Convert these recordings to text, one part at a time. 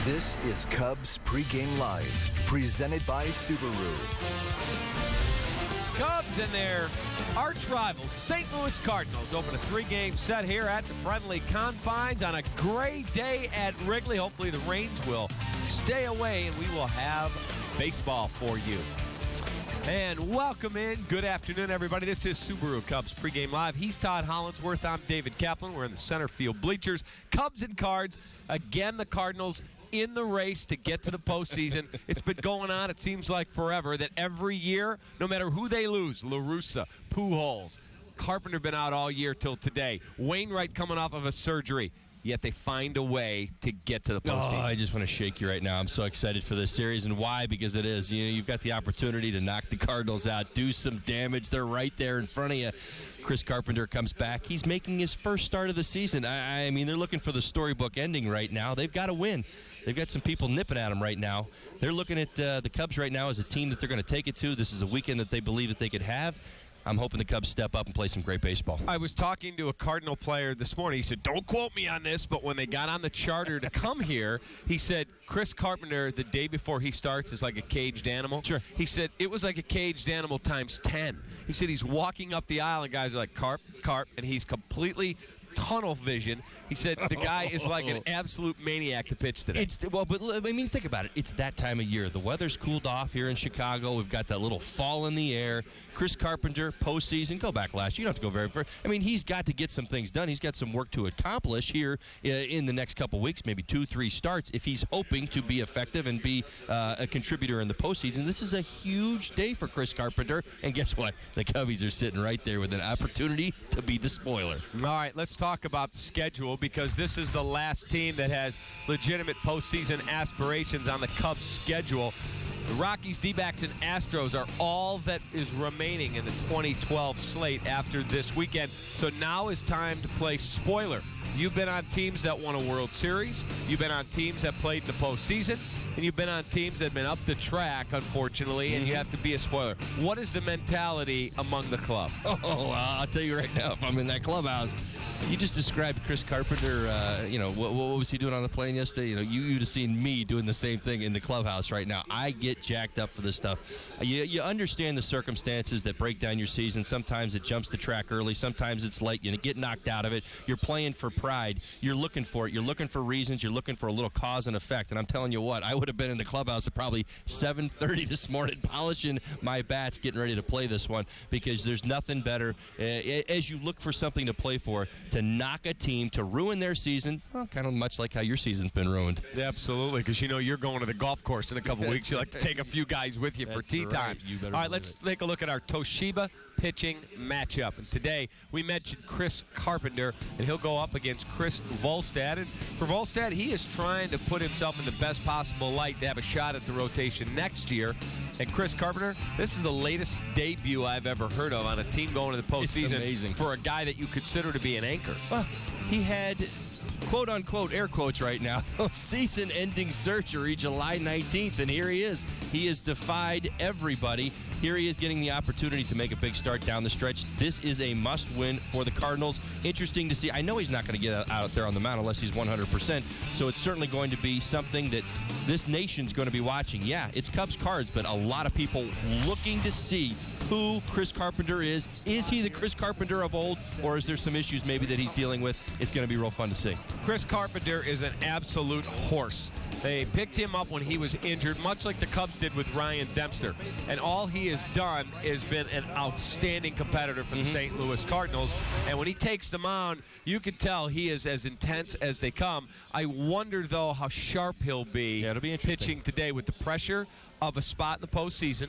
This is Cubs Pregame Live, presented by Subaru. Cubs and their arch rivals, St. Louis Cardinals, open a 3-game set here at the friendly confines on a gray day at Wrigley. Hopefully the rains will stay away and we will have baseball for you. And welcome in. Good afternoon, everybody. This is Subaru Cubs Pregame Live. He's Todd Hollinsworth. I'm David Kaplan. We're in the center field bleachers. Cubs and Cards. Again, the Cardinals in the race to get to the postseason. It's been going on, it seems like forever, that every year, no matter who they lose, La Russa, Pujols, Carpenter been out all year till today, Wainwright coming off of a surgery, yet they find a way to get to the postseason. Oh, I just want to shake you right now. I'm so excited for this series, and why? Because it is. You've got the opportunity to knock the Cardinals out, do some damage. They're right there in front of you. Chris Carpenter comes back. He's making his first start of the season. I mean, they're looking for the storybook ending right now. They've got to win. They've got some people nipping at them right now. They're looking at the Cubs right now as a team that they're going to take it to. This is a weekend that they believe that they could have. I'm hoping the Cubs step up and play some great baseball. I was talking to a Cardinal player this morning. He said, don't quote me on this, but when they got on the charter to come here, he said Chris Carpenter, the day before he starts, is like a caged animal. Sure. He said it was like a caged animal times 10. He said he's walking up the aisle, and guys are like, Carp, Carp, and he's completely tunnel vision. He said the guy is like an absolute maniac to pitch today. But I mean, think about it. It's that time of year. The weather's cooled off here in Chicago. We've got that little fall in the air. Chris Carpenter, postseason. Go back last year. You don't have to go very far. I mean, he's got to get some things done. He's got some work to accomplish here in the next couple weeks, maybe 2-3 starts, if he's hoping to be effective and be a contributor in the postseason. This is a huge day for Chris Carpenter. And guess what? The Cubbies are sitting right there with an opportunity to be the spoiler. All right, let's talk about the schedule, because this is the last team that has legitimate postseason aspirations on the Cubs schedule. The Rockies, D-backs, and Astros are all that is remaining in the 2012 slate after this weekend. So now is time to play spoiler. You've been on teams that won a World Series. You've been on teams that played in the postseason. And you've been on teams that have been up the track, unfortunately, and you have to be a spoiler. What is the mentality among the club? Oh, I'll tell you right now, if I'm in that clubhouse, you just described Chris Carpenter, what was he doing on the plane yesterday? You'd have seen me doing the same thing in the clubhouse right now. I get jacked up for this stuff. You understand the circumstances that break down your season. Sometimes it jumps the track early. Sometimes it's late. You get knocked out of it. You're playing for pride. You're looking for it. You're looking for reasons. You're looking for a little cause and effect. And I'm telling you what, I would have been in the clubhouse at probably 7:30 this morning polishing my bats, getting ready to play this one, because there's nothing better as you look for something to play for, to knock a team, to ruin their season, well, kind of much like how your season's been ruined. Yeah, absolutely, because you're going to the golf course in a couple weeks. You like to take a few guys with you for tee time. All right, let's take a look at our Toshiba pitching matchup. And today we mentioned Chris Carpenter, and he'll go up against Chris Volstad. And for Volstad, he is trying to put himself in the best possible light to have a shot at the rotation next year. And Chris Carpenter, this is the latest debut I've ever heard of on a team going to the postseason for a guy that you consider to be an anchor. Well, he had, quote-unquote, air quotes right now, season-ending surgery July 19th, and here he is. He has defied everybody. Here he is getting the opportunity to make a big start down the stretch. This is a must-win for the Cardinals. Interesting to see. I know he's not going to get out there on the mound unless he's 100%, so it's certainly going to be something that this nation's going to be watching. Yeah, it's Cubs Cards, but a lot of people looking to see who Chris Carpenter is. Is he the Chris Carpenter of old, or is there some issues maybe that he's dealing with? It's going to be real fun to see. Chris Carpenter is an absolute horse. They picked him up when he was injured, much like the Cubs did with Ryan Dempster. And all he has done is been an outstanding competitor for the St. Louis Cardinals. And when he takes the mound, you can tell he is as intense as they come. I wonder, though, how sharp he'll be, it'll be pitching today with the pressure of a spot in the postseason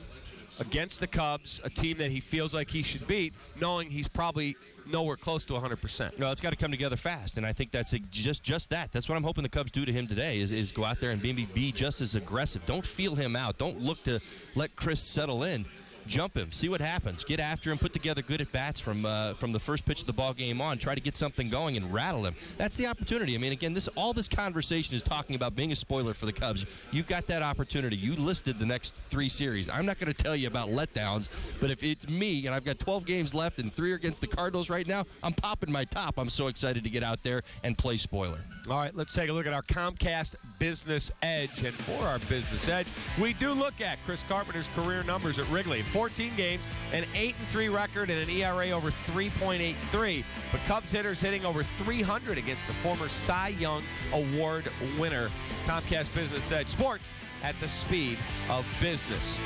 against the Cubs, a team that he feels like he should beat, knowing he's probably nowhere close to 100%. No, it's got to come together fast, and I think that's just that. That's what I'm hoping the Cubs do to him today, is go out there and maybe be just as aggressive. Don't feel him out. Don't look to let Chris settle in. Jump him, see what happens. Get after him, put together good at-bats from the first pitch of the ball game on. Try to get something going and rattle him. That's the opportunity. I mean, again, all this conversation is talking about being a spoiler for the Cubs. You've got that opportunity. You listed the next 3 series. I'm not going to tell you about letdowns, but if it's me and I've got 12 games left and 3 are against the Cardinals right now, I'm popping my top. I'm so excited to get out there and play spoiler. All right, let's take a look at our Comcast Business Edge. And for our Business Edge, we do look at Chris Carpenter's career numbers at Wrigley. 14 games, an 8-3 record, and an ERA over 3.83. But Cubs hitters hitting over 300 against the former Cy Young Award winner. Comcast Business Edge, sports at the speed of business.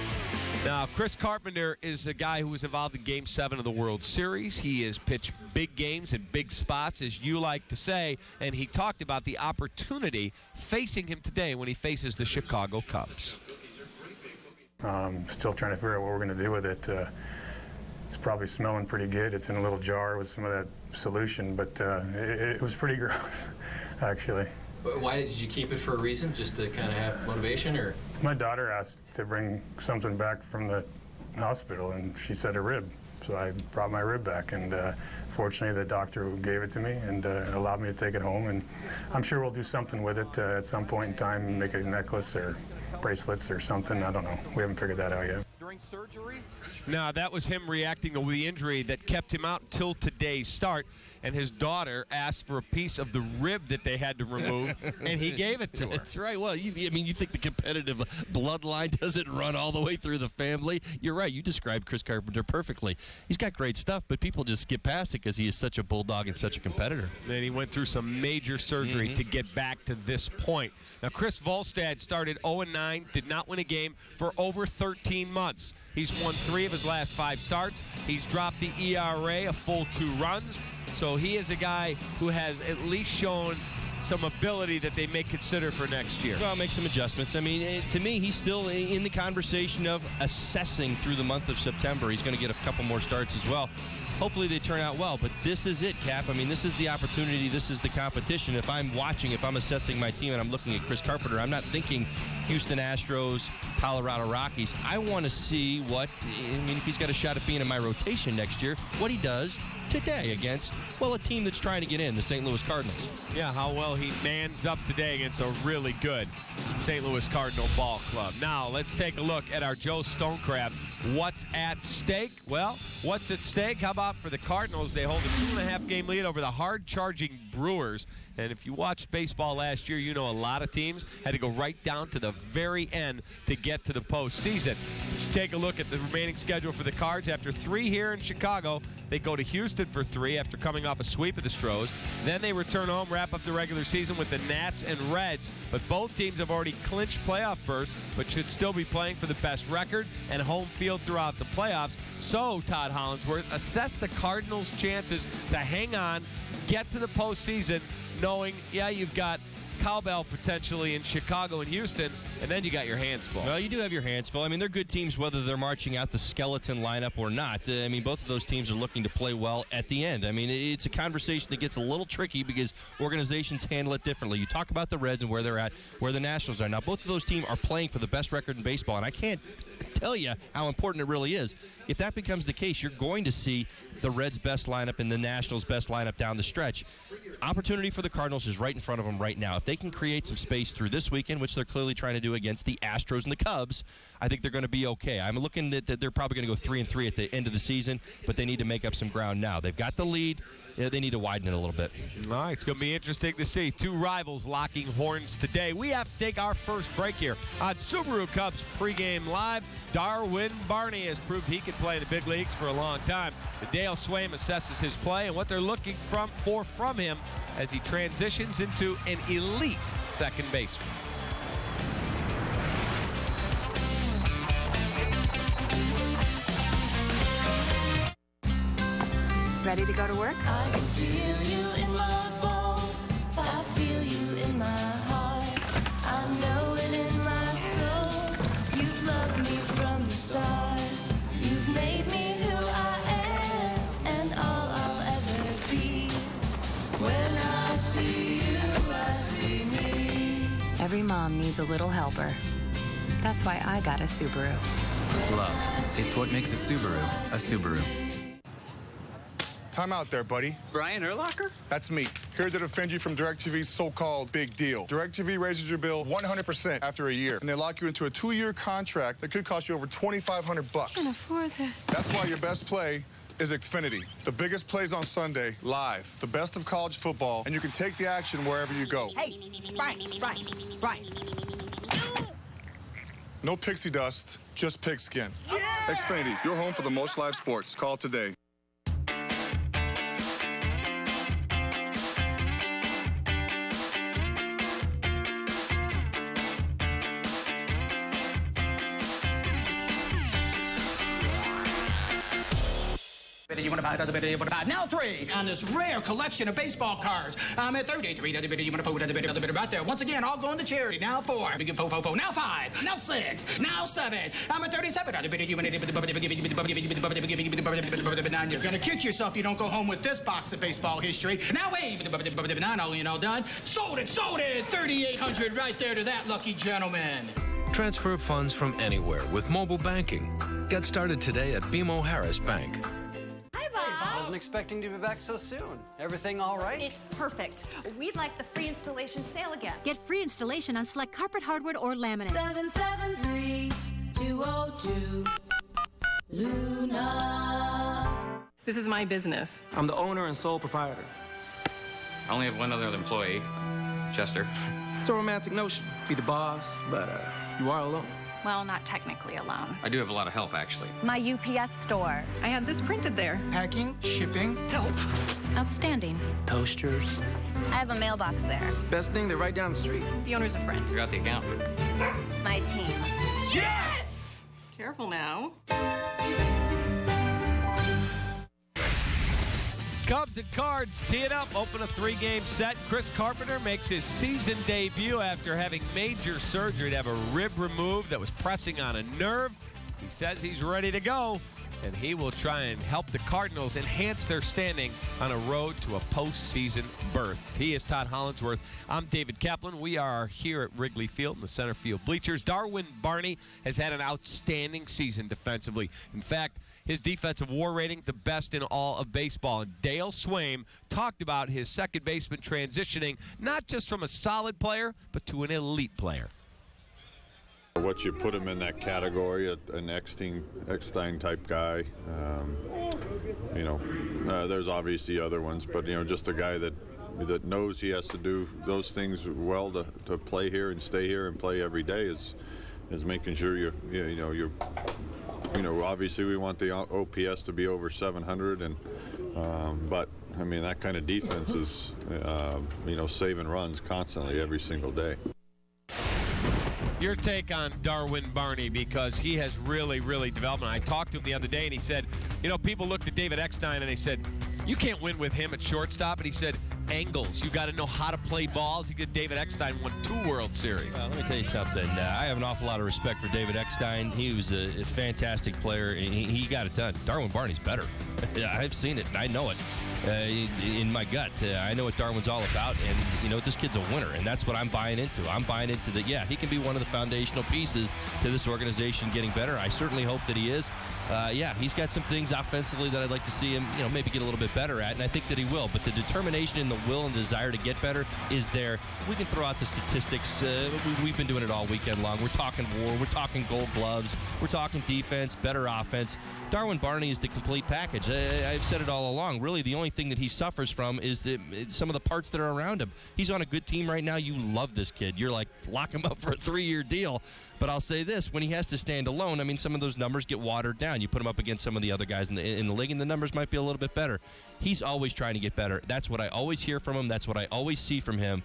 Now, Chris Carpenter is a guy who was involved in Game 7 of the World Series. He has pitched big games in big spots, as you like to say, and he talked about the opportunity facing him today when he faces the Chicago Cubs. Still trying to figure out what we're going to do with it. It's probably smelling pretty good. It's in a little jar with some of that solution, but it was pretty gross, actually. Why did you keep it for a reason? Just to kind of have motivation, or? My daughter asked to bring something back from the hospital, and she said a rib. So I brought my rib back, and fortunately the doctor gave it to me and allowed me to take it home. And I'm sure we'll do something with it at some point in time, make a necklace or bracelets or something. I don't know. We haven't figured that out yet. During surgery? No, that was him reacting to the injury that kept him out until today's start. And his daughter asked for a piece of the rib that they had to remove, and he gave it to her. That's right. Well, you think the competitive bloodline doesn't run all the way through the family? You're right. You described Chris Carpenter perfectly. He's got great stuff, but people just skip past it because he is such a bulldog and such a competitor. And he went through some major surgery to get back to this point. Now, Chris Volstad started 0-9, did not win a game for over 13 months. He's won 3 of his last 5 starts. He's dropped the ERA a full 2 runs. So he is a guy who has at least shown some ability that they may consider for next year. Well, make some adjustments. I mean, to me, he's still in the conversation of assessing through the month of September. He's going to get a couple more starts as well. Hopefully they turn out well, but this is it, Cap. I mean, this is the opportunity. This is the competition. If I'm watching, if I'm assessing my team and I'm looking at Chris Carpenter, I'm not thinking Houston Astros, Colorado Rockies. I want to see if he's got a shot at being in my rotation next year, what he does today against, a team that's trying to get in, the St. Louis Cardinals. Yeah, how well he mans up today against a really good St. Louis Cardinal ball club. Now, let's take a look at our Joe Stonecraft. What's at stake? Well, what's at stake? How about for the Cardinals? They hold a 2.5-game lead over the hard-charging Brewers. And if you watched baseball last year, you know a lot of teams had to go right down to the very end to get to the postseason. Just take a look at the remaining schedule for the Cards. After 3 here in Chicago, they go to Houston for 3 after coming off a sweep of the Stros. Then they return home, wrap up the regular season with the Nats and Reds. But both teams have already clinched playoff berths, but should still be playing for the best record and home field throughout the playoffs. So, Todd Hollandsworth, assess the Cardinals' chances to hang on, get to the postseason, knowing, you've got cowbell potentially in Chicago and Houston, and then you got your hands full. Well, you do have your hands full. I mean, they're good teams whether they're marching out the skeleton lineup or not. I mean, both of those teams are looking to play well at the end. I mean, it's a conversation that gets a little tricky because organizations handle it differently. You talk about the Reds and where they're at, where the Nationals are. Now, both of those teams are playing for the best record in baseball, and I can't tell you how important it really is. If that becomes the case, you're going to see the Reds' best lineup and the Nationals' best lineup down the stretch. Opportunity for the Cardinals is right in front of them right now. If they can create some space through this weekend, which they're clearly trying to do against the Astros and the Cubs, I think they're going to be okay. I'm looking at that they're probably going to go 3-3 at the end of the season, but they need to make up some ground now. They've got the lead. They need to widen it a little bit. All right, it's going to be interesting to see. 2 rivals locking horns today. We have to take our first break here on Subaru Cubs Pregame Live. Darwin Barney has proved he can play in the big leagues for a long time. Dale Swaim assesses his play and what they're looking from him as he transitions into an elite second baseman. Ready to go to work? I can feel you in my bones. I feel you in my heart. I know it in my soul. You've loved me from the start. You've made me who I am and all I'll ever be. When I see you, I see me. Every mom needs a little helper. That's why I got a Subaru. Love. It's what makes a Subaru a Subaru. Time out there, buddy. Brian Urlacher? That's me, here to defend you from DirecTV's so-called big deal. DirecTV raises your bill 100% after a year, and they lock you into a 2-year contract that could cost you over $2,500 bucks. I can't afford that. That's why your best play is Xfinity. The biggest plays on Sunday, live. The best of college football, and you can take the action wherever you go. Hey, Brian. No pixie dust, just pigskin. Yeah! Xfinity, your home for the most live sports. Call today. Now 3 on this rare collection of baseball cards. I'm at 33. Right there. Once again, all going to charity. Now 4. Now 5. Now 6. Now 7. I'm at 37. Now you're gonna kick yourself if you don't go home with this box of baseball history. Now wait. Not all done. Sold it. 3,800 right there to that lucky gentleman. Transfer funds from anywhere with mobile banking. Get started today at BMO Harris Bank. I wasn't expecting to be back so soon. Everything all right? It's perfect. We'd like the free installation sale again. Get free installation on select carpet, hardwood, or laminate. 773-202 Luna. This is my business. I'm the owner and sole proprietor. I only have one other employee, Chester. It's a romantic notion. Be the boss, but you are alone. Well, not technically alone. I do have a lot of help, actually. My UPS store. I had this printed there. Packing, shipping, help. Outstanding. Toasters. I have a mailbox there. Best thing, they're right down the street. The owner's a friend. Forgot the account. My team. Yes! Careful now. Cubs and Cards tee it up, open a 3-game set. Chris Carpenter makes his season debut after having major surgery to have a rib removed that was pressing on a nerve. He says he's ready to go, and he will try and help the Cardinals enhance their standing on a road to a postseason berth. He is Todd Hollandsworth. I'm David Kaplan. We are here at Wrigley Field in the center field bleachers. Darwin Barney has had an outstanding season defensively. In fact, his defensive WAR rating, the best in all of baseball. And Dale Swaim talked about his second baseman transitioning not just from a solid player, but to an elite player. What you put him in that category, an Eckstein type guy. There's obviously other ones, but just a guy that knows he has to do those things well to play here and stay here and play every day is making sure you're obviously we want the OPS to be over 700, but I mean that kind of defense is saving runs constantly every single day. Your take on Darwin Barney, because he has really, really developed. I talked to him the other day, and he said, people looked at David Eckstein, and they said, you can't win with him at shortstop. And he said, angles. You got to know how to play balls. David Eckstein won 2 World Series. Well, let me tell you something. I have an awful lot of respect for David Eckstein. He was a fantastic player, and he got it done. Darwin Barney's better. I've seen it, and I know it. In my gut, I know what Darwin's all about, and this kid's a winner, and that's what I'm buying into. I'm buying into that. Yeah, he can be one of the foundational pieces to this organization getting better. I certainly hope that he is. He's got some things offensively that I'd like to see him, maybe get a little bit better at, and I think that he will. But the determination and the will and desire to get better is there. We can throw out the statistics. We've been doing it all weekend long. We're talking WAR. We're talking Gold Gloves. We're talking defense, better offense. Darwin Barney is the complete package. I've said it all along. Really, the only thing that he suffers from is some of the parts that are around him. He's on a good team right now. You love this kid. You're like, lock him up for a 3-year deal. But I'll say this, when he has to stand alone, I mean, some of those numbers get watered down. You put him up against some of the other guys in the league, and the numbers might be a little bit better. He's always trying to get better. That's what I always hear from him. That's what I always see from him.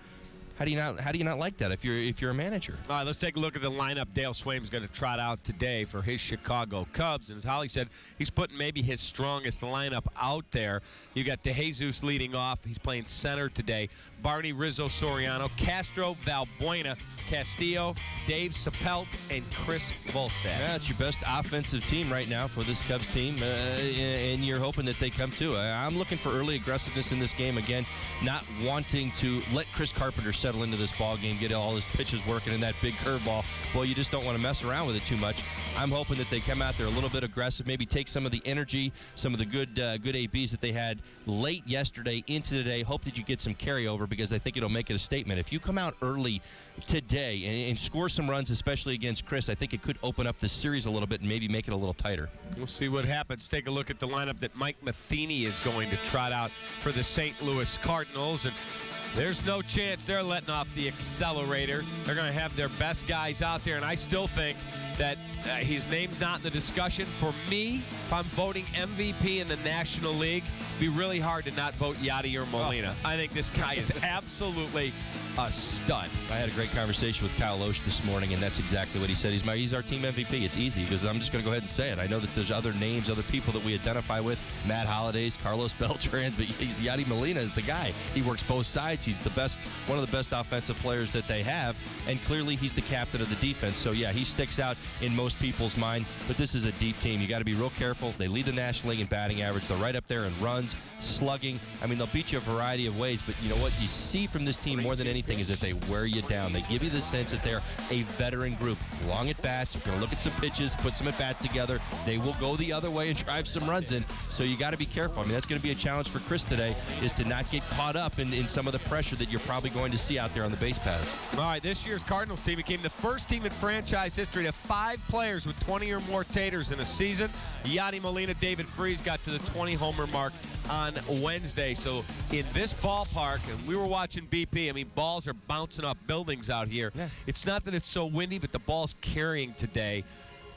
How do you not like that if you're a manager? All right, let's take a look at the lineup Dale Swaim's going to trot out today for his Chicago Cubs. And as Holly said, he's putting maybe his strongest lineup out there. You got DeJesus leading off. He's playing center today. Barney, Rizzo, Soriano, Castro, Valbuena, Castillo, Dave Sapelt, and Chris Volstad. Yeah, it's your best offensive team right now for this Cubs team, and you're hoping that they come too. I'm looking for early aggressiveness in this game again, not wanting to let Chris Carpenter set settle into this ball game, get all his pitches working in that big curveball. Well, you just don't want to mess around with it too much. I'm hoping that they come out there a little bit aggressive, maybe take some of the energy, some of the good ABs that they had late yesterday into today. Hope that you get some carryover, because I think it'll make it a statement. If you come out early today and score some runs, especially against Chris, I think it could open up this series a little bit and maybe make it a little tighter. We'll see what happens. Take a look at the lineup that Mike Matheny is going to trot out for the St. Louis Cardinals. And there's no chance they're letting off the accelerator. They're going to have their best guys out there, and I still think that his name's not in the discussion. For me, if I'm voting MVP in the National League, it'd be really hard to not vote Yadier Molina. I think this guy is absolutely a stud. I had a great conversation with Kyle Loesch this morning, and that's exactly what he said. He's our team MVP. It's easy, because I'm just going to go ahead and say it. I know that there's other names, other people that we identify with, Matt Hollidays, Carlos Beltrans, but Yadi Molina is the guy. He works both sides. He's the best, one of the best offensive players that they have, and clearly he's the captain of the defense. So, yeah, he sticks out in most people's mind, but this is a deep team. You got to be real careful. They lead the National League in batting average. They're right up there in runs, slugging. I mean, they'll beat you a variety of ways, but you know what you see from this team more than anything is that they wear you down. They give you the sense that they're a veteran group. Long at bats, we're going to look at some pitches, put some at bats together. They will go the other way and drive some runs in, so you got to be careful. I mean, that's going to be a challenge for Chris today, is to not get caught up in some of the pressure that you're probably going to see out there on the base paths. All right, this year's Cardinals team became the first team in franchise history to 5 players with 20 or more taters in a season. Yadi Molina, David Freese got to the 20-homer mark on Wednesday. So in this ballpark, and we were watching BP, I mean, balls are bouncing off buildings out here. Yeah. It's not that it's so windy, but the ball's carrying today.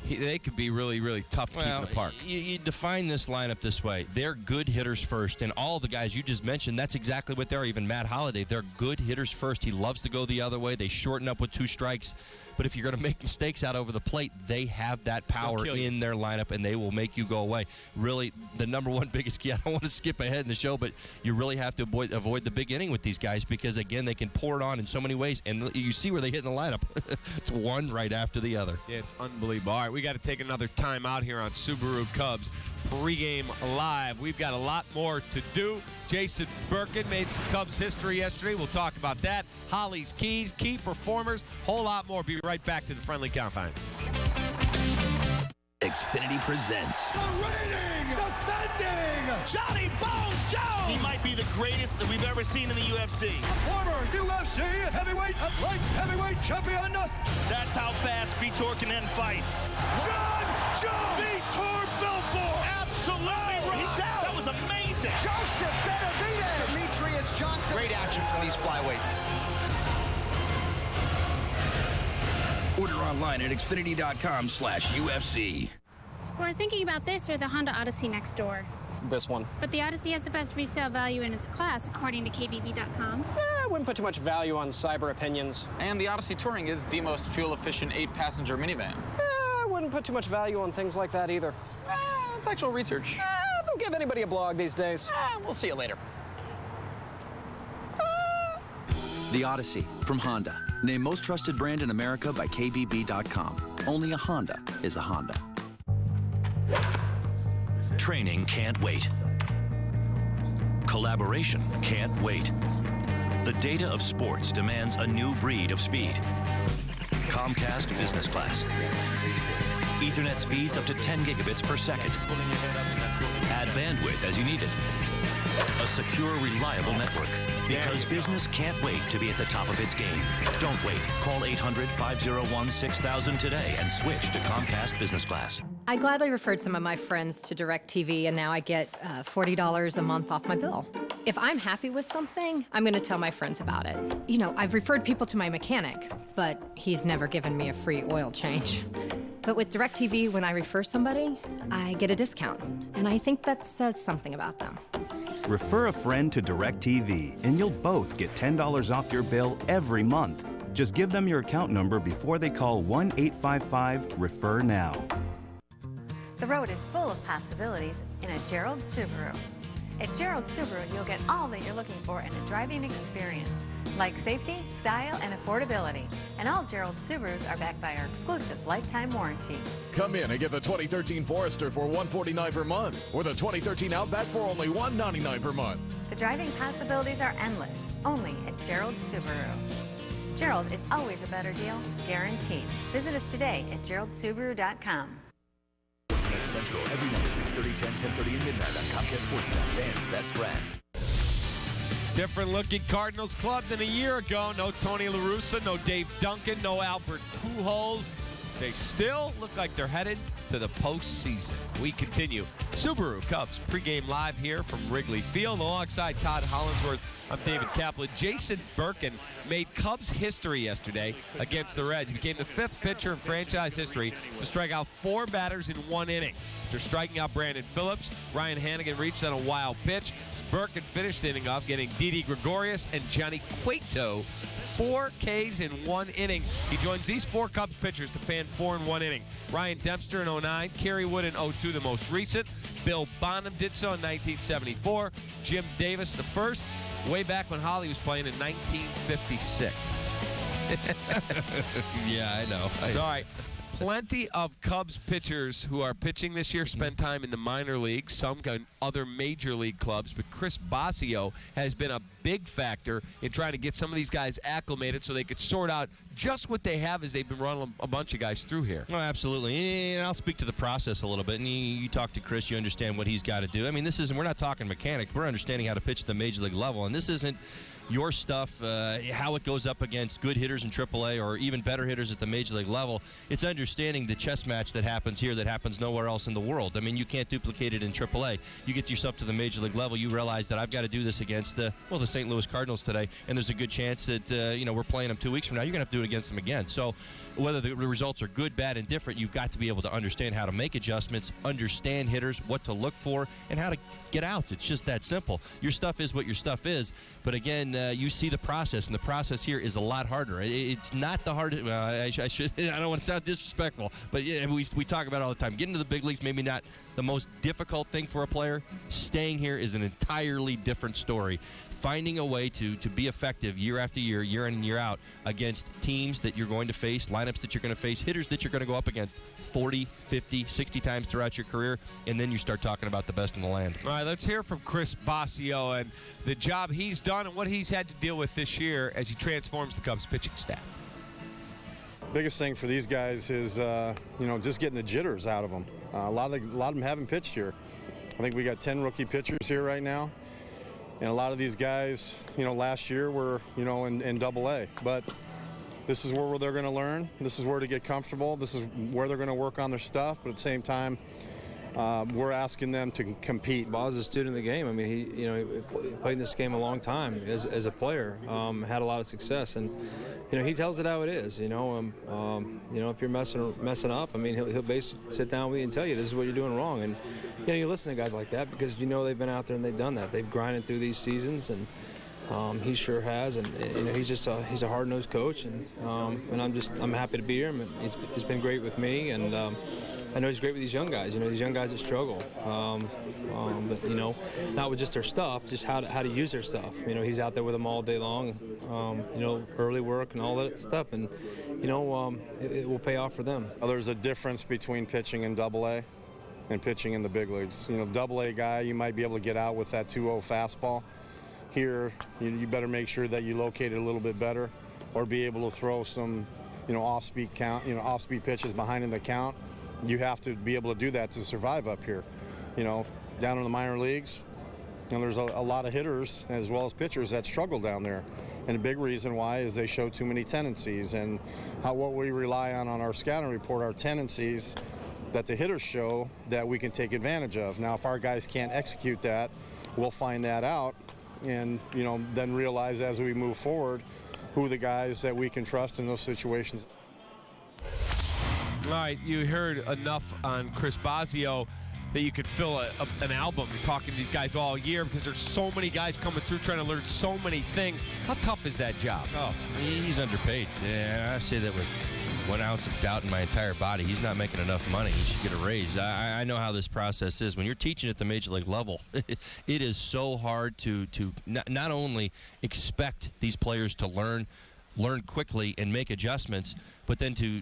They could be really, really tough to keep in the park. You define this lineup this way. They're good hitters first, and all the guys you just mentioned, that's exactly what they're. Even Matt Holliday, they're good hitters first. He loves to go the other way. They shorten up with 2 strikes. But if you're going to make mistakes out over the plate, they have that power in their lineup, and they will make you go away. Really, the number one biggest key, I don't want to skip ahead in the show, but you really have to avoid the big inning with these guys, because, again, they can pour it on in so many ways, and you see where they hit in the lineup. It's one right after the other. Yeah, it's unbelievable. All right, we got to take another time out here on Subaru Cubs Pregame Live. We've got a lot more to do. Jason Birkin made some Cubs history yesterday. We'll talk about that. Holly's Keys, key performers, whole lot more. Be right back to the Friendly Confines. Xfinity presents The reigning, defending Johnny Bones Jones. He might be the greatest that we've ever seen in the UFC. Former UFC heavyweight and light heavyweight champion. That's how fast Vitor can end fights. John Jones. Vitor Belfort. Absolutely right. He's out. That was amazing. Joseph Benavidez. Demetrius Johnson. Great action from these flyweights. Order online at Xfinity.com/UFC. We're thinking about this or the Honda Odyssey next door. This one. But the Odyssey has the best resale value in its class, according to KBB.com. I wouldn't put too much value on cyber opinions. And the Odyssey Touring is the most fuel-efficient 8-passenger minivan. I wouldn't put too much value on things like that either. It's actual research. They'll give anybody a blog these days. We'll see you later. The Odyssey from Honda. Named most trusted brand in America by KBB.com. Only a Honda is a Honda. Training can't wait. Collaboration can't wait. The data of sports demands a new breed of speed. Comcast Business Class. Ethernet speeds up to 10 gigabits per second. Add bandwidth as you need it. A secure, reliable network. Because business can't wait to be at the top of its game. Don't wait. Call 800-501-6000 today and switch to Comcast Business Class. I gladly referred some of my friends to DirecTV, and now I get $40 a month off my bill. If I'm happy with something, I'm going to tell my friends about it. You know, I've referred people to my mechanic, but he's never given me a free oil change. But with DirecTV, when I refer somebody, I get a discount, and I think that says something about them. Refer a friend to DirecTV, and you'll both get $10 off your bill every month. Just give them your account number before they call 1-855-REFER-NOW. The road is full of possibilities in a Gerald Subaru. At Gerald Subaru, you'll get all that you're looking for in a driving experience, like safety, style, and affordability. And all Gerald Subarus are backed by our exclusive lifetime warranty. Come in and get the 2013 Forester for $149 per month, or the 2013 Outback for only $199 per month. The driving possibilities are endless, only at Gerald Subaru. Gerald is always a better deal, guaranteed. Visit us today at GeraldSubaru.com. Sportsnet Central every night at 6:30, 10, 10:30, and midnight on Comcast Sportsnet, fans' best friend. Different looking Cardinals club than a year ago. No Tony La Russa, no Dave Duncan, no Albert Pujols. They still look like they're headed to the postseason. We continue. Subaru Cubs pregame live here from Wrigley Field. Alongside Todd Hollinsworth, I'm David Kaplan. Jason Birkin made Cubs history yesterday against the Reds. He became the 5th pitcher in franchise history to strike out 4 batters in 1 inning. After striking out Brandon Phillips, Ryan Hannigan reached on a wild pitch. Birkin finished the inning off getting Didi Gregorius and Johnny Cueto 4 Ks in 1 inning. He joins these 4 Cubs pitchers to fan 4 in 1 inning. Ryan Dempster in 09, Kerry Wood in 02, the most recent. Bill Bonham did so in 1974. Jim Davis the first, way back when Holly was playing in 1956. Yeah, I know. All right. Plenty of Cubs pitchers who are pitching this year spend time in the minor leagues, some go in other major league clubs, but Chris Bosio has been a big factor in trying to get some of these guys acclimated so they could sort out just what they have as they've been running a bunch of guys through here. Oh, absolutely. And I'll speak to the process a little bit. And you talk to Chris, you understand what he's got to do. I mean, we're not talking mechanics. We're understanding how to pitch at the major league level. And this isn't your stuff, how it goes up against good hitters in AAA or even better hitters at the major league level. It's understanding the chess match that happens here that happens nowhere else in the world. I mean, you can't duplicate it in AAA. You get yourself to the major league level, you realize that I've got to do this against the St. Louis Cardinals today, and there's a good chance that we're playing them 2 weeks from now. You're going to have to do it against them again. So whether the results are good, bad, and different, you've got to be able to understand how to make adjustments, understand hitters, what to look for, and how to get outs. It's just that simple. Your stuff is what your stuff is. But again, you see the process, and the process here is a lot harder. It's not the hardest. Well, I don't want to sound disrespectful, but yeah, we talk about it all the time. Getting to the big leagues, maybe not the most difficult thing for a player. Staying here is an entirely different story. Finding a way to be effective year after year, year in and year out, against teams that you're going to face, lineups that you're going to face, hitters that you're going to go up against 40, 50, 60 times throughout your career, and then you start talking about the best in the land. All right, let's hear from Chris Bosio and the job he's done and what he's had to deal with this year as he transforms the Cubs pitching staff. Biggest thing for these guys is, just getting the jitters out of them. A lot of them haven't pitched here. I think we got 10 rookie pitchers here right now. And a lot of these guys, last year were, in Double-A. But this is where they're going to learn. This is where to get comfortable. This is where they're going to work on their stuff. But at the same time, we're asking them to compete. Boz is a student of the game. I mean, he played in this game a long time as a player, had a lot of success. And, he tells it how it is, if you're messing up, I mean, he'll basically sit down with you and tell you this is what you're doing wrong. And, you listen to guys like that because they've been out there and they've done that. They've grinded through these seasons, and he sure has. And he's a hard-nosed coach, and I'm happy to be here. He's been great with me, and I know he's great with these young guys. These young guys that struggle, but not with just their stuff, just how to use their stuff. He's out there with them all day long. Early work and all that stuff, and it will pay off for them. There's a difference between pitching in Double-A and pitching in the big leagues. Double-A guy, you might be able to get out with that 2-0 fastball. Here, you better make sure that you locate it a little bit better, or be able to throw some, off-speed pitches behind in the count. You have to be able to do that to survive up here. Down in the minor leagues, there's a lot of hitters as well as pitchers that struggle down there. And a big reason why is they show too many tendencies. And what we rely on our scouting report are tendencies that the hitters show that we can take advantage of. Now, if our guys can't execute that, we'll find that out and, then realize as we move forward who the guys that we can trust in those situations. All right, you heard enough on Chris Bosio that you could fill an album talking to these guys all year because there's so many guys coming through trying to learn so many things. How tough is that job? Oh, he's underpaid. Yeah, I say that with 1 ounce of doubt in my entire body. He's not making enough money. He should get a raise. I know how this process is. When you're teaching at the major league level, it is so hard to not only expect these players to learn quickly and make adjustments, but then to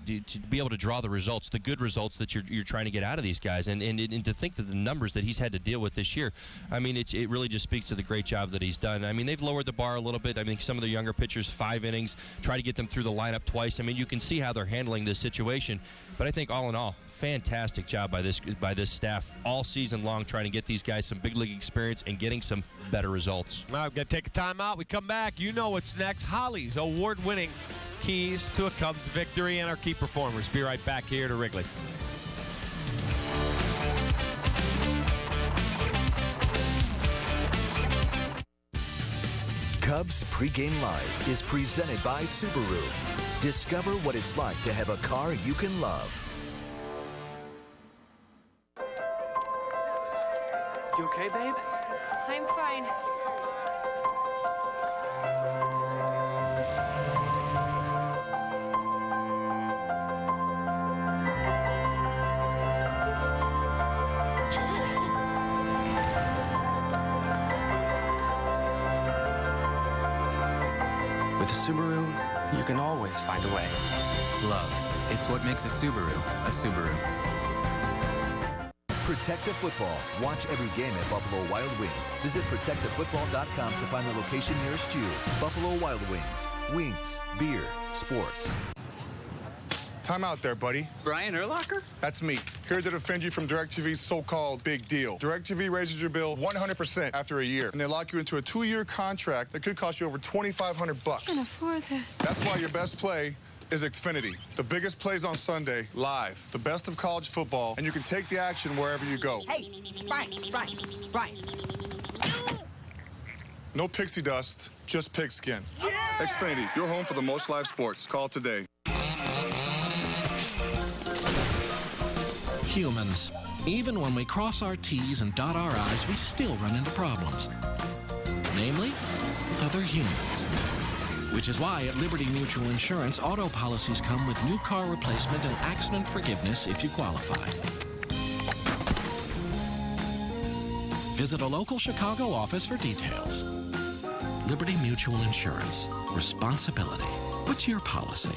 be able to draw the results, the good results that you're trying to get out of these guys, and to think that the numbers that he's had to deal with this year, I mean, it really just speaks to the great job that he's done. I mean, they've lowered the bar a little bit. I mean, some of the younger pitchers, 5 innings, try to get them through the lineup twice. I mean, you can see how they're handling this situation. But I think all in all, fantastic job by this staff all season long, trying to get these guys some big league experience and getting some better results. All right, we've got to take a timeout. We come back. You know what's next. Holly's award-winning keys to a Cubs victory and our key performers. Be right back here to Wrigley. Cubs Pregame Live is presented by Subaru. Discover what it's like to have a car you can love. You okay, babe? I'm fine. With a Subaru, you can always find a way. Love. It's what makes a Subaru a Subaru. Protect the football. Watch every game at Buffalo Wild Wings. Visit protectthefootball.com to find the location nearest you. Buffalo Wild Wings. Wings, beer, sports. Time out there, buddy. Brian Urlacher? That's me, here to defend you from DirecTV's so-called big deal. DirecTV raises your bill 100% after a year, and they lock you into a 2-year contract that could cost you over $2,500 bucks. I can't afford that. That's why your best play is Xfinity. The biggest plays on Sunday, live. The best of college football, and you can take the action wherever you go. Hey, Brian. No pixie dust, just pigskin. Yeah! Xfinity, your home for the most live sports. Call today. Humans. Even when we cross our T's and dot our I's, we still run into problems. Namely, other humans. Which is why at Liberty Mutual Insurance, auto policies come with new car replacement and accident forgiveness if you qualify. Visit a local Chicago office for details. Liberty Mutual Insurance. Responsibility. What's your policy?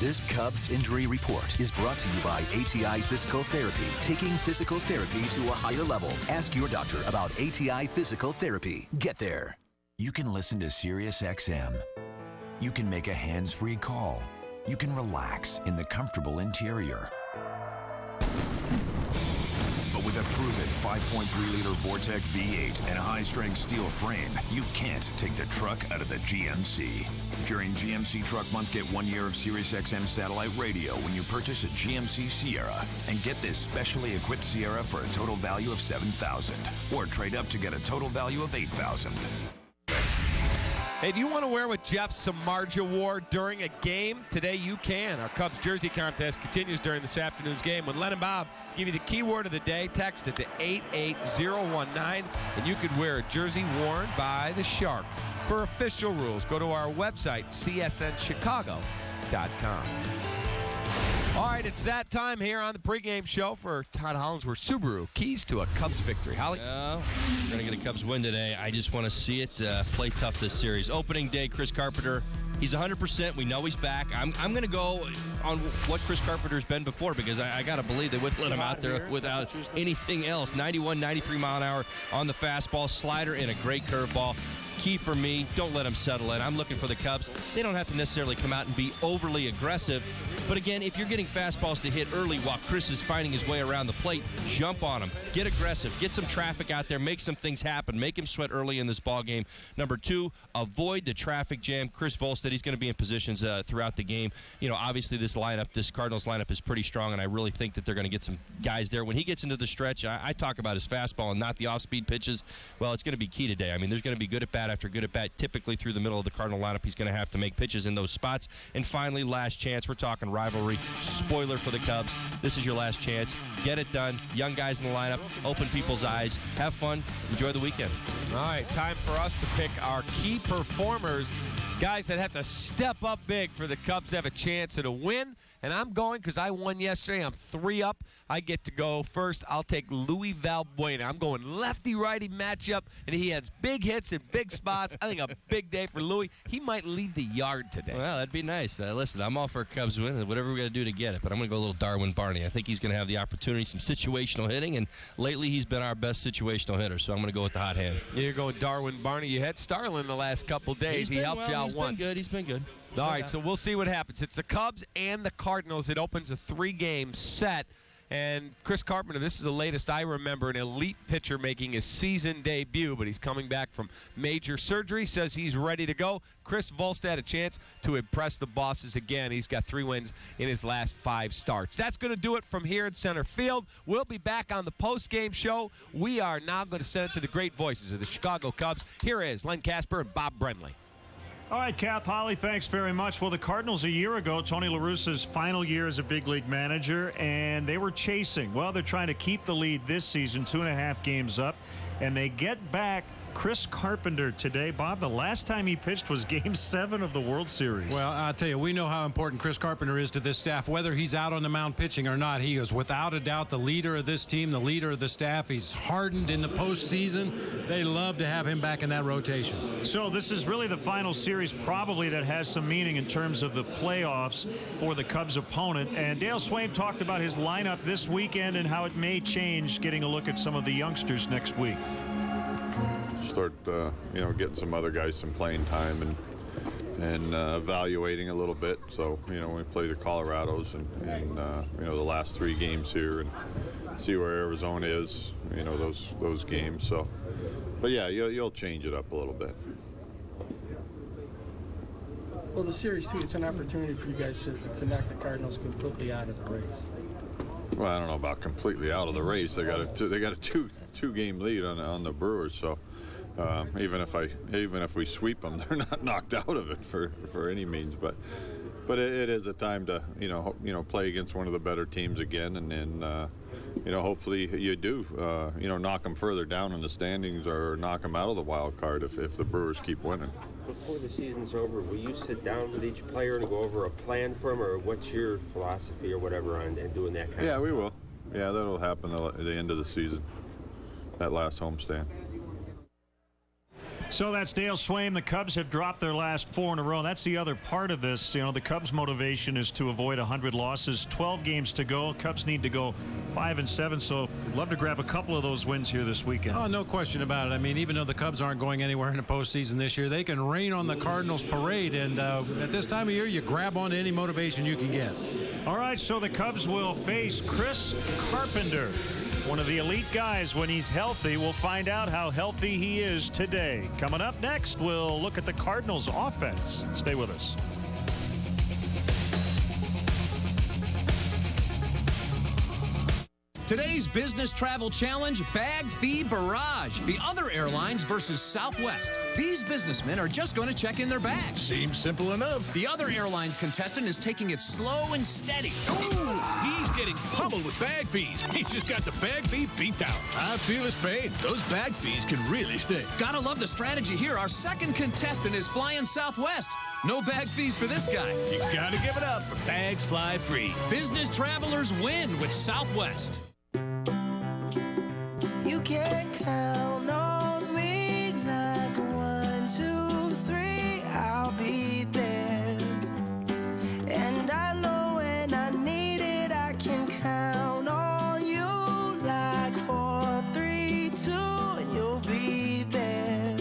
This Cubs injury report is brought to you by ATI Physical Therapy, taking physical therapy to a higher level. Ask your doctor about ATI Physical Therapy. Get there. You can listen to SiriusXM. You can make a hands-free call. You can relax in the comfortable interior. But with a proven 5.3-liter Vortec V8 and a high-strength steel frame, you can't take the truck out of the GMC. During GMC Truck Month, get 1 year of SiriusXM satellite radio when you purchase a GMC Sierra. And get this specially equipped Sierra for a total value of $7,000. Or trade up to get a total value of $8,000. Hey, do you want to wear what Jeff Samardzija wore during a game? Today you can. Our Cubs jersey contest continues during this afternoon's game. When Len and Bob give you the keyword of the day, text it to 88019, and you could wear a jersey worn by the Shark. For official rules, go to our website, csnchicago.com. All right, it's that time here on the pregame show for Todd Hollandsworth Subaru. Keys to a Cubs victory. Holly? We're going to get a Cubs win today. I just want to see it play tough this series. Opening day, Chris Carpenter. He's 100%. We know he's back. I'm going to go on what Chris Carpenter's been before because I got to believe they wouldn't let him out there without anything else. 91, 93 mile an hour on the fastball, slider, and a great curveball. Key for me, don't let them settle in. I'm looking for the Cubs. They don't have to necessarily come out and be overly aggressive. But again, if you're getting fastballs to hit early while Chris is finding his way around the plate, jump on him. Get aggressive. Get some traffic out there. Make some things happen. Make him sweat early in this ball game. Number 2, avoid the traffic jam. Chris Volstead, he's going to be in positions throughout the game. You know, obviously this Cardinals lineup is pretty strong, and I really think that they're going to get some guys there. When he gets into the stretch, I talk about his fastball and not the off-speed pitches. Well, it's going to be key today. I mean, there's going to be good at bat after good at bat. Typically through the middle of the Cardinal lineup, he's going to have to make pitches in those spots. And finally, last chance. We're talking rivalry. Spoiler for the Cubs. This is your last chance. Get it done. Young guys in the lineup. Open people's eyes. Have fun. Enjoy the weekend. All right, time for us to pick our key performers. Guys that have to step up big for the Cubs to have a chance at a win and I'm going because I won yesterday. I'm 3 up. I get to go first. I'll take Luis Valbuena. I'm going lefty-righty matchup, and he has big hits and big spots. I think a big day for Louis. He might leave the yard today. Well, that'd be nice. Listen, I'm all for a Cubs win, whatever we got to do to get it, but I'm going to go a little Darwin Barney. I think he's going to have the opportunity, some situational hitting, and lately he's been our best situational hitter, so I'm going to go with the hot hand. You're going Darwin Barney. You had Starlin the last couple days. He helped you out once. He's been good. All right, so we'll see what happens. It's the Cubs and the Cardinals. It opens a 3-game set. And Chris Carpenter, this is the latest I remember, an elite pitcher making his season debut, but he's coming back from major surgery, says he's ready to go. Chris Volstad had a chance to impress the bosses again. He's got 3 wins in his last 5 starts. That's going to do it from here in center field. We'll be back on the post-game show. We are now going to send it to the great voices of the Chicago Cubs. Here is Len Casper and Bob Brenly. All right, Cap, Holly, thanks very much. Well, the Cardinals a year ago, Tony La Russa's final year as a big league manager, and they were chasing. Well, they're trying to keep the lead this season, 2.5 games up, and they get back Chris Carpenter today. Bob, the last time he pitched was Game 7 of the World Series. Well, I'll tell you, we know how important Chris Carpenter is to this staff. Whether he's out on the mound pitching or not, he is without a doubt the leader of this team, the leader of the staff. He's hardened in the postseason. They love to have him back in that rotation. So this is really the final series probably that has some meaning in terms of the playoffs for the Cubs opponent. And Dale Swaim talked about his lineup this weekend and how it may change, getting a look at some of the youngsters next week. Start getting some other guys some playing time and evaluating a little bit. So when we play the Colorados and the last 3 games here and see where Arizona is, those games. So but yeah, you'll change it up a little bit. Well, the series too, it's an opportunity for you guys to knock the Cardinals completely out of the race. Well, I don't know about completely out of the race. They got a 2-game lead on the Brewers, so even if we sweep them, they're not knocked out of it for any means. But it is a time to play against one of the better teams again, and hopefully you do knock them further down in the standings or knock them out of the wild card if the Brewers keep winning. Before the season's over, will you sit down with each player and go over a plan for them, or what's your philosophy or whatever on doing that kind of stuff? Yeah, we will. Yeah, that'll happen at the end of the season, that last homestand. So that's Dale Swaim. The Cubs have dropped their last 4 in a row. That's the other part of this. The Cubs' motivation is to avoid 100 losses. 12 games to go. Cubs need to go 5-7. So I'd love to grab a couple of those wins here this weekend. Oh, no question about it. I mean, even though the Cubs aren't going anywhere in the postseason this year, they can rain on the Cardinals parade. And at this time of year, you grab on to any motivation you can get. All right, so the Cubs will face Chris Carpenter, one of the elite guys when he's healthy. We'll find out how healthy he is today. Coming up next, we'll look at the Cardinals' offense. Stay with us. Today's business travel challenge, Bag Fee Barrage. The other airlines versus Southwest. These businessmen are just going to check in their bags. Seems simple enough. The other airlines contestant is taking it slow and steady. Ooh, he's getting pummeled with bag fees. He just got the bag fee beat down. I feel his pain. Those bag fees can really sting. Gotta love the strategy here. Our second contestant is flying Southwest. No bag fees for this guy. You gotta give it up for Bags Fly Free. Business travelers win with Southwest. You can count on me like 1, 2, 3, I'll be there. And I know when I need it, I can count on you like 4, 3, 2, and you'll be there.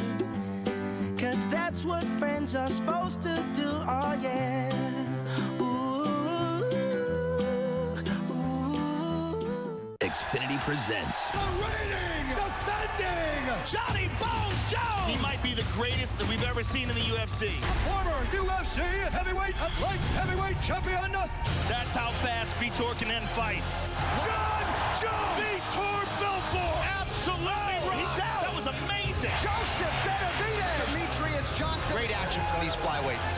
'Cause that's what friends are supposed to do, oh yeah. Xfinity presents the reigning, defending Johnny Bones Jones. He might be the greatest that we've ever seen in the UFC. former UFC heavyweight and light heavyweight champion. That's how fast Vitor can end fights. John Jones! Vitor Belfort! Absolutely right! He's out! That was amazing! Joseph Benavidez! Demetrius Johnson! Great action from these flyweights.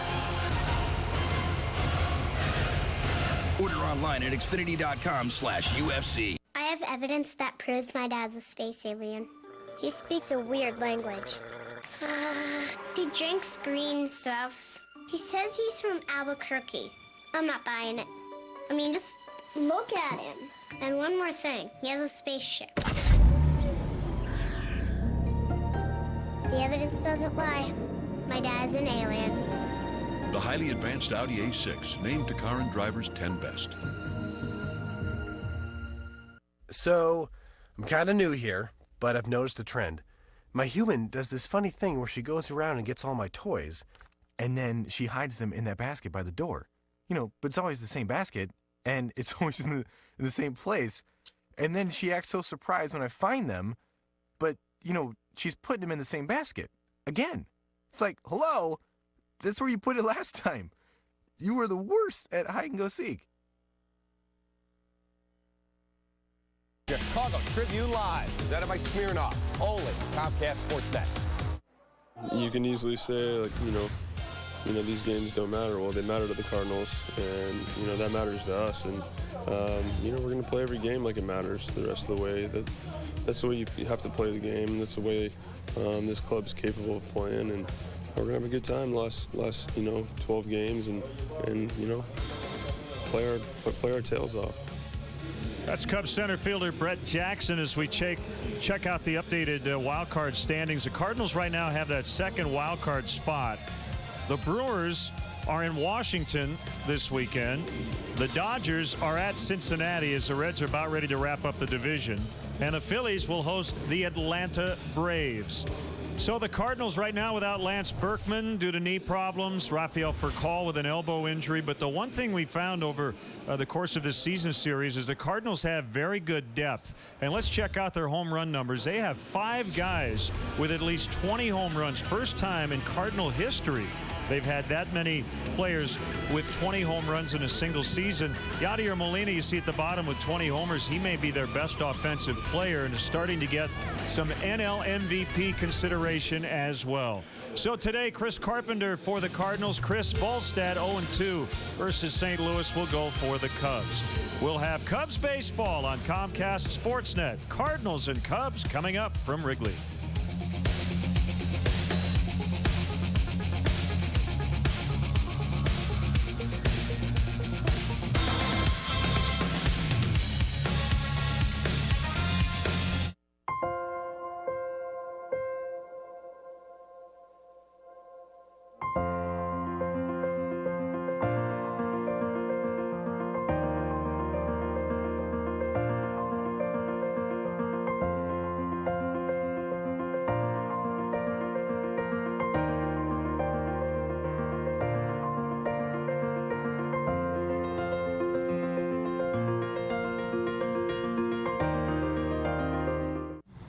Order online at Xfinity.com/UFC. I have evidence that proves my dad's a space alien. He speaks a weird language. He drinks green stuff. He says he's from Albuquerque. I'm not buying it. I mean, just look at him. And one more thing, he has a spaceship. The evidence doesn't lie. My dad's an alien. The highly advanced Audi A6, named to car and driver's 10 best. So, I'm kind of new here, but I've noticed a trend. My human does this funny thing where she goes around and gets all my toys, and then she hides them in that basket by the door. You know, but it's always the same basket, and it's always in the same place. And then she acts so surprised when I find them, but, you know, she's putting them in the same basket. Again. It's like, hello? That's where you put it last time. You were the worst at hide and go seek. Chicago Tribune Live, presented by Smirnoff, only Comcast Sportsnet. You can easily say, like, you know, these games don't matter. Well, they matter to the Cardinals, and, you know, that matters to us. And, you know, we're going to play every game like it matters the rest of the way. That's the way you have to play the game. That's the way this club's capable of playing. And we're going to have a good time last 12 games and you know, play our tails off. That's Cubs center fielder Brett Jackson as we check out the updated wild card standings. The Cardinals right now have that second wild card spot. The Brewers are in Washington this weekend. The Dodgers are at Cincinnati as the Reds are about ready to wrap up the division. And the Phillies will host the Atlanta Braves. So the Cardinals right now without Lance Berkman due to knee problems, Rafael Furcal with an elbow injury. But the one thing we found over the course of this season series is the Cardinals have very good depth. And let's check out their home run numbers. They have 5 guys with at least 20 home runs. First time in Cardinal history they've had that many players with 20 home runs in a single season. Yadier Molina, you see at the bottom with 20 homers. He may be their best offensive player and is starting to get some NL MVP consideration as well. So today, Chris Carpenter for the Cardinals. Chris Volstad 0-2 versus St. Louis will go for the Cubs. We'll have Cubs baseball on Comcast Sportsnet. Cardinals and Cubs coming up from Wrigley.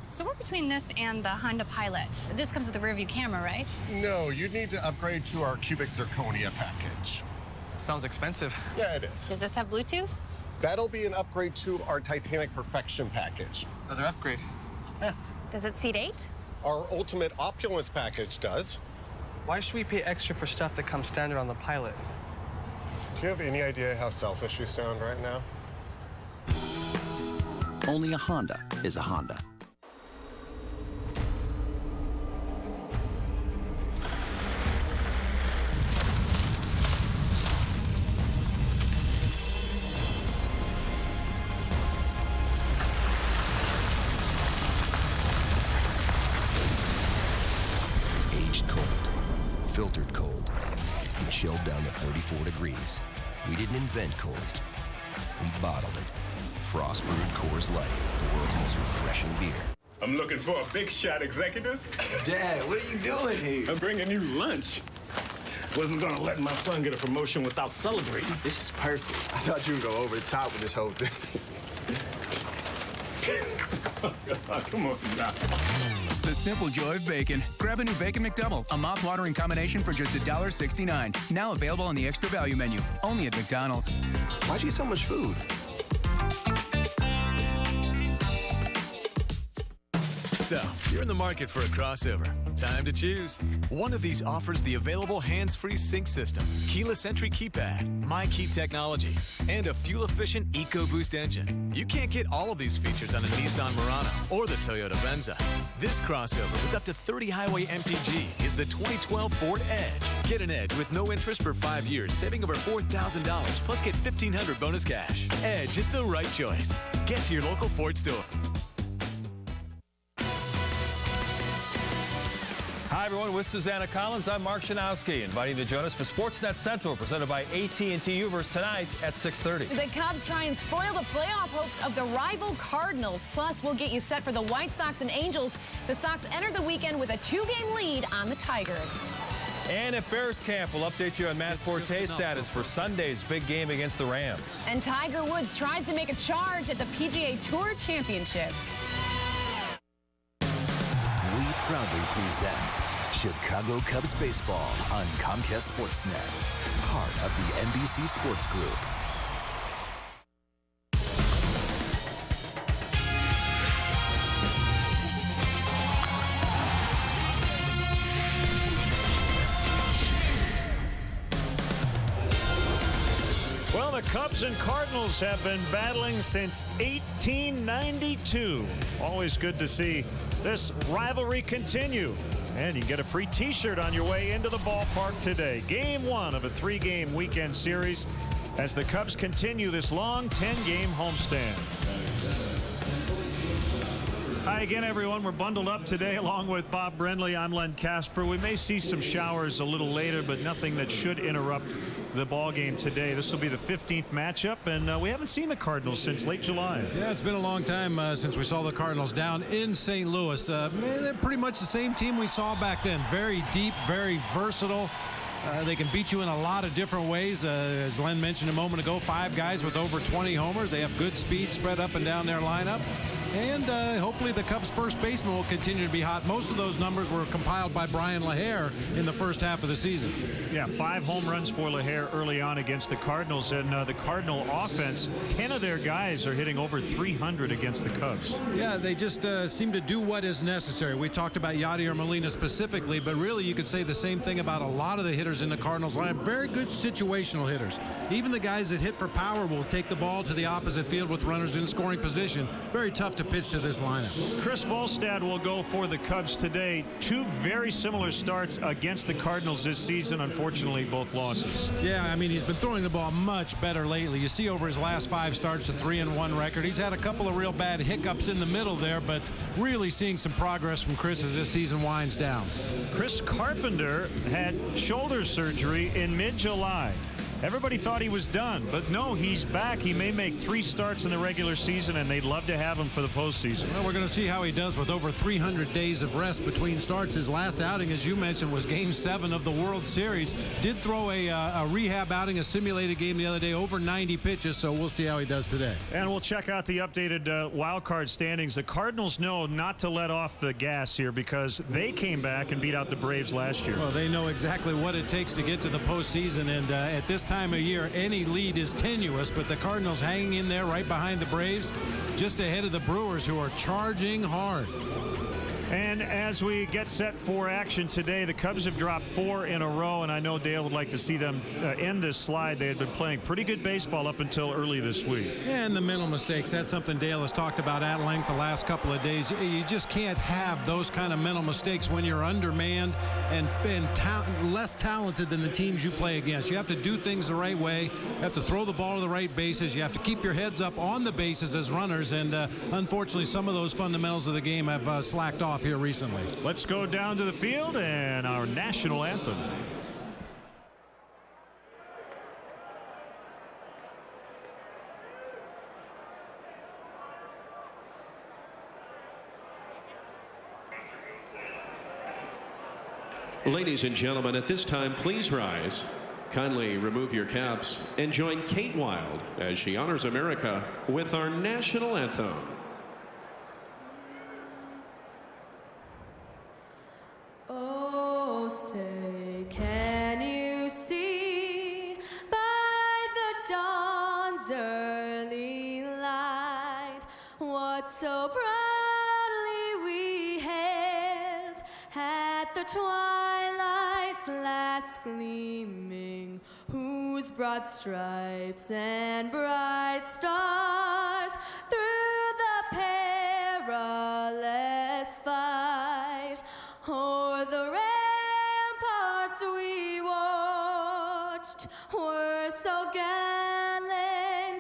So what between this and the Honda Pilot? This comes with a rear view camera, right? No, you'd need to upgrade to our cubic zirconia package. Sounds expensive. Yeah, it is. Does this have Bluetooth? That'll be an upgrade to our Titanic Perfection package. Another upgrade. Yeah. Does it seat 8? Our Ultimate Opulence package does. Why should we pay extra for stuff that comes standard on the Pilot? Do you have any idea how selfish you sound right now? Only a Honda is a Honda. Filtered cold and chilled down to 34 degrees. We didn't invent cold. We bottled it. Frost brewed Coors Light, the world's most refreshing beer. I'm looking for a big shot executive. Dad, what are you doing here? I'm bringing you lunch. Wasn't gonna let my son get a promotion without celebrating. This is perfect. I thought you would go over the top with this whole thing. Come on now. The simple joy of bacon. Grab a new Bacon McDouble, a mouth-watering combination for just $1.69. Now available on the extra value menu, only at McDonald's. Why'd you eat so much food? So, you're in the market for a crossover. Time to choose. One of these offers the available hands-free sync system, keyless entry keypad, MyKey technology, and a fuel-efficient EcoBoost engine. You can't get all of these features on a Nissan Murano or the Toyota Venza. This crossover with up to 30 highway MPG is the 2012 Ford Edge. Get an Edge with no interest for 5 years, saving over $4,000, plus get $1,500 bonus cash. Edge is the right choice. Get to your local Ford store. Hi, everyone. With Susanna Collins, I'm Mark Shanowski, inviting you to join us for Sportsnet Central, presented by AT&T Uverse tonight at 6:30. The Cubs try and spoil the playoff hopes of the rival Cardinals. Plus, we'll get you set for the White Sox and Angels. The Sox enter the weekend with a 2-game lead on the Tigers. And at Bears camp, we'll update you on Matt Forte's status for Sunday's big game against the Rams. And Tiger Woods tries to make a charge at the PGA Tour Championship. We proudly present Chicago Cubs baseball on Comcast Sportsnet, part of the NBC Sports Group. Well, the Cubs and Cardinals have been battling since 1892. Always good to see this rivalry continue. And you can get a free T-shirt on your way into the ballpark today. Game 1 of a 3-game weekend series as the Cubs continue this long 10-game homestand. Hi again, everyone. We're bundled up today along with Bob Brenly. I'm Len Casper. We may see some showers a little later, but nothing that should interrupt the ball game today. This will be the 15th matchup, and we haven't seen the Cardinals since late July. Yeah, it's been a long time since we saw the Cardinals down in St. Louis. They're pretty much the same team we saw back then. Very deep, very versatile. They can beat you in a lot of different ways. As Len mentioned a moment ago, 5 guys with over 20 homers. They have good speed spread up and down their lineup. And hopefully the Cubs' first baseman will continue to be hot. Most of those numbers were compiled by Brian LaHair in the first half of the season. Yeah, 5 home runs for LaHair early on against the Cardinals. And the Cardinal offense, 10 of their guys are hitting over 300 against the Cubs. Yeah, they just seem to do what is necessary. We talked about Yadier Molina specifically, but really you could say the same thing about a lot of the hitters in the Cardinals lineup. Very good situational hitters. Even the guys that hit for power will take the ball to the opposite field with runners in scoring position. Very tough to pitch to this lineup. Chris Volstad will go for the Cubs today. 2 very similar starts against the Cardinals this season. Unfortunately, both losses. Yeah, I mean, he's been throwing the ball much better lately. You see over his last 5 starts, a 3-1 record. He's had a couple of real bad hiccups in the middle there, but really seeing some progress from Chris as this season winds down. Chris Carpenter had shoulder surgery in mid-July. Everybody thought he was done, but no, he's back. He may make 3 starts in the regular season, and they'd love to have him for the postseason. Well, we're going to see how he does with over 300 days of rest between starts. His last outing, as you mentioned, was Game 7 of the World Series. Did throw a rehab outing, a simulated game the other day, over 90 pitches, so we'll see how he does today. And we'll check out the updated wild card standings. The Cardinals know not to let off the gas here because they came back and beat out the Braves last year. Well, they know exactly what it takes to get to the postseason, and at this time of year, any lead is tenuous, but the Cardinals hanging in there right behind the Braves, just ahead of the Brewers, who are charging hard. And as we get set for action today, the Cubs have dropped 4 in a row, and I know Dale would like to see them end this slide. They had been playing pretty good baseball up until early this week. And the mental mistakes, that's something Dale has talked about at length the last couple of days. You just can't have those kind of mental mistakes when you're undermanned and less talented than the teams you play against. You have to do things the right way. You have to throw the ball to the right bases. You have to keep your heads up on the bases as runners, and unfortunately some of those fundamentals of the game have slacked off here recently. Let's go down to the field and our national anthem. Ladies and gentlemen, at this time, please rise. Kindly remove your caps and join Kate Wild as she honors America with our national anthem. Oh, say, can you see by the dawn's early light what so proudly we hailed at the twilight's last gleaming, whose broad stripes and bright stars through the perilous fight o'er the ramparts we wore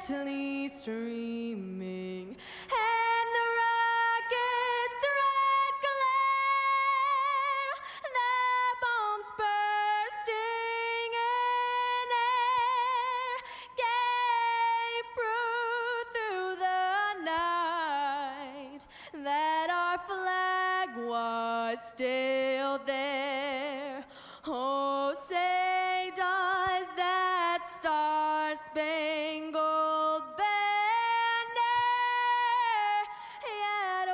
gently streaming, and the rocket's red glare, the bombs bursting in air, gave proof through the night that our flag was still there. Oh, say does that star-spangled banner yet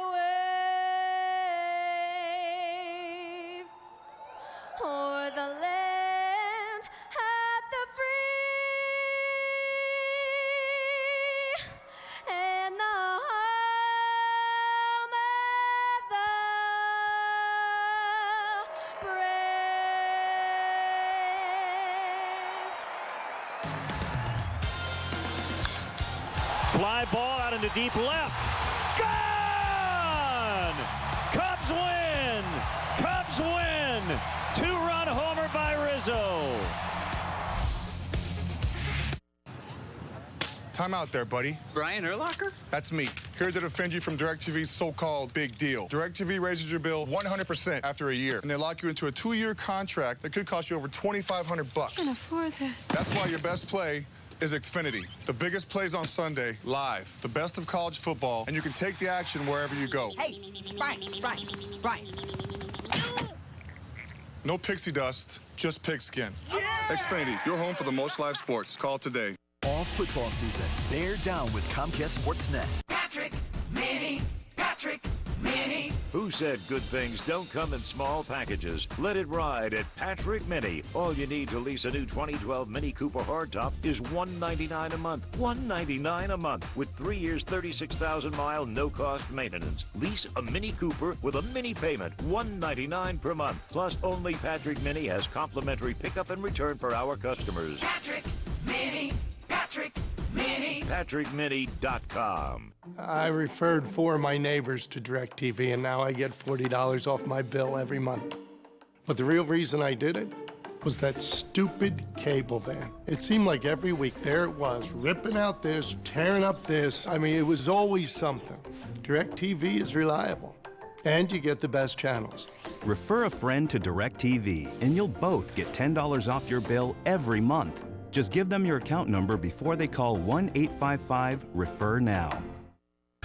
wave o'er the land at the free and the home of the Fly ball out into deep left. Gone! Cubs win! Cubs win! 2-run homer by Rizzo. Time out there, buddy. Brian Urlacher? That's me, here to defend you from DirecTV's so-called big deal. DirecTV raises your bill 100% after a year, and they lock you into a 2-year contract that could cost you over $2,500. Can't afford that. That's why your best play is Xfinity. The biggest plays on Sunday, live. The best of college football, and you can take the action wherever you go. Hey, Brian. No pixie dust, just pigskin. Yeah! Xfinity, your home for the most live sports. Call today. All football season, bear down with Comcast Sportsnet. Patrick Mini. Who said good things don't come in small packages? Let it ride at Patrick Mini. All you need to lease a new 2012 Mini Cooper hardtop is $199 a month. $199 a month with 3 years, 36,000-mile, no-cost maintenance. Lease a Mini Cooper with a mini payment, $199 per month. Plus, only Patrick Mini has complimentary pickup and return for our customers. Patrick Mini. PatrickMini.com. I referred 4 of my neighbors to DirecTV, and now I get $40 off my bill every month. But the real reason I did it was that stupid cable van. It seemed like every week there it was, ripping out this, tearing up this. I mean, it was always something. DirecTV is reliable, and you get the best channels. Refer a friend to DirecTV, and you'll both get $10 off your bill every month. Just give them your account number before they call 1-855-REFER-NOW.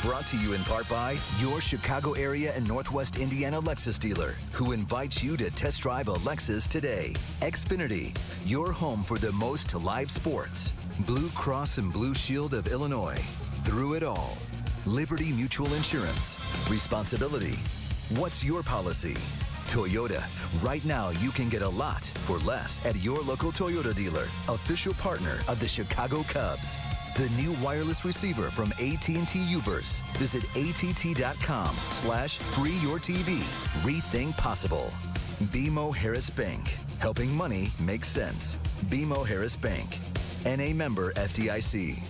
Brought to you in part by your Chicago area and Northwest Indiana Lexus dealer, who invites you to test drive a Lexus today. Xfinity, your home for the most live sports. Blue Cross and Blue Shield of Illinois. Through it all. Liberty Mutual Insurance. Responsibility. What's your policy? Toyota. Right now, you can get a lot for less at your local Toyota dealer, official partner of the Chicago Cubs. The new wireless receiver from AT&T Uverse. Visit att.com/freeyourtv. Rethink possible. BMO Harris Bank. Helping money make sense. BMO Harris Bank. NA member FDIC.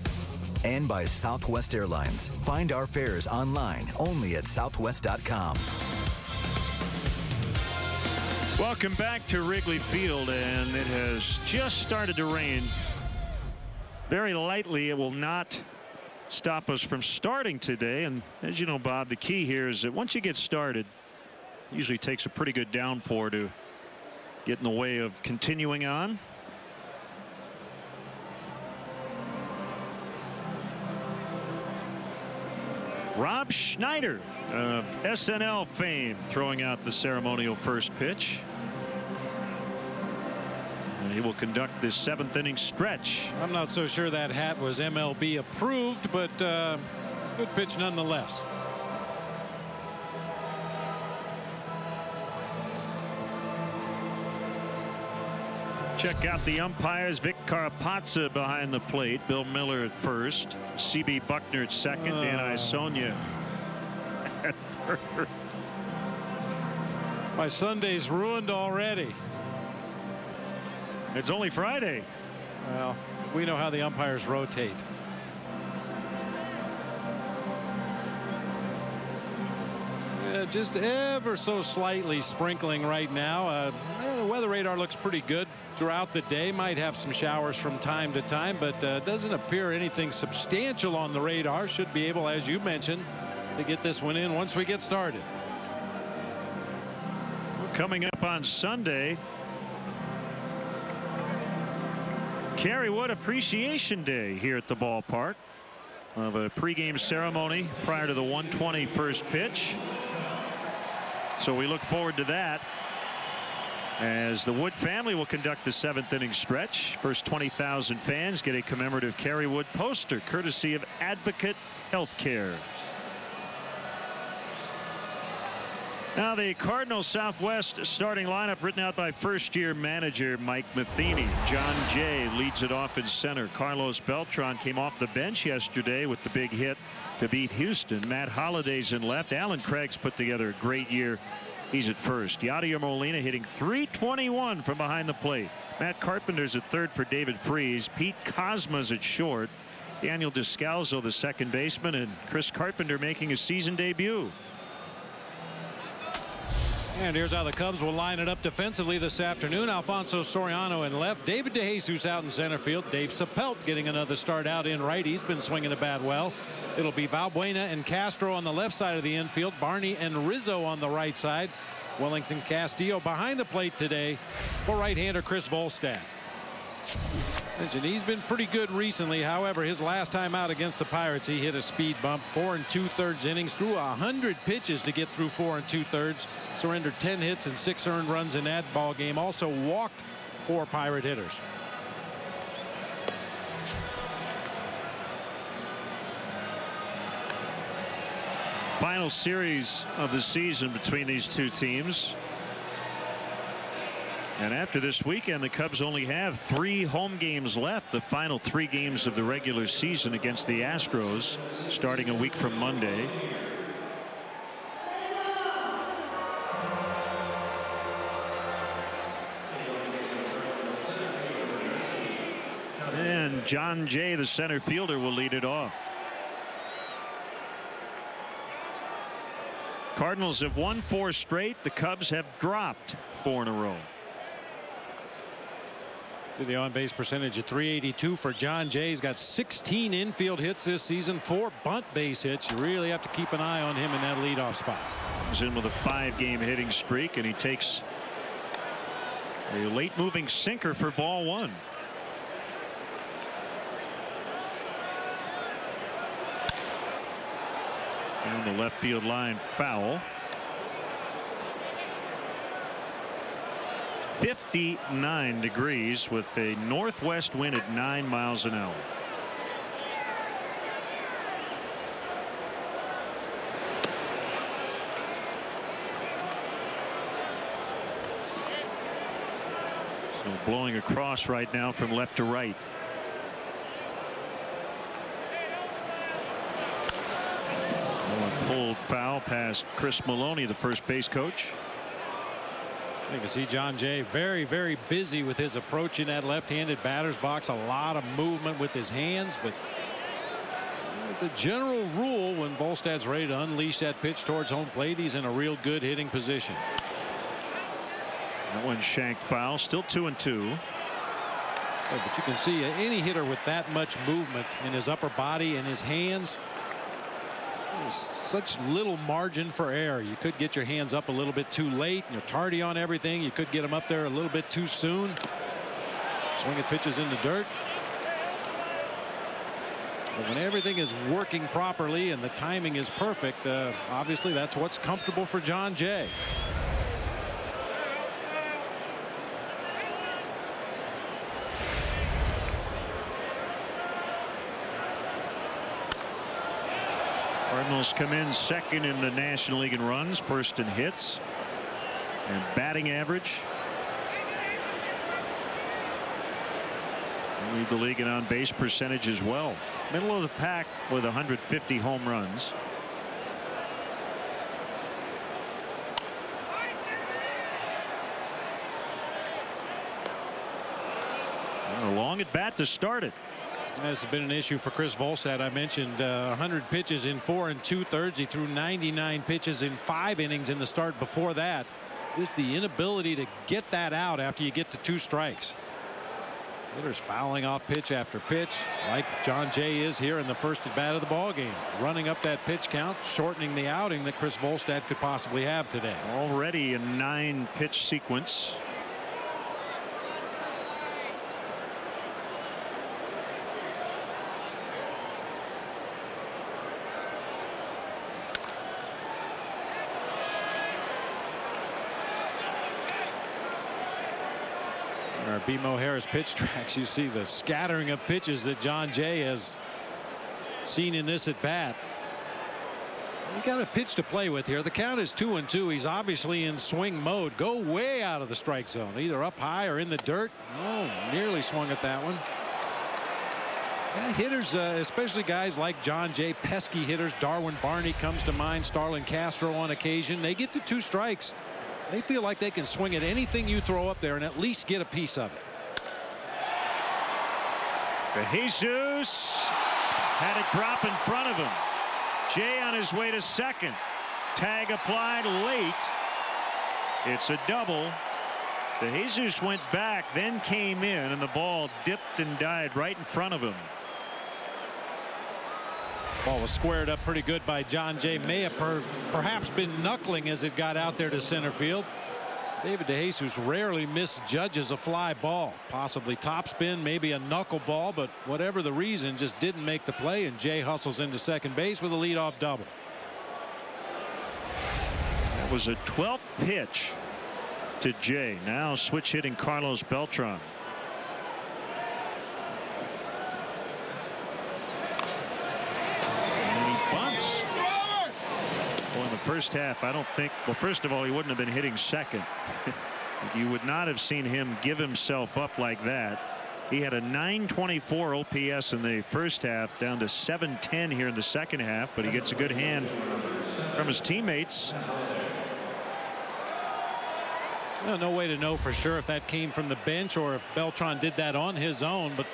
And by Southwest Airlines. Find our fares online only at southwest.com. Welcome back to Wrigley Field, and it has just started to rain. Very lightly. It will not stop us from starting today. And as you know, Bob, the key here is that once you get started, it usually takes a pretty good downpour to get in the way of continuing on. Rob Schneider of SNL fame throwing out the ceremonial first pitch. And he will conduct this 7th inning stretch. I'm not so sure that hat was MLB approved, but good pitch nonetheless. Check out the umpires. Vic Carapazza behind the plate. Bill Miller at first. C.B. Buckner at second. Dan Isonia at third. My Sunday's ruined already. It's only Friday. Well, we know how the umpires rotate. just ever so slightly sprinkling right now. The weather radar looks pretty good throughout the day. Might have some showers from time to time, but doesn't appear anything substantial on the radar. Should be able, as you mentioned, to get this one in once we get started. Coming up on Sunday, Kerry Wood Appreciation Day here at the ballpark. We'll have a pregame ceremony prior to the 1:20 first pitch. So we look forward to that, as the Wood family will conduct the 7th inning stretch. First 20,000 fans get a commemorative Kerry Wood poster courtesy of Advocate Healthcare. Now the Cardinals Southwest starting lineup written out by first-year manager Mike Matheny. John Jay leads it off in center. Carlos Beltran came off the bench yesterday with the big hit to beat Houston. Matt Holliday's in left. Alan Craig's put together a great year. He's at first. Yadier Molina hitting .321 from behind the plate. Matt Carpenter's at third for David Freese. Pete Kozma's at short. Daniel Descalzo, the second baseman, and Chris Carpenter making a season debut. And here's how the Cubs will line it up defensively this afternoon. Alfonso Soriano in left. David DeJesus out in center field. Dave Sapelt getting another start out in right. He's been swinging the bat well. It'll be Valbuena and Castro on the left side of the infield. Barney and Rizzo on the right side. Wellington Castillo behind the plate today for right-hander Chris Volstad. And he's been pretty good recently. However, his last time out against the Pirates, he hit a speed bump. 4 2/3 innings, threw 100 pitches to get through 4 2/3. Surrendered 10 hits and 6 earned runs in that ball game. Also walked 4 Pirate hitters. Final series of the season between these two teams. And after this weekend, the Cubs only have 3 home games left. The final 3 games of the regular season against the Astros, starting a week from Monday. And John Jay, the center fielder, will lead it off. Cardinals have won 4 straight. The Cubs have dropped 4 in a row. The on-base percentage at .382 for John Jay. He's got 16 infield hits this season, 4 bunt base hits. You really have to keep an eye on him in that leadoff spot. He's in with a 5-game hitting streak, and he takes a late moving sinker for ball 1. Down the left field line, foul. 59 degrees with a northwest wind at 9 miles an hour. So blowing across right now from left to right. Pulled foul past Chris Maloney, the first base coach. You can see John Jay very, very busy with his approach in that left-handed batter's box. A lot of movement with his hands, but as a general rule, when Volstad's ready to unleash that pitch towards home plate, he's in a real good hitting position. That one shanked foul, still 2-2. But you can see any hitter with that much movement in his upper body and his hands, there's such little margin for error. You could get your hands up a little bit too late. You're tardy on everything. You could get them up there a little bit too soon. Swinging pitches in the dirt. But when everything is working properly and the timing is perfect, obviously that's what's comfortable for John Jay. Cardinals come in second in the National League in runs, first in hits and batting average. They lead the league in on-base percentage as well. Middle of the pack with 150 home runs. And a long at bat to start it. This has been an issue for Chris Volstad. I mentioned 100 pitches in 4 2/3. He threw 99 pitches in 5 innings in the start before that. Just the inability to get that out after you get to 2 strikes. Hitters fouling off pitch after pitch, like John Jay is here in the first at bat of the ball game, running up that pitch count, shortening the outing that Chris Volstad could possibly have today. Already a 9-pitch sequence. Our BMO Harris pitch tracks. You see the scattering of pitches that John Jay has seen in this at bat. You got a pitch to play with here. The count is 2-2. He's obviously in swing mode. Go way out of the strike zone, either up high or in the dirt. Oh, nearly swung at that one. Yeah, hitters, especially guys like John Jay, pesky hitters. Darwin Barney comes to mind. Starlin Castro on occasion. They get to 2 strikes. They feel like they can swing at anything you throw up there and at least get a piece of it. Jesus had it drop in front of him. Jay on his way to second. Tag applied late. It's a double. Jesus went back, then came in, and the ball dipped and died right in front of him. Ball was squared up pretty good by John Jay. May have perhaps been knuckling as it got out there to center field. David DeJesus rarely misjudges a fly ball. Possibly topspin, maybe a knuckle ball, but whatever the reason, just didn't make the play, and Jay hustles into second base with a leadoff double. That was a 12th pitch to Jay. Now switch hitting Carlos Beltran. In the first half, I don't think, well, first of all, he wouldn't have been hitting second. You would not have seen him give himself up like that. He had a 924 OPS in the first half, down to 710 here in the second half, but he gets a good hand from his teammates. Well, no way to know for sure if that came from the bench or if Beltran did that on his own, but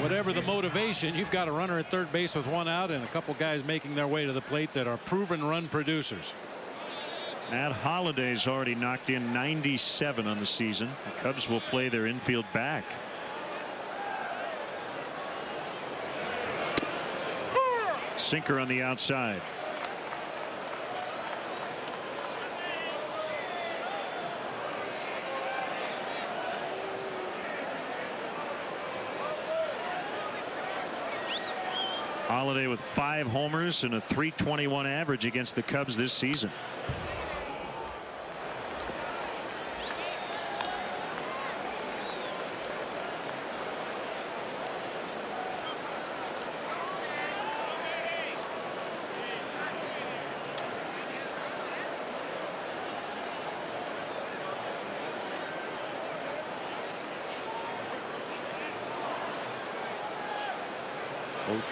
whatever the motivation, you've got a runner at third base with 1 out and a couple guys making their way to the plate that are proven run producers. Matt Holliday's already knocked in 97 on the season. The Cubs will play their infield back. Sinker on the outside. Holliday with 5 homers and a .321 average against the Cubs this season.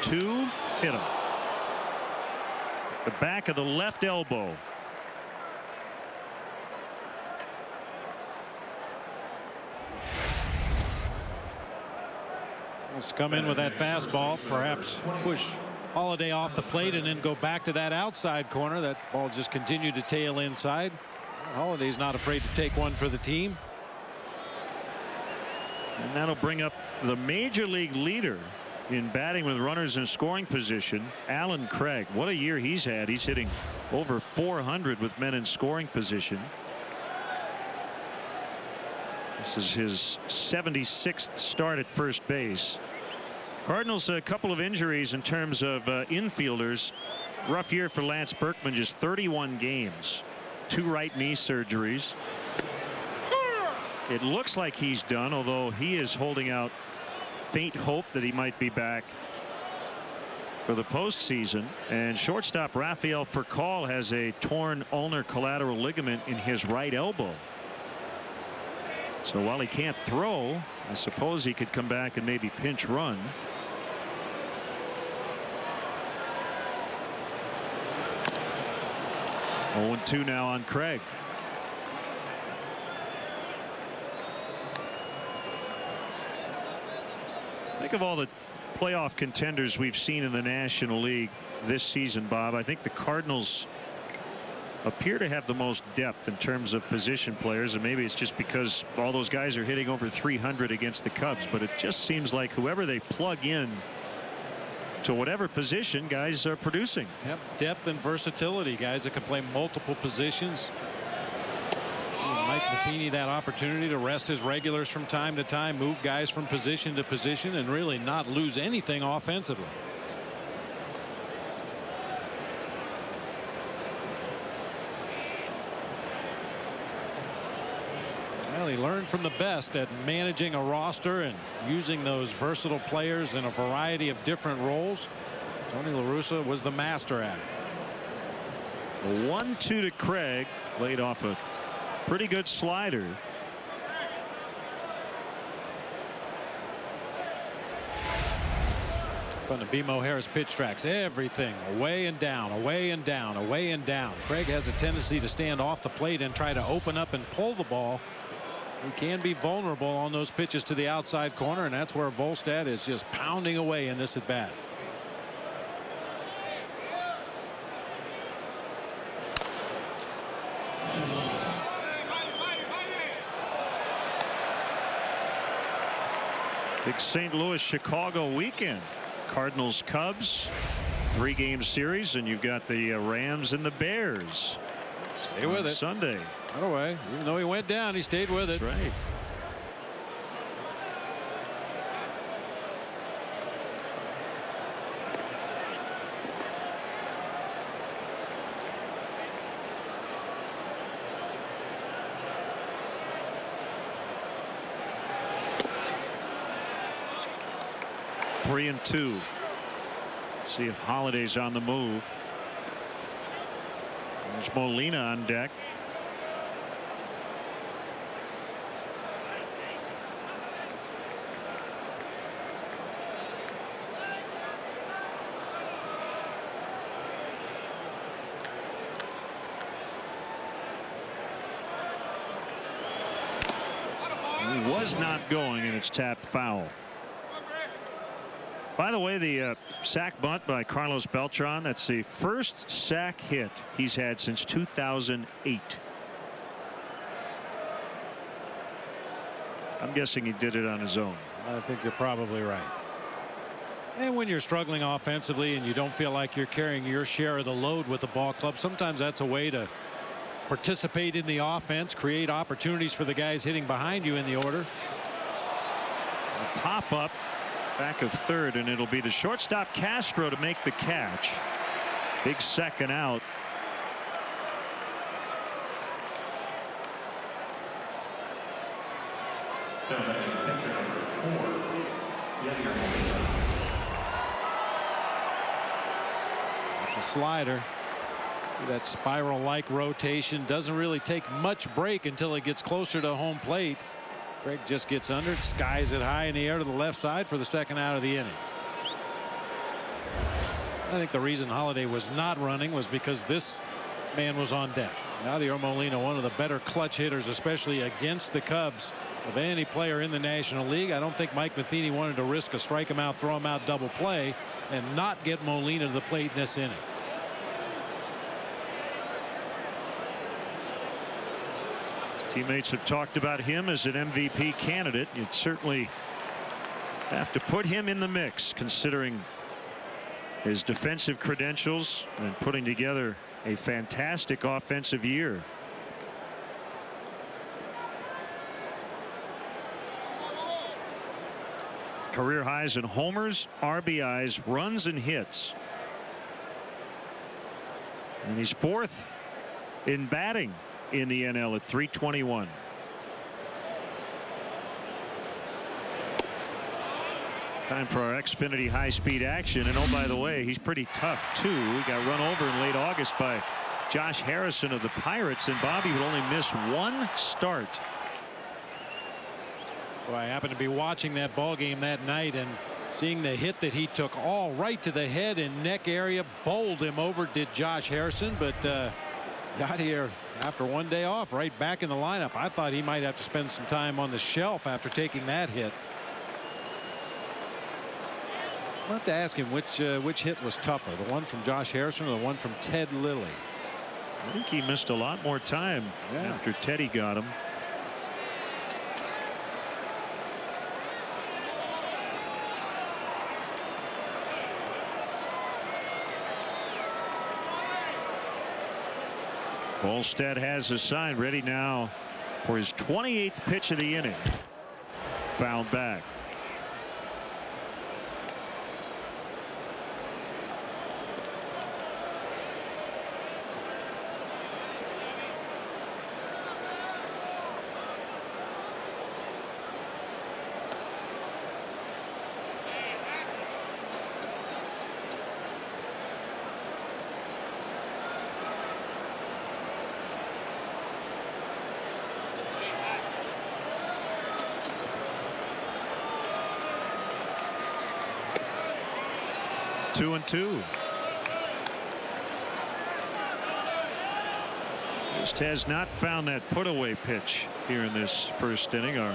Two, hit him. The back of the left elbow. Let's come in with that fastball, perhaps push Holliday off the plate and then go back to that outside corner. That ball just continued to tail inside. Holliday's not afraid to take one for the team. And that'll bring up the major league leader in batting with runners in scoring position, Alan Craig. What a year he's had. He's hitting over 400 with men in scoring position. This is his 76th start at first base. Cardinals, a couple of injuries in terms of infielders. Rough year for Lance Berkman, just 31 games, 2 right knee surgeries. It looks like he's done, although he is holding out faint hope that he might be back for the postseason. And shortstop Rafael Furcal has a torn ulnar collateral ligament in his right elbow. So while he can't throw, I suppose he could come back and maybe pinch run. Oh, 0-2 now on Craig. Think of all the playoff contenders we've seen in the National League this season, Bob. I think the Cardinals appear to have the most depth in terms of position players, and maybe it's just because all those guys are hitting over 300 against the Cubs, but it just seems like whoever they plug in to whatever position, guys are producing. Yep, depth and versatility, guys that can play multiple positions. Mike Matheny that opportunity to rest his regulars from time to time, move guys from position to position, and really not lose anything offensively. Well, he learned from the best at managing a roster and using those versatile players in a variety of different roles. Tony La Russa was the master at it. The 1-2 to Craig, laid off a pretty good slider. On the BMO Harris pitch tracks, everything away and down, away and down, away and down. Craig has a tendency to stand off the plate and try to open up and pull the ball. He can be vulnerable on those pitches to the outside corner, and that's where Volstad is just pounding away in this at bat. Big St. Louis Chicago weekend. Cardinals Cubs 3-game series, and you've got the Rams and the Bears. Stay with it Sunday. Right away. Even though he went down, he stayed with it. That's right. Three and 2. See if Holiday's on the move. There's Molina on deck. He was not going, and it's tapped foul. By the way, the sack bunt by Carlos Beltran, that's the first sack hit he's had since 2008. I'm guessing he did it on his own. I think you're probably right. And when you're struggling offensively and you don't feel like you're carrying your share of the load with the ball club, sometimes that's a way to participate in the offense, create opportunities for the guys hitting behind you in the order. A pop up back of third, and it'll be the shortstop Castro to make the catch. Big second out. It's a slider. That spiral-like rotation doesn't really take much break until it gets closer to home plate. Craig just gets under it, skies it high in the air to the left side for the second out of the inning. I think the reason Holiday was not running was because this man was on deck. Yadier Molina, one of the better clutch hitters, especially against the Cubs, of any player in the National League. I don't think Mike Matheny wanted to risk a strike him out, throw him out double play and not get Molina to the plate in this inning. Teammates have talked about him as an MVP candidate. You'd certainly have to put him in the mix, considering his defensive credentials and putting together a fantastic offensive year. Career highs in homers, RBIs, runs, and hits. And he's fourth in batting in the NL at .321. Time for our Xfinity high-speed action. And oh, by the way, he's pretty tough too. He got run over in late August by Josh Harrison of the Pirates, and Bobby would only miss one start. Well, I happened to be watching that ball game that night and seeing the hit that he took all right to the head and neck area. Bowled him over, did Josh Harrison, but got here after one day off, right back in the lineup. I thought he might have to spend some time on the shelf after taking that hit. I'll have to ask him which hit was tougher, the one from Josh Harrison or the one from Ted Lilly. I think he missed a lot more time after Teddy got him. Volstad has his sign ready now for his 28th pitch of the inning. Fouled back. Two and two. Just has not found that put-away pitch here in this first inning. Our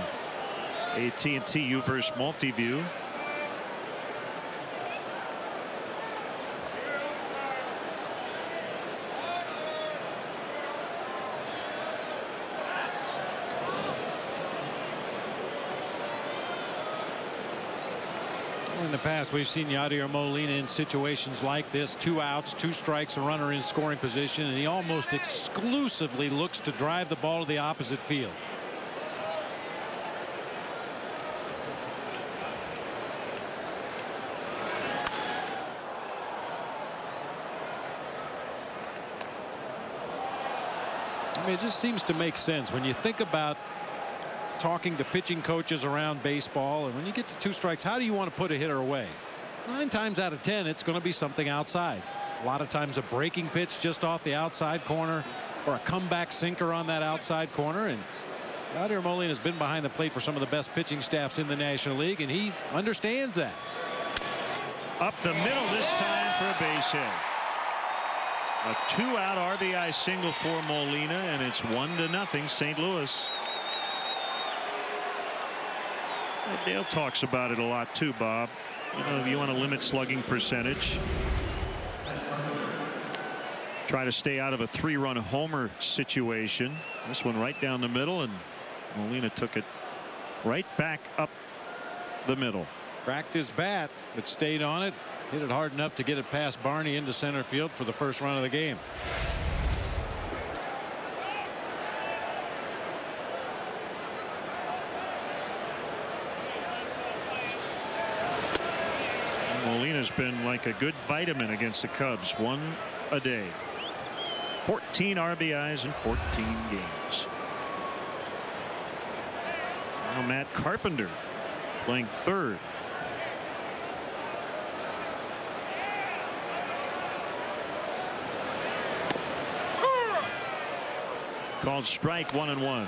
AT&T U-verse multi-view. In the past, we've seen Yadier Molina in situations like this, 2 outs, 2 strikes, a runner in scoring position, and he almost exclusively looks to drive the ball to the opposite field. I mean, it just seems to make sense when you think about talking to pitching coaches around baseball, and when you get to 2 strikes, how do you want to put a hitter away? 9 times out of 10, it's going to be something outside. A lot of times a breaking pitch just off the outside corner, or a comeback sinker on that outside corner. And Yadier Molina has been behind the plate for some of the best pitching staffs in the National League, and he understands that. Up the middle this time for a base hit. A 2-out RBI single for Molina, and it's 1-0 St. Louis. Dale talks about it a lot too, Bob. You know, if you want to limit slugging percentage, try to stay out of a 3-run homer situation. This one right down the middle, and Molina took it right back up the middle. Cracked his bat, but stayed on it. Hit it hard enough to get it past Barney into center field for the first run of the game. Molina's been like a good vitamin against the Cubs. 1 a day. 14 RBIs in 14 games. Now Matt Carpenter playing third. Called strike 1-1.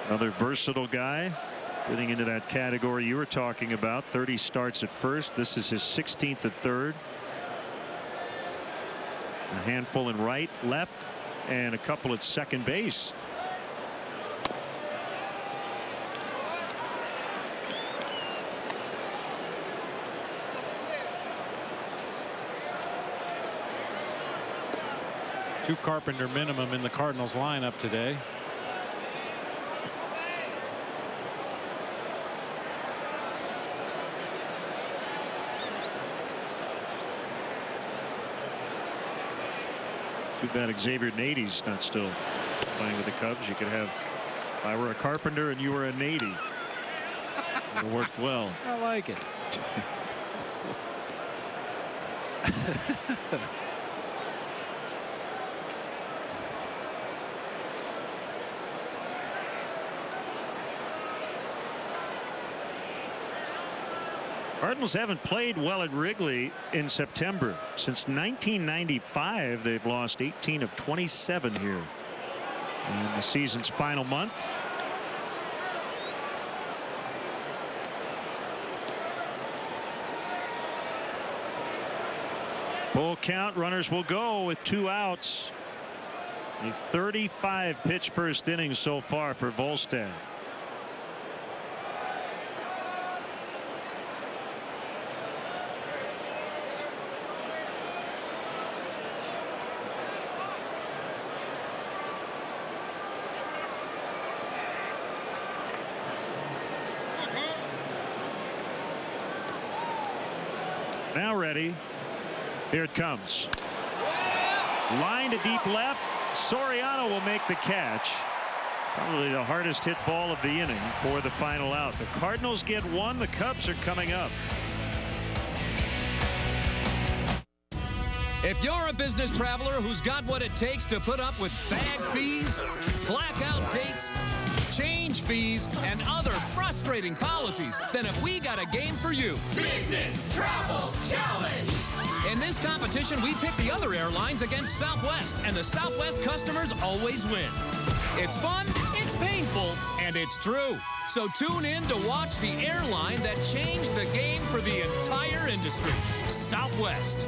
Another versatile guy getting into that category you were talking about. 30 starts at first. This is his 16th at third. A handful in right, left, and a couple at second base. Two Carpenter minimum in the Cardinals lineup today. Too bad Xavier Nady's not still playing with the Cubs. You could have, if I were a Carpenter and you were a Nady. It worked well. I like it. Cardinals haven't played well at Wrigley in September. Since 1995, they've lost 18 of 27 here in the season's final month. Full count, runners will go with 2 outs. A 35 pitch first inning so far for Volstad. Now ready. Here it comes. Line to deep left. Soriano will make the catch. Probably the hardest hit ball of the inning for the final out. The Cardinals get one. The Cubs are coming up. If you're a business traveler who's got what it takes to put up with bag fees, blackout dates, change fees, and other frustrating policies, then have we got a game for you. Business Travel Challenge. In this competition, we pit the other airlines against Southwest, and the Southwest customers always win. It's fun, it's painful, and it's true. So tune in to watch the airline that changed the game for the entire industry, Southwest.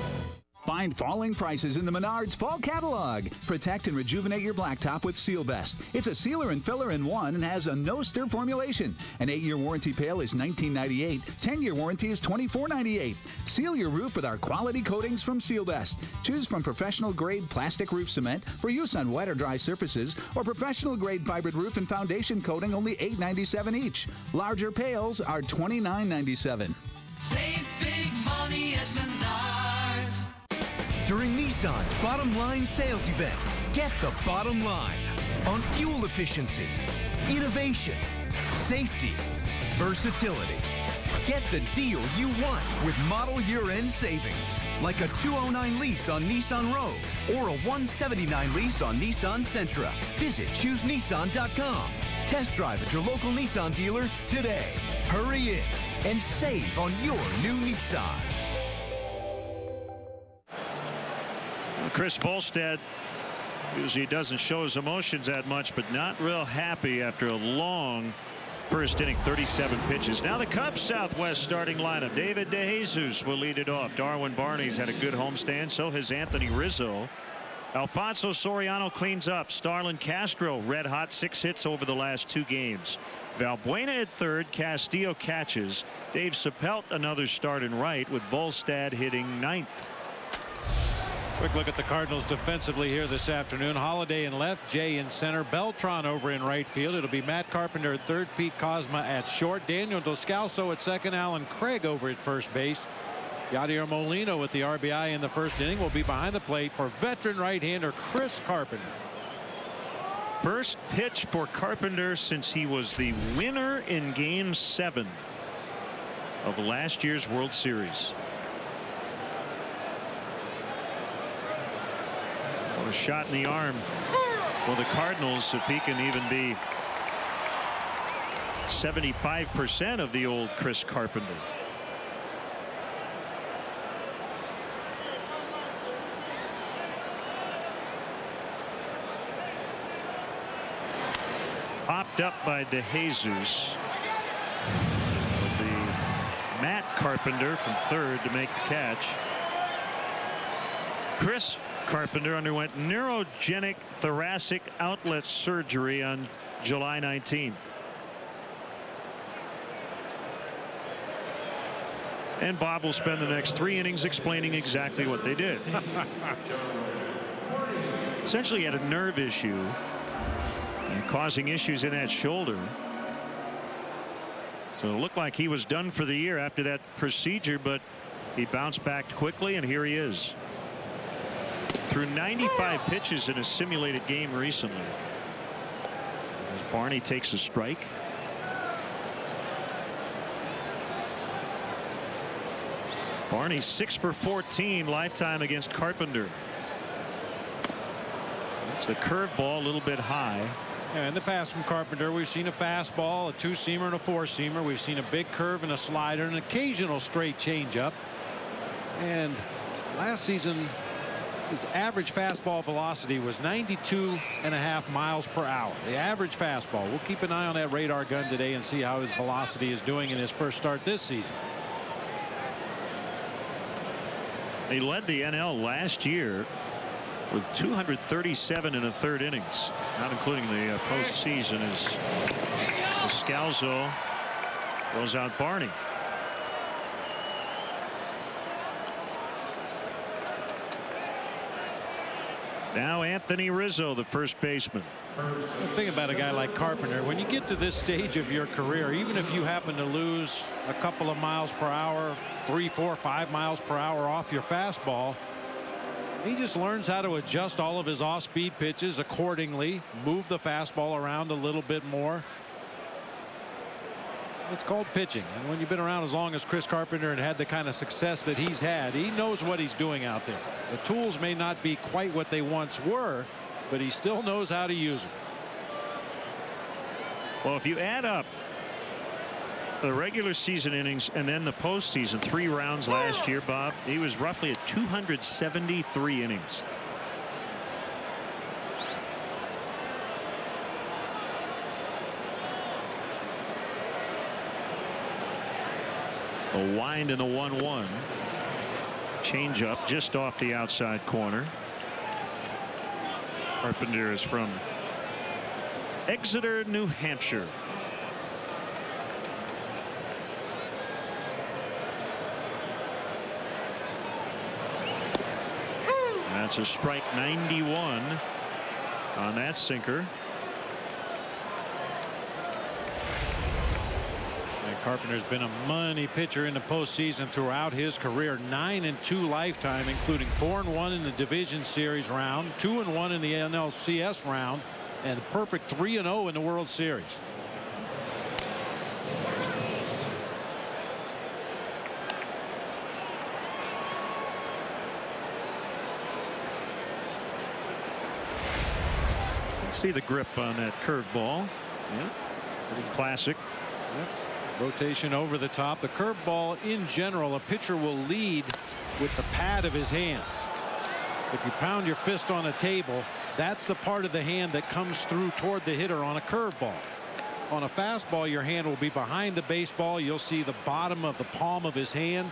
Find falling prices in the Menards Fall Catalog. Protect and rejuvenate your blacktop with Seal Best. It's a sealer and filler in one and has a no-stir formulation. An 8-year warranty pail is $19.98. 10-year warranty is $24.98. Seal your roof with our quality coatings from Seal Best. Choose from professional-grade plastic roof cement for use on wet or dry surfaces, or professional-grade fibered roof and foundation coating, only $8.97 each. Larger pails are $29.97. Save big money at Menards. During Nissan's Bottom Line sales event, get the bottom line on fuel efficiency, innovation, safety, versatility. Get the deal you want with model year-end savings, like a 209 lease on Nissan Rogue or a 179 lease on Nissan Sentra. Visit ChooseNissan.com. Test drive at your local Nissan dealer today. Hurry in and save on your new Nissan. Chris Volstad usually doesn't show his emotions that much, but not real happy after a long first inning, 37 pitches. Now the Cubs Southwest starting lineup. David DeJesus will lead it off. Darwin Barney's had a good homestand. So has Anthony Rizzo. Alfonso Soriano cleans up. Starlin Castro red hot, 6 hits over the last 2 games. Valbuena at third. Castillo catches. Dave Sapelt another start in right, with Volstad hitting ninth. Quick look at the Cardinals defensively here this afternoon. Holiday in left, Jay in center, Beltran over in right field. It'll be Matt Carpenter at third, Pete Cosma at short, Daniel Descalso at second, Alan Craig over at first base. Yadier Molina with the RBI in the first inning will be behind the plate for veteran right-hander Chris Carpenter. First pitch for Carpenter since he was the winner in Game 7 of last year's World Series. What a shot in the arm for the Cardinals, if he can even be 75% of the old Chris Carpenter. Popped up by DeJesus. It'll be Matt Carpenter from third to make the catch. Chris Carpenter underwent neurogenic thoracic outlet surgery on July 19th. And Bob will spend the next 3 innings explaining exactly what they did. Essentially, he had a nerve issue and causing issues in that shoulder. So it looked like he was done for the year after that procedure, but he bounced back quickly, and here he is. Threw 95 pitches in a simulated game recently. As Barney takes a strike. Barney 6 for 14 lifetime against Carpenter. It's the curveball, a little bit high. Yeah, in the past from Carpenter, we've seen a fastball, a 2-seamer, and a 4-seamer. We've seen a big curve and a slider, and an occasional straight changeup. And last season, his average fastball velocity was 92.5 miles per hour. The average fastball. We'll keep an eye on that radar gun today and see how his velocity is doing in his first start this season. He led the NL last year with 237 in the third innings, not including the postseason, as Scalzo throws out Barney. Now Anthony Rizzo, the first baseman. The thing about a guy like Carpenter, when you get to this stage of your career, even if you happen to lose a couple of miles per hour, 3, 4, 5 miles per hour off your fastball, he just learns how to adjust all of his off-speed pitches accordingly, move the fastball around a little bit more. It's called pitching, and when you've been around as long as Chris Carpenter and had the kind of success that he's had, he knows what he's doing out there. The tools may not be quite what they once were, but he still knows how to use them. Well, if you add up the regular season innings and then the postseason, 3 rounds last year, Bob, he was roughly at 273 innings. A wind in the 1-1. Change up just off the outside corner. Carpenter is from Exeter, New Hampshire. That's a strike 91 on that sinker. Carpenter's been a money pitcher in the postseason throughout his career. 9-2 lifetime, including 4-1 in the division series round, 2-1 in the NLCS round, and a perfect 3-0 in the World Series. Let's see the grip on that curveball. Yeah, pretty classic. Yep. Rotation over the top. The curveball in general, a pitcher will lead with the pad of his hand. If you pound your fist on a table, that's the part of the hand that comes through toward the hitter on a curveball. On a fastball, your hand will be behind the baseball. You'll see the bottom of the palm of his hand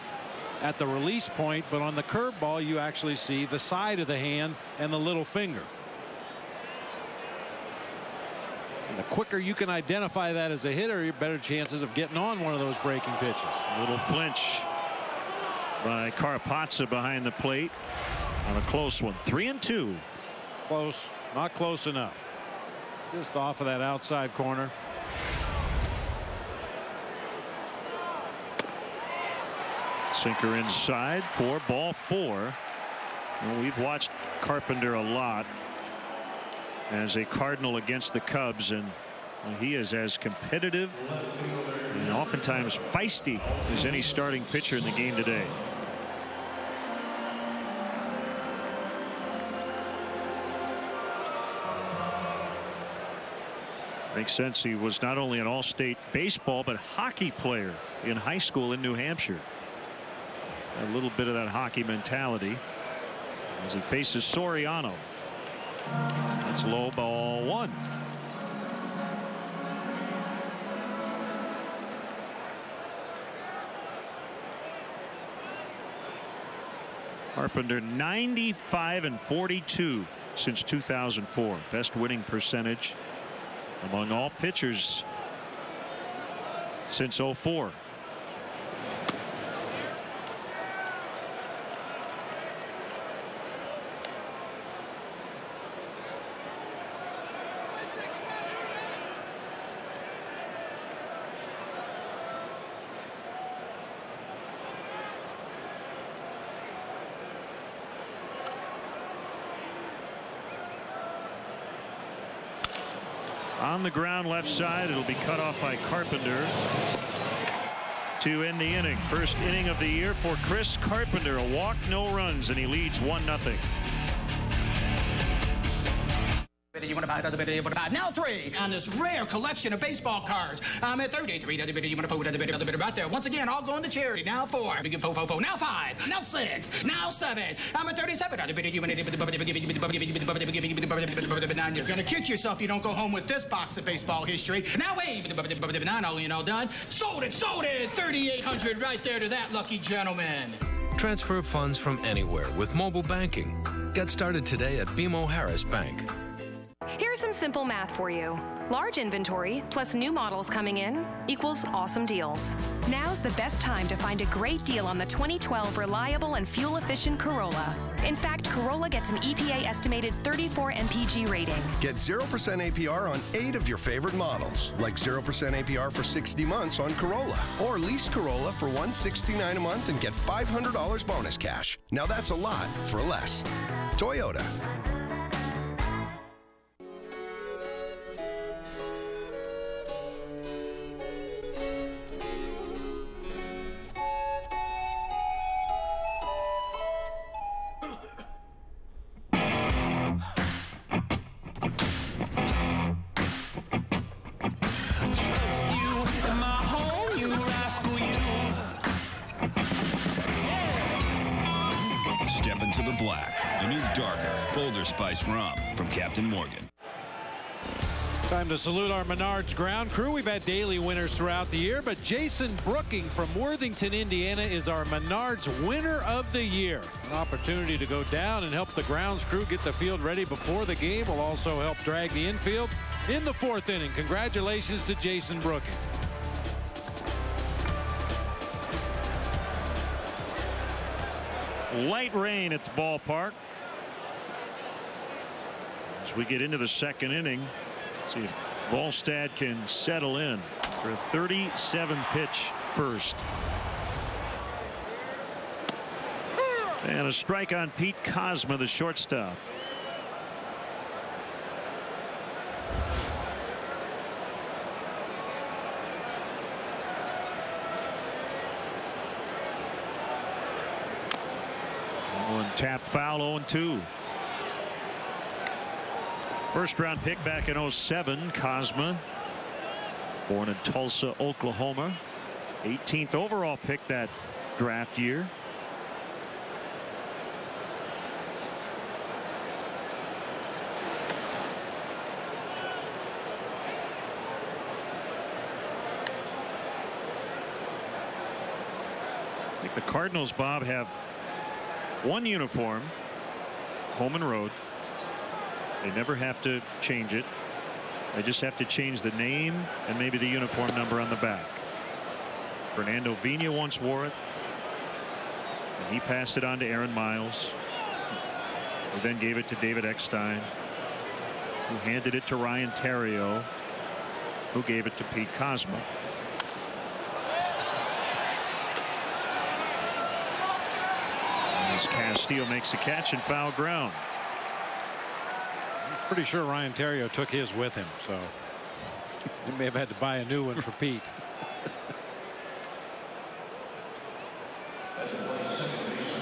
at the release point, but on the curveball you actually see the side of the hand and the little finger. And the quicker you can identify that as a hitter, your better chances of getting on one of those breaking pitches. A little flinch by Carapazza behind the plate on a close one. 3-2. Close, not close enough. Just off of that outside corner. Sinker inside for ball 4. Well, we've watched Carpenter a lot as a Cardinal against the Cubs, and he is as competitive and oftentimes feisty as any starting pitcher in the game today. Makes sense. He was not only an all-state baseball but hockey player in high school in New Hampshire. A little bit of that hockey mentality as he faces Soriano. That's low, ball 1. Carpenter 95-42 since 2004. Best winning percentage among all pitchers since 04. On the ground left side, it'll be cut off by Carpenter to end the inning. First inning of the year for Chris Carpenter. A walk, no runs, and he leads 1-0. You want to buy another bit? You want to buy now 3 on this rare collection of baseball cards. I'm at 33. You want to put another bit right there. Once again, all going to charity. Now 4. Now 5. Now 6. Now 7. I'm at 37. You're gonna kick yourself if you don't go home with this box of baseball history. Now 8. All you know done. Sold it. 3,800 right there to that lucky gentleman. Transfer funds from anywhere with mobile banking. Get started today at BMO Harris Bank. Here's some simple math for you. Large inventory plus new models coming in equals awesome deals. Now's the best time to find a great deal on the 2012 reliable and fuel-efficient Corolla. In fact, Corolla gets an EPA estimated 34 mpg rating. Get 0% APR on 8 of your favorite models, like 0% APR for 60 months on Corolla, or lease Corolla for $169 a month and get $500 bonus cash. Now that's a lot for less. Toyota. Step into the black, the new darker, bolder spice rum from Captain Morgan. Time to salute our Menards ground crew. We've had daily winners throughout the year, but Jason Brooking from Worthington, Indiana is our Menards winner of the year. An opportunity to go down and help the grounds crew get the field ready before the game. Will also help drag the infield in the 4th inning. Congratulations to Jason Brooking. Light rain at the ballpark. As we get into the 2nd inning, see if Volstad can settle in for a 37-pitch first. And a strike on Pete Kozma, the shortstop. Tap foul, 0-2. First round pick back in 07, Kozma, born in Tulsa, Oklahoma. 18th overall pick that draft year. I think the Cardinals, Bob, have one uniform, home and road. They never have to change it. They just have to change the name and maybe the uniform number on the back. Fernando Vina once wore it, and he passed it on to Aaron Miles, who then gave it to David Eckstein, who handed it to Ryan Theriot, who gave it to Pete Kozma. Castillo makes a catch and foul ground. I'm pretty sure Ryan Theriot took his with him, so he may have had to buy a new one for Pete.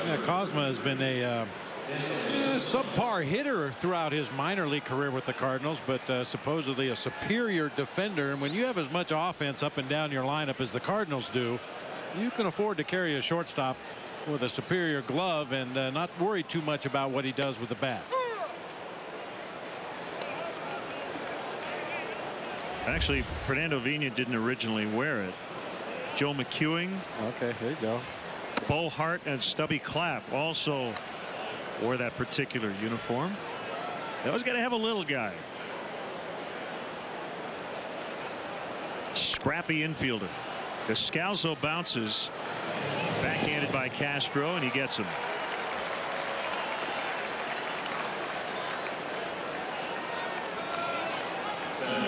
Yeah, Kozma has been a subpar hitter throughout his minor league career with the Cardinals, but supposedly a superior defender. And when you have as much offense up and down your lineup as the Cardinals do, you can afford to carry a shortstop with a superior glove and not worry too much about what he does with the bat. Actually, Fernando Vina didn't originally wear it. Joe McEwing. Okay, there you go. Bo Hart and Stubby Clapp also wore that particular uniform. They always got to have a little guy. Scrappy infielder. Descalzo bounces. Backhanded by Castro, and he gets him.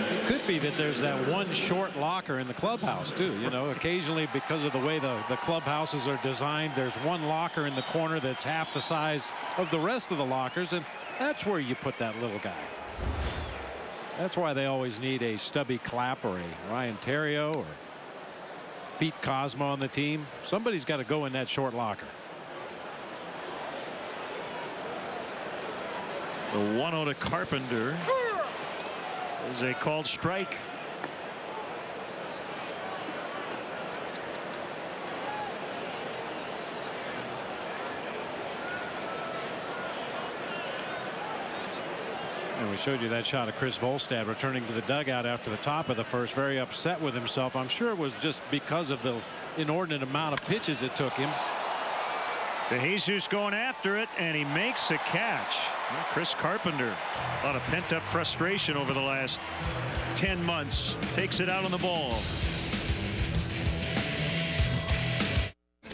It could be that there's that one short locker in the clubhouse too. You know, occasionally because of the way the clubhouses are designed, there's one locker in the corner that's half the size of the rest of the lockers, and that's where you put that little guy. That's why they always need a Stubby Clapp or a Ryan Theriot or Pete Kozma on the team. Somebody's got to go in that short locker. The 1-0 to Carpenter is a called strike. And we showed you that shot of Chris Volstad returning to the dugout after the top of the first, very upset with himself. I'm sure it was just because of the inordinate amount of pitches it took him. De Jesus going after it, and he makes a catch. Well, Chris Carpenter, a lot of pent-up frustration over the last 10 months. Takes it out on the ball.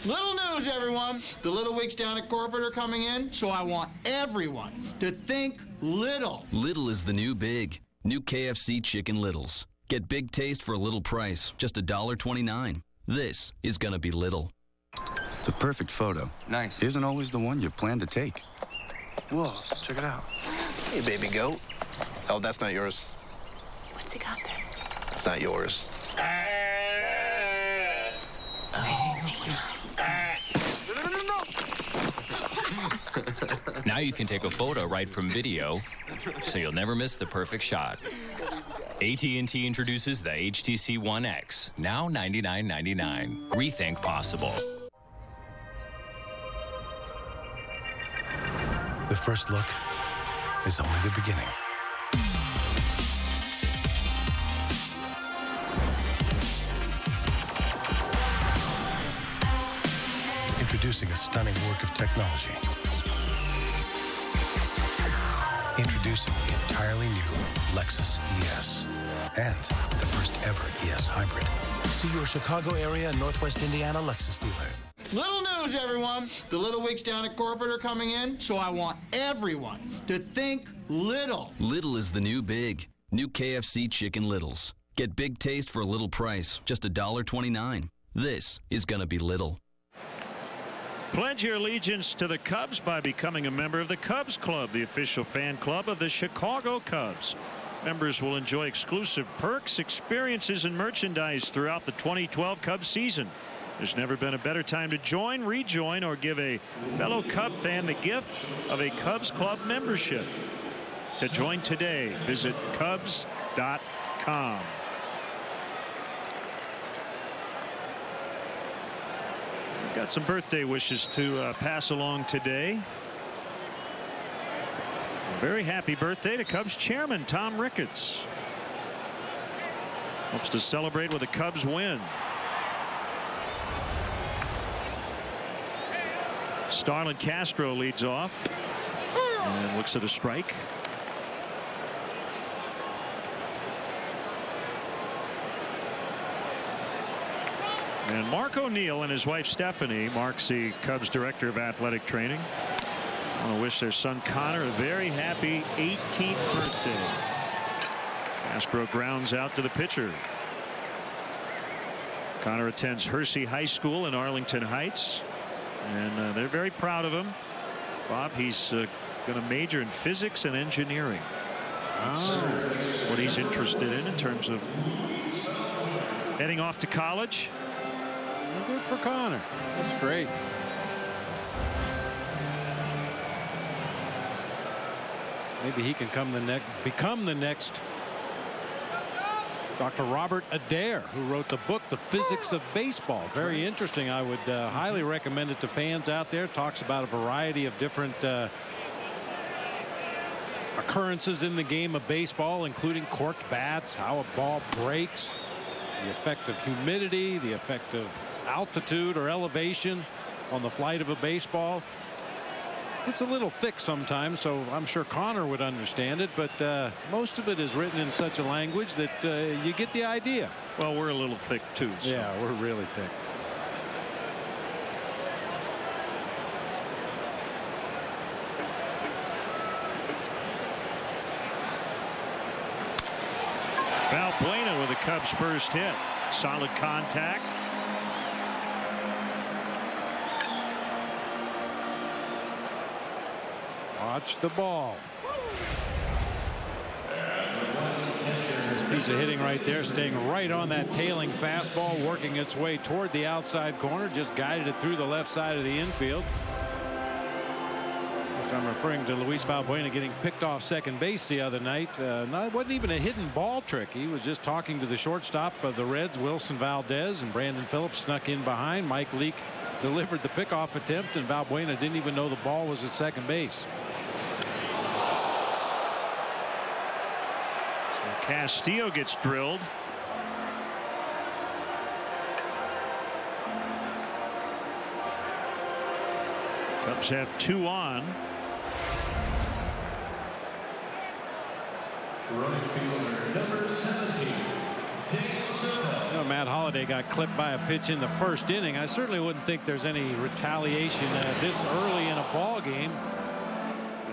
Little news, everyone. The Little Weeks down at corporate are coming in, so I want everyone to think little. Little is the new big. New KFC Chicken Littles. Get big taste for a little price, just $1.29. This is gonna be little. The perfect photo. Nice. Isn't always the one you plan to take. Whoa, check it out. Hey, baby goat. Oh, that's not yours. What's he got there? It's not yours. Now you can take a photo right from video, so you'll never miss the perfect shot. AT&T introduces the HTC One X, now $99.99. Rethink possible. The first look is only the beginning. Introducing a stunning work of technology. Introducing the entirely new Lexus ES and the first ever ES Hybrid. See your Chicago area and Northwest Indiana Lexus dealer. Little news, everyone. The Little Weeks down at corporate are coming in, so I want everyone to think little. Little is the new big. New KFC Chicken Littles. Get big taste for a little price, just $1.29. This is gonna be little. Pledge your allegiance to the Cubs by becoming a member of the Cubs Club, the official fan club of the Chicago Cubs. Members will enjoy exclusive perks, experiences, and merchandise throughout the 2012 Cubs season. There's never been a better time to join, rejoin, or give a fellow Cub fan the gift of a Cubs Club membership. To join today, visit Cubs.com. We've got some birthday wishes to pass along today. A very happy birthday to Cubs chairman Tom Ricketts. Hopes to celebrate with a Cubs win. Starlin Castro leads off and looks at a strike. And Mark O'Neill and his wife Stephanie, Mark's the Cubs director of athletic training, I want to wish their son Connor a very happy 18th birthday. Castro grounds out to the pitcher. Connor attends Hersey High School in Arlington Heights, and they're very proud of him. Bob, he's going to major in physics and engineering. That's what he's interested in terms of heading off to college. Good for Connor. That's great. Maybe he can become the next Dr. Robert Adair, who wrote the book The Physics of Baseball. Very interesting. I would highly recommend it to fans out there. Talks about a variety of different occurrences in the game of baseball, including corked bats, how a ball breaks, the effect of humidity, the effect of altitude or elevation on the flight of a baseball. It's a little thick sometimes, so I'm sure Connor would understand it, but most of it is written in such a language that you get the idea. Well, we're a little thick too. So. Yeah, we're really thick. Valbuena with the Cubs' first hit. Solid contact. Watch the ball. This piece of hitting right there, staying right on that tailing fastball, working its way toward the outside corner, just guided it through the left side of the infield. I'm referring to Luis Valbuena getting picked off second base the other night. It wasn't even a hidden ball trick. He was just talking to the shortstop of the Reds, Wilson Valdez, and Brandon Phillips snuck in behind. Mike Leake delivered the pickoff attempt, and Valbuena didn't even know the ball was at second base. So Castillo gets drilled. Cubs have 2 on. Matt Holliday got clipped by a pitch in the first inning. I certainly wouldn't think there's any retaliation this early in a ball game.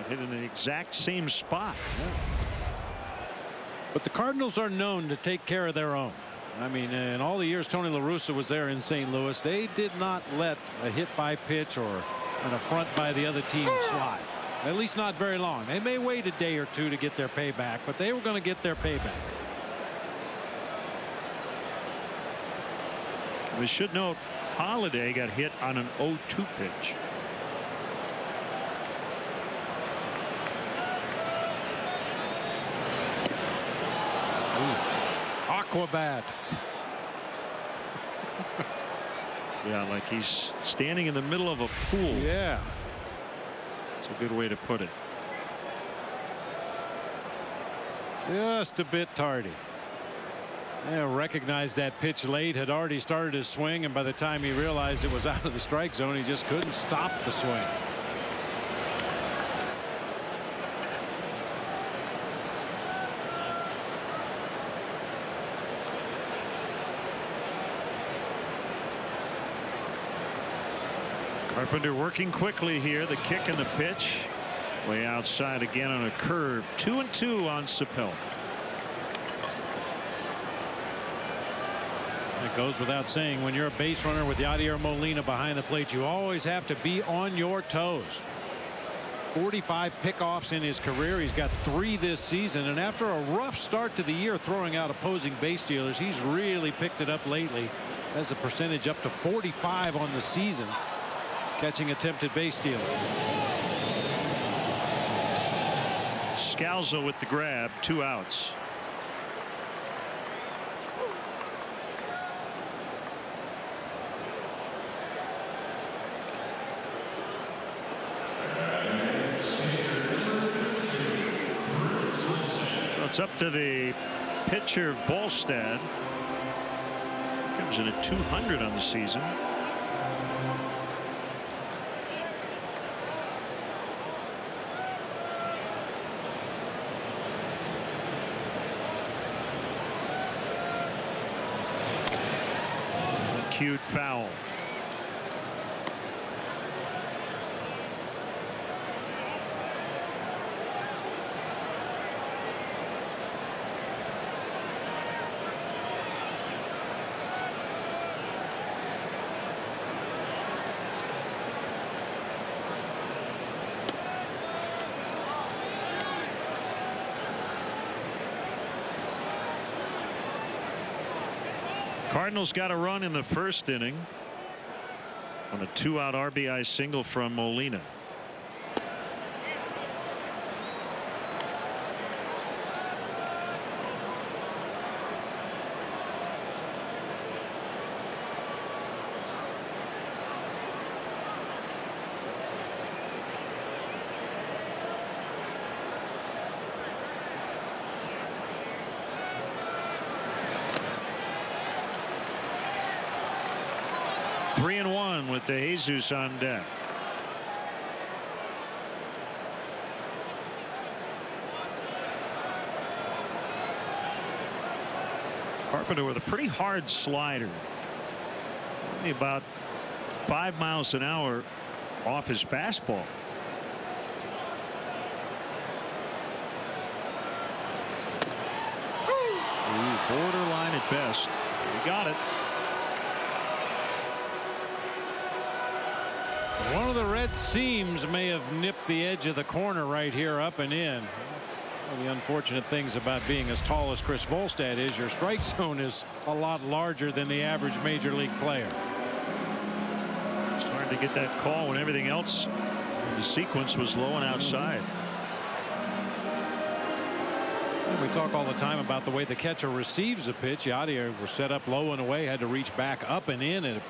Hit in the exact same spot. But the Cardinals are known to take care of their own. I mean, in all the years Tony La Russa was there in St. Louis, they did not let a hit by pitch or an affront by the other team slide. At least not very long. They may wait a day or two to get their payback, but they were going to get their payback. We should note Holliday got hit on an 0-2 pitch. Aquabat. Yeah, like he's standing in the middle of a pool. Yeah. It's a good way to put it. Just a bit tardy. Yeah, recognized that pitch late, had already started his swing, and by the time he realized it was out of the strike zone, he just couldn't stop the swing. Carpenter working quickly here. The kick and the pitch. Way outside again on a curve. 2-2 on Sapel. It goes without saying, when you're a base runner with Yadier Molina behind the plate, you always have to be on your toes. 45 pickoffs in his career. He's got 3 this season, and after a rough start to the year throwing out opposing base stealers, he's really picked it up lately. Has a percentage up to 45 on the season, catching attempted base stealers. Scalzo with the grab. 2 outs. It's up to the pitcher Volstad. Comes in at 200 on the season. Cute foul. Cardinals got a run in the first inning on a 2-out RBI single from Molina. Three and one with De Jesus on deck. Carpenter with a pretty hard slider. Only about 5 miles an hour off his fastball. Ooh, borderline at best. He got it. One of the red seams may have nipped the edge of the corner right here up and in. One of the unfortunate things about being as tall as Chris Volstad is, your strike zone is a lot larger than the average major league player. It's hard to get that call when everything else in the sequence was low and outside. And we talk all the time about the way the catcher receives a pitch. Yadier was set up low and away, had to reach back up and in, and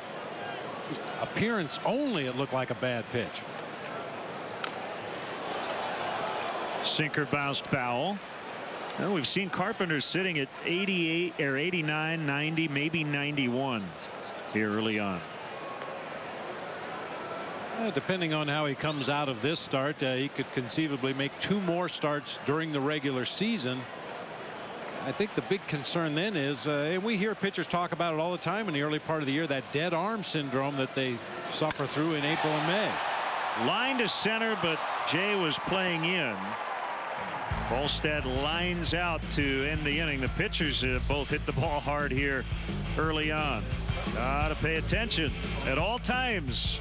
just appearance only, it looked like a bad pitch. Sinker bounced foul. Well, we've seen Carpenter sitting at 88 or 89, 90, maybe 91 here early on. Depending on how he comes out of this start, he could conceivably make 2 more starts during the regular season I think the big concern then is, and we hear pitchers talk about it all the time in the early part of the year, that dead arm syndrome that they suffer through in April and May. Line to center, but Jay was playing in. Bolstad lines out to end the inning. The pitchers both hit the ball hard here early on. Gotta pay attention at all times.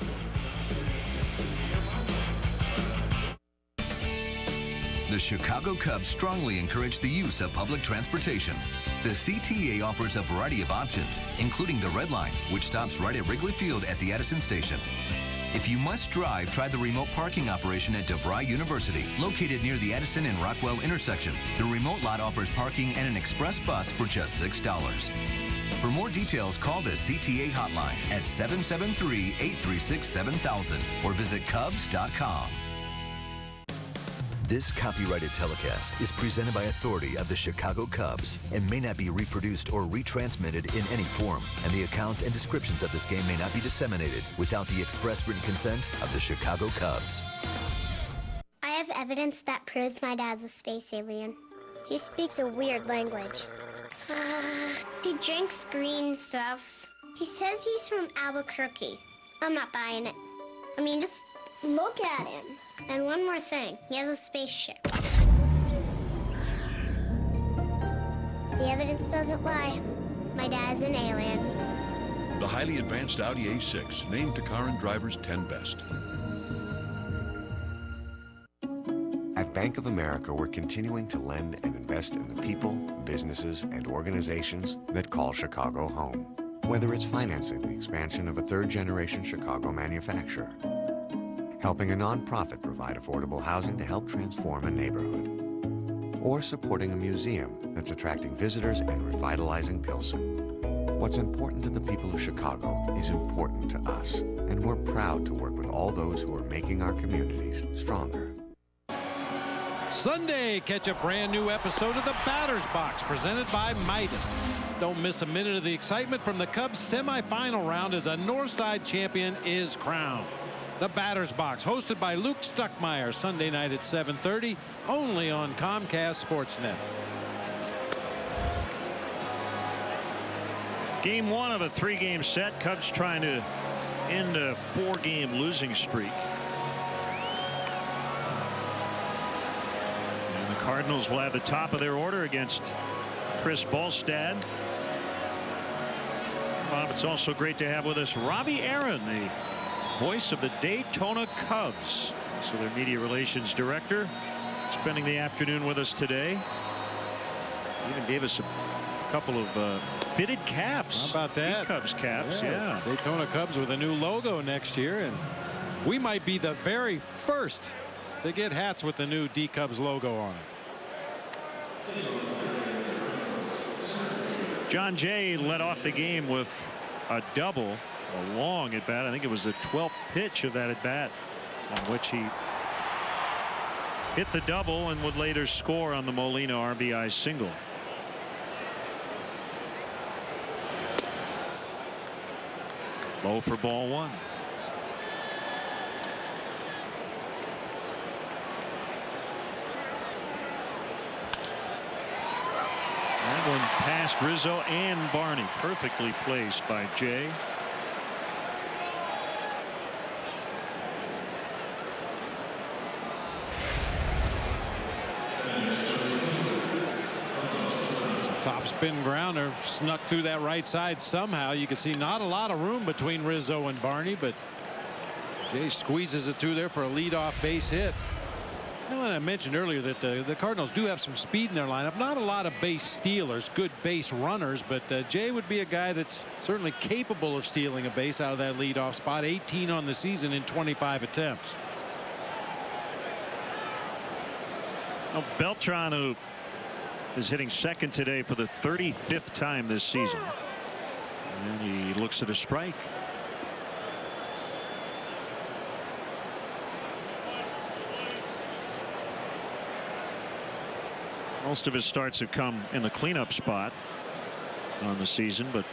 The Chicago Cubs strongly encourage the use of public transportation. The CTA offers a variety of options, including the Red Line, which stops right at Wrigley Field at the Edison Station. If you must drive, try the remote parking operation at DeVry University, located near the Edison and Rockwell intersection. The remote lot offers parking and an express bus for just $6. For more details, call the CTA hotline at 773-836-7000 or visit Cubs.com. This copyrighted telecast is presented by authority of the Chicago Cubs and may not be reproduced or retransmitted in any form, and the accounts and descriptions of this game may not be disseminated without the express written consent of the Chicago Cubs. I have evidence that proves my dad's a space alien. He speaks a weird language. He drinks green stuff. He says he's from Albuquerque. I'm not buying it. I mean, just look at him. And one more thing, he has a spaceship. The evidence doesn't lie. My dad's an alien. The highly advanced Audi A6, named to car and driver's 10 best. At Bank of America, we're continuing to lend and invest in the people, businesses, and organizations that call Chicago home. Whether it's financing the expansion of a third-generation Chicago manufacturer, helping a nonprofit provide affordable housing to help transform a neighborhood, or supporting a museum that's attracting visitors and revitalizing Pilsen. What's important to the people of Chicago is important to us, and we're proud to work with all those who are making our communities stronger. Sunday, catch a brand new episode of the Batter's Box presented by Midas. Don't miss a minute of the excitement from the Cubs semifinal round as a Northside champion is crowned. The Batter's Box, hosted by Luke Stuckmeyer, Sunday night at 7:30, only on Comcast Sportsnet. Game one of a 3-game set. Cubs trying to end a 4-game losing streak. And the Cardinals will have the top of their order against Chris Bolstad. Bob, it's also great to have with us Robbie Aaron, the voice of the Daytona Cubs, so their media relations director, spending the afternoon with us today. He even gave us a couple of fitted caps. How about that? Cubs caps, yeah. Daytona Cubs with a new logo next year, and we might be the very first to get hats with the new D-Cubs logo on it. John Jay led off the game with a double. A long at bat. I think it was the 12th pitch of that at bat on which he hit the double and would later score on the Molina RBI single. Low for ball one. That one past Rizzo and Barney. Perfectly placed by Jay. Top spin grounder snuck through that right side somehow. You can see not a lot of room between Rizzo and Barney, but Jay squeezes it through there for a leadoff base hit. Well, and I mentioned earlier that the Cardinals do have some speed in their lineup. Not a lot of base stealers, good base runners, but Jay would be a guy that's certainly capable of stealing a base out of that leadoff spot. 18 on the season in 25 attempts. Well, Beltran, who is hitting second today for the 35th time this season, and he looks at a strike. Most of his starts have come in the cleanup spot on the season, but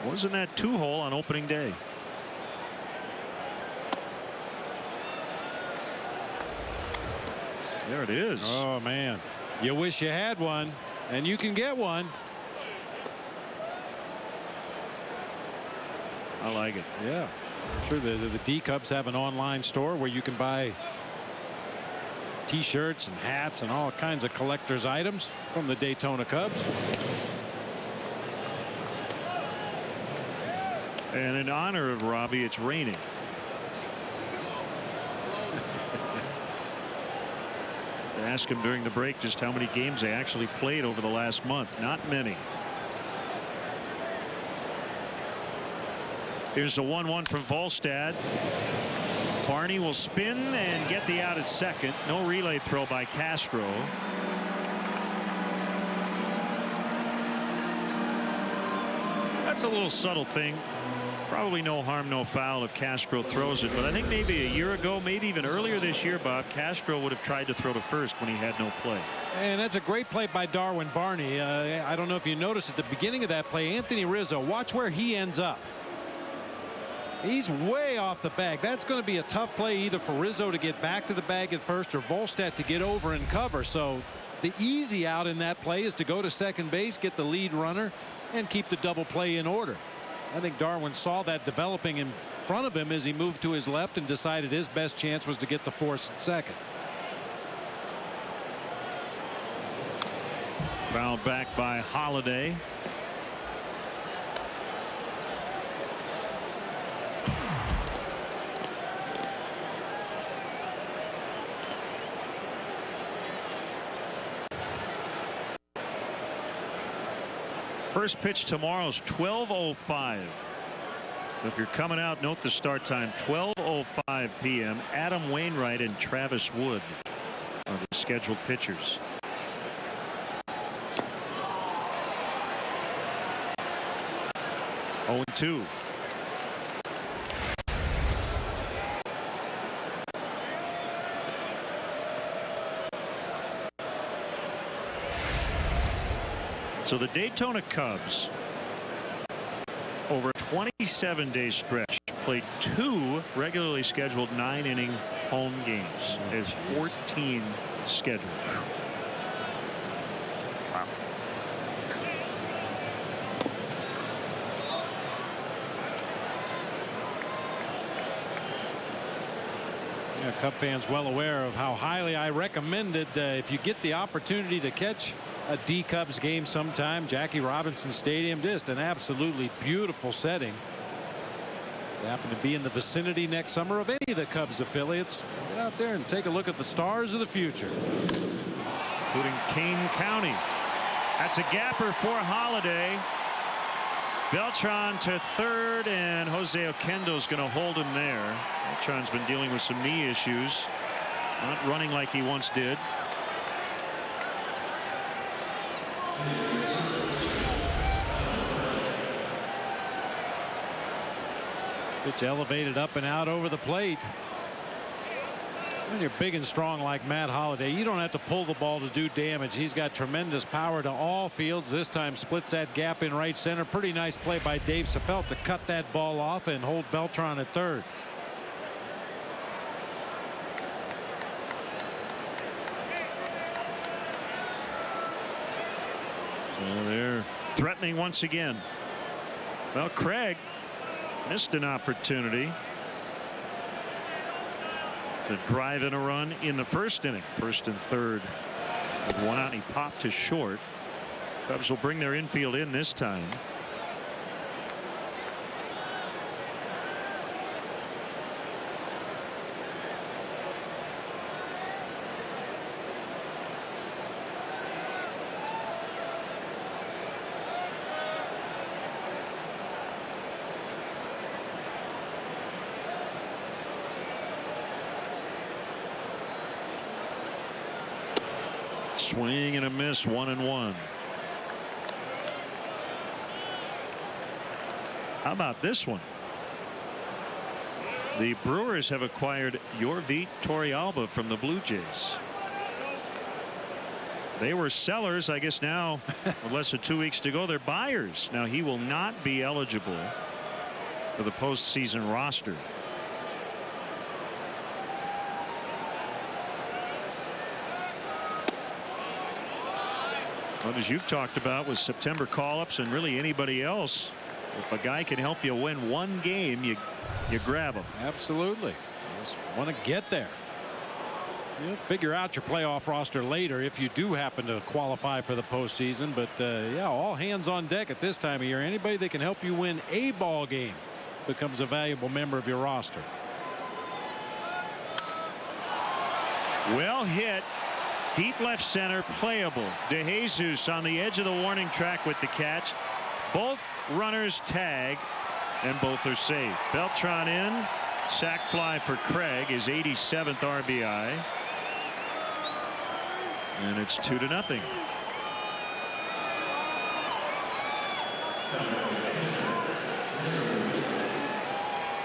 wasn't that 2-hole on opening day. There it is. Oh man, you wish you had one. And you can get one. I like it. Yeah. I'm sure the D Cubs have an online store where you can buy T-shirts and hats and all kinds of collector's items from the Daytona Cubs. And in honor of Robbie, it's raining. I asked him during the break just how many games they actually played over the last month. Not many. Here's a 1-1 from Volstad. Barney will spin and get the out at second. No relay throw by Castro. That's a little subtle thing. Probably no harm, no foul if Castro throws it. But I think maybe a year ago, maybe even earlier this year, Bob, Castro would have tried to throw to first when he had no play. And that's a great play by Darwin Barney. I don't know if you noticed at the beginning of that play, Anthony Rizzo, watch where he ends up. He's way off the bag. That's going to be a tough play either for Rizzo to get back to the bag at first or Volstad to get over and cover. So the easy out in that play is to go to second base, get the lead runner, and keep the double play in order. I think Darwin saw that developing in front of him as he moved to his left and decided his best chance was to get the force at second. Fouled back by Holiday. First pitch tomorrow is 12:05. So if you're coming out, note the start time, 12:05 p.m. Adam Wainwright and Travis Wood are the scheduled pitchers. Oh, 2. So the Daytona Cubs, over a 27-day stretch, played 2 regularly scheduled 9-inning home games. There's 14 scheduled. Wow. Yeah, Cub fans well aware of how highly I recommended if you get the opportunity to catch a D Cubs game sometime. Jackie Robinson Stadium, just an absolutely beautiful setting. They happen to be in the vicinity next summer of any of the Cubs affiliates. Get out there and take a look at the stars of the future, including Kane County. That's a gapper for Holiday. Beltran to third, and Jose Oquendo's going to hold him there. Beltran's been dealing with some knee issues, not running like he once did. Pitch elevated up and out over the plate. When you're big and strong like Matt Holliday, you don't have to pull the ball to do damage. He's got tremendous power to all fields. This time splits that gap in right center. Pretty nice play by Dave Chappelle to cut that ball off and hold Beltran at third. So they're threatening once again. Well, Craig missed an opportunity to drive in a run in the first inning. First and third with 1 out, and he popped to short. Cubs will bring their infield in this time. Swing and a miss, 1-1. How about this one? The Brewers have acquired Yorvit Torrealba from the Blue Jays. They were sellers. I guess now, with less than 2 weeks to go, they're buyers. Now he will not be eligible for the postseason roster. Well, as you've talked about with September call-ups and really anybody else, if a guy can help you win one game, you grab him. Absolutely. Just want to get there. You'll figure out your playoff roster later if you do happen to qualify for the postseason. But yeah, all hands on deck at this time of year. Anybody that can help you win a ball game becomes a valuable member of your roster. Well hit. Deep left center, playable. DeJesus on the edge of the warning track with the catch. Both runners tag, and both are safe. Beltran in. Sac fly for Craig, his 87th RBI. And it's 2-0.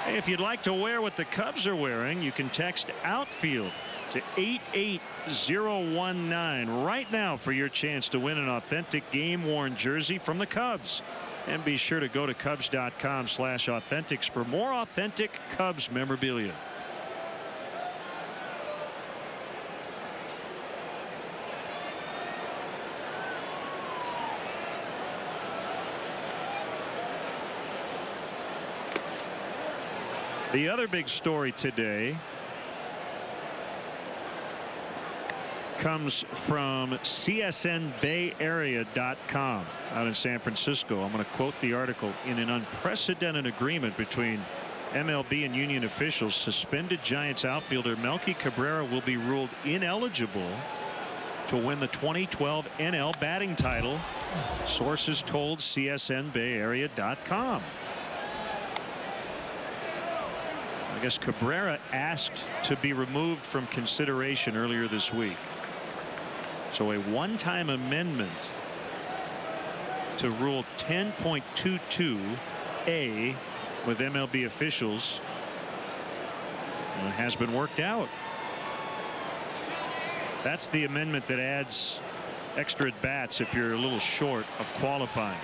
If you'd like to wear what the Cubs are wearing, you can text outfield to 88019 right now for your chance to win an authentic game-worn jersey from the Cubs. And be sure to go to Cubs.com/authentics for more authentic Cubs memorabilia. The other big story today comes from CSNBayArea.com out in San Francisco. I'm going to quote the article. In an unprecedented agreement between MLB and union officials, suspended Giants outfielder Melky Cabrera will be ruled ineligible to win the 2012 NL batting title, sources told CSNBayArea.com. I guess Cabrera asked to be removed from consideration earlier this week. So a one-time amendment to Rule 10.22A with MLB officials has been worked out. That's the amendment that adds extra at-bats if you're a little short of qualifying.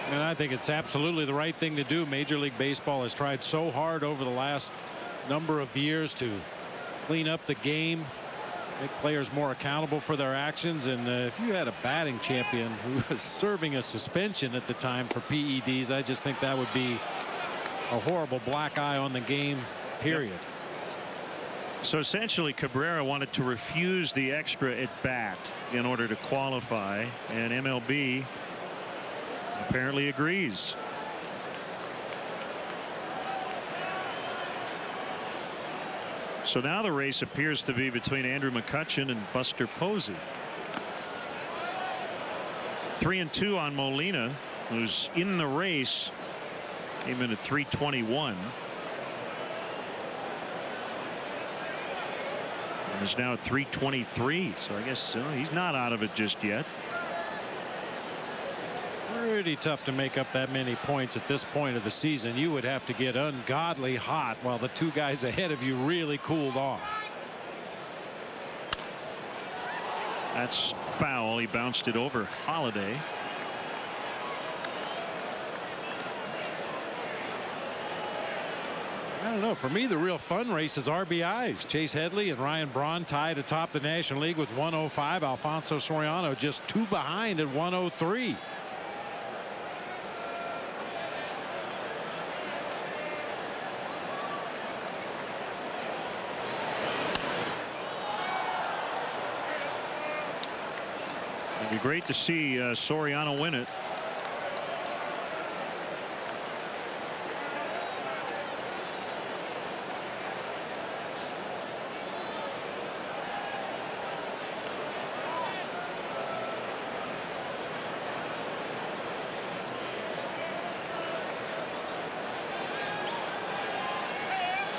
And I think it's absolutely the right thing to do. Major League Baseball has tried so hard over the last number of years to clean up the game, make players more accountable for their actions. And if you had a batting champion who was serving a suspension at the time for PEDs, I just think that would be a horrible black eye on the game, period. Yep. So essentially Cabrera wanted to refuse the extra at bat in order to qualify, and MLB apparently agrees. So now the race appears to be between Andrew McCutchen and Buster Posey. 3-2 on Molina, who's in the race, came in at 321. And is now at 323. So I guess he's not out of it just yet. Pretty tough to make up that many points at this point of the season. You would have to get ungodly hot while the two guys ahead of you really cooled off. That's foul. He bounced it over Holiday. I don't know. For me, the real fun race is RBIs. Chase Headley and Ryan Braun tied atop the National League with 105. Alfonso Soriano just 2 behind at 103. It'd be great to see Soriano win it.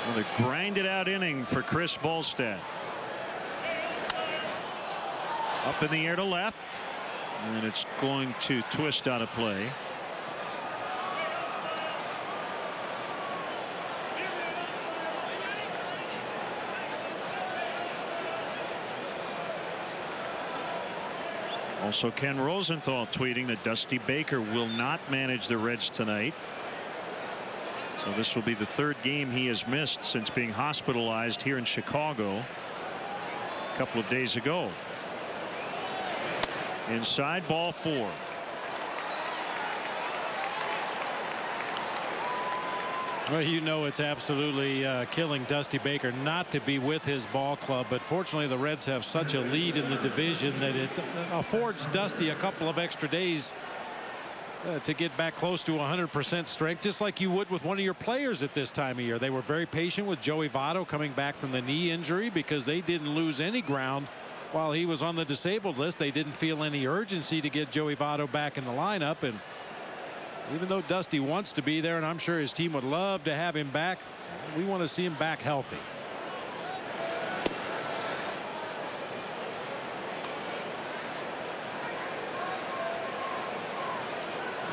Another grinded out inning for Chris Volstad. Up in the air to left, and it's going to twist out of play. Also, Ken Rosenthal tweeting that Dusty Baker will not manage the Reds tonight. So So this will be the third game he has missed since being hospitalized here in Chicago a couple of days ago. Inside, ball 4. Well, you know it's absolutely killing Dusty Baker not to be with his ball club, but fortunately the Reds have such a lead in the division that it affords Dusty a couple of extra days to get back close to 100% strength, just like you would with one of your players at this time of year. They were very patient with Joey Votto coming back from the knee injury because they didn't lose any ground while he was on the disabled list. They didn't feel any urgency to get Joey Votto back in the lineup, and even though Dusty wants to be there, and I'm sure his team would love to have him back, we want to see him back healthy.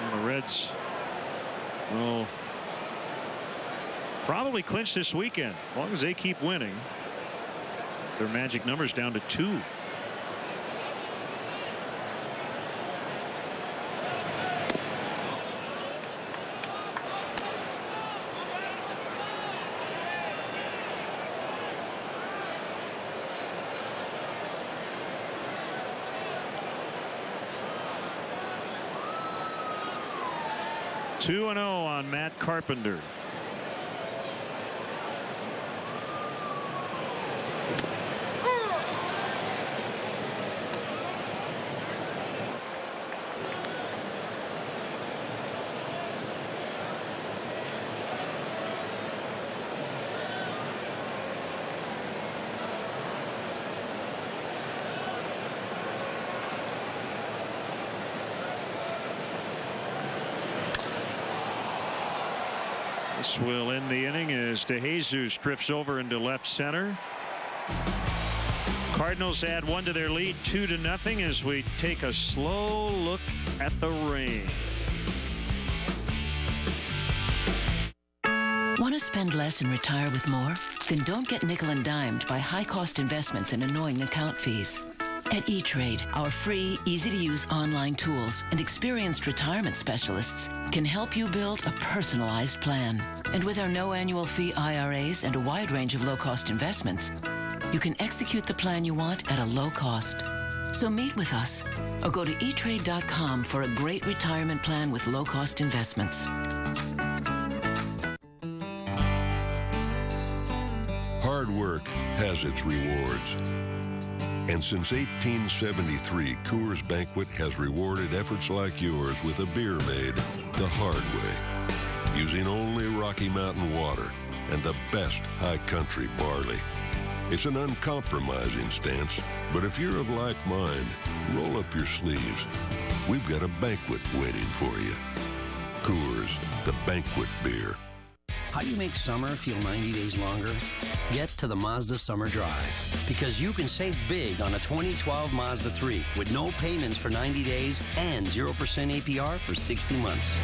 And the Reds will probably clinch this weekend as long as they keep winning. Their magic numbers down to 2. Two and 0 on Matt Carpenter. This will end the inning as DeJesus drifts over into left center. Cardinals add 1 to their lead, 2-0, as we take a slow look at the rain. Want to spend less and retire with more? Then don't get nickel and dimed by high-cost investments and annoying account fees. At E-Trade, our free, easy-to-use online tools and experienced retirement specialists can help you build a personalized plan. And with our no annual fee IRAs and a wide range of low-cost investments, you can execute the plan you want at a low cost. So meet with us or go to etrade.com for a great retirement plan with low-cost investments. Hard work has its rewards. And since 1873, Coors Banquet has rewarded efforts like yours with a beer made the hard way, using only Rocky Mountain water and the best high country barley. It's an uncompromising stance, but if you're of like mind, roll up your sleeves. We've got a banquet waiting for you. Coors, the banquet beer. How do you make summer feel 90 days longer? Get to the Mazda Summer Drive, because you can save big on a 2012 Mazda 3 with no payments for 90 days and 0% APR for 60 months.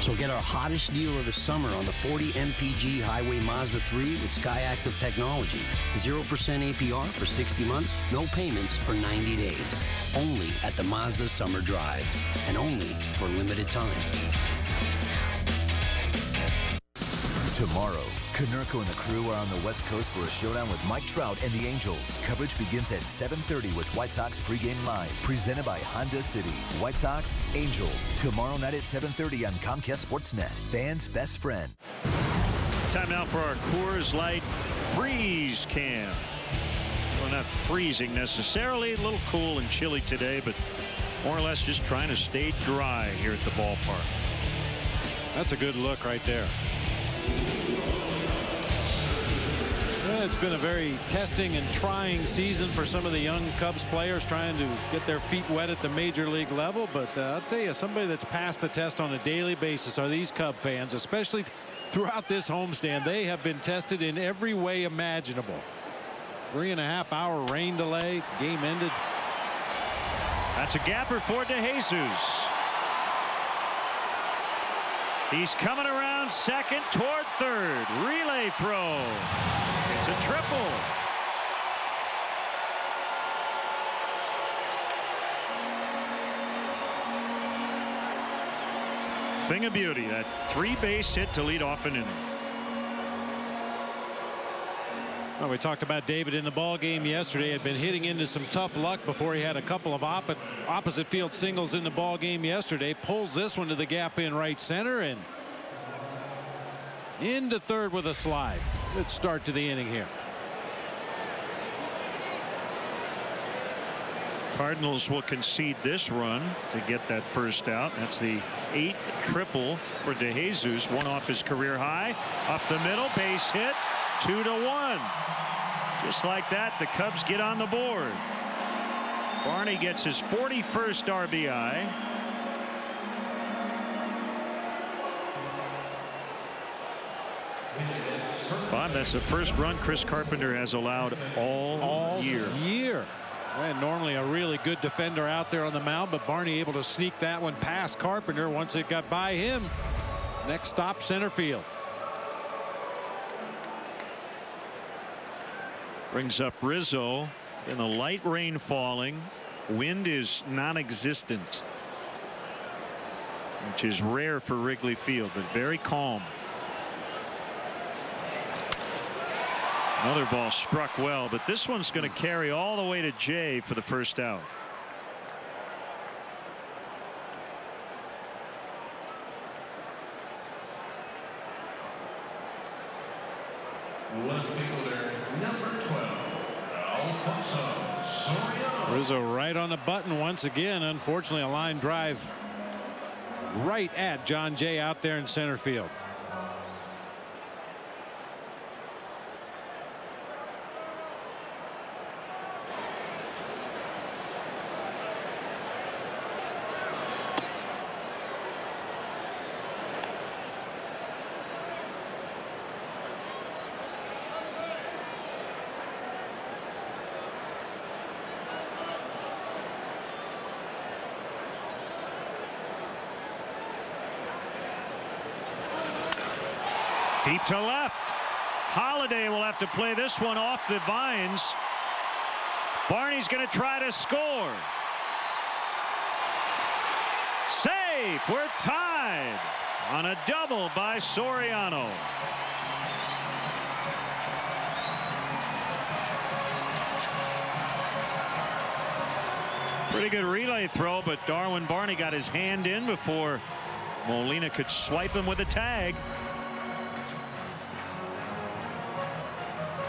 So get our hottest deal of the summer on the 40 MPG Highway Mazda 3 with SkyActiv technology. 0% APR for 60 months, no payments for 90 days. Only at the Mazda Summer Drive, and only for a limited time. Tomorrow, Konerko and the crew are on the West Coast for a showdown with Mike Trout and the Angels. Coverage begins at 7:30 with White Sox Pregame Live, presented by Honda City. White Sox, Angels, tomorrow night at 7:30 on Comcast Sportsnet. Fans' best friend. Time now for our Coors Light Freeze Cam. Well, not freezing necessarily, a little cool and chilly today, but more or less just trying to stay dry here at the ballpark. That's a good look right there. Well, it's been a very testing and trying season for some of the young Cubs players trying to get their feet wet at the major league level. But I'll tell you, somebody that's passed the test on a daily basis are these Cub fans, especially throughout this homestand. They have been tested in every way imaginable. 3.5-hour rain delay. Game ended. That's a gapper for DeJesus. He's coming around second toward third. Relay throw. It's a triple. Thing of beauty, that 3-base hit to lead off an inning. Well, we talked about David in the ball game yesterday. Had been hitting into some tough luck before he had a couple of opposite field singles in the ball game yesterday. Pulls this one to the gap in right center and into third with a slide. Good start to the inning here. Cardinals will concede this run to get that first out. That's the 8th triple for DeJesus, one off his career high. Up the middle, base hit, 2-1. Just like that, the Cubs get on the board. Barney gets his 41st RBI. Bob, that's the first run Chris Carpenter has allowed all year. And normally a really good defender out there on the mound, but Barney able to sneak that one past Carpenter once it got by him. Next stop, center field. Brings up Rizzo. And the light rain falling. Wind is non-existent, which is rare for Wrigley Field, but very calm. Another ball struck well, but this one's going to carry all the way to Jay for the first out. Left fielder, number 12, Alfonso Soriano. Rizzo right on the button once again. Unfortunately, a line drive right at John Jay out there in center field. Deep to left. Holiday will have to play this one off the vines. Barney's going to try to score. Save. We're tied on a double by Soriano. Pretty good relay throw, but Darwin Barney got his hand in before Molina could swipe him with a tag.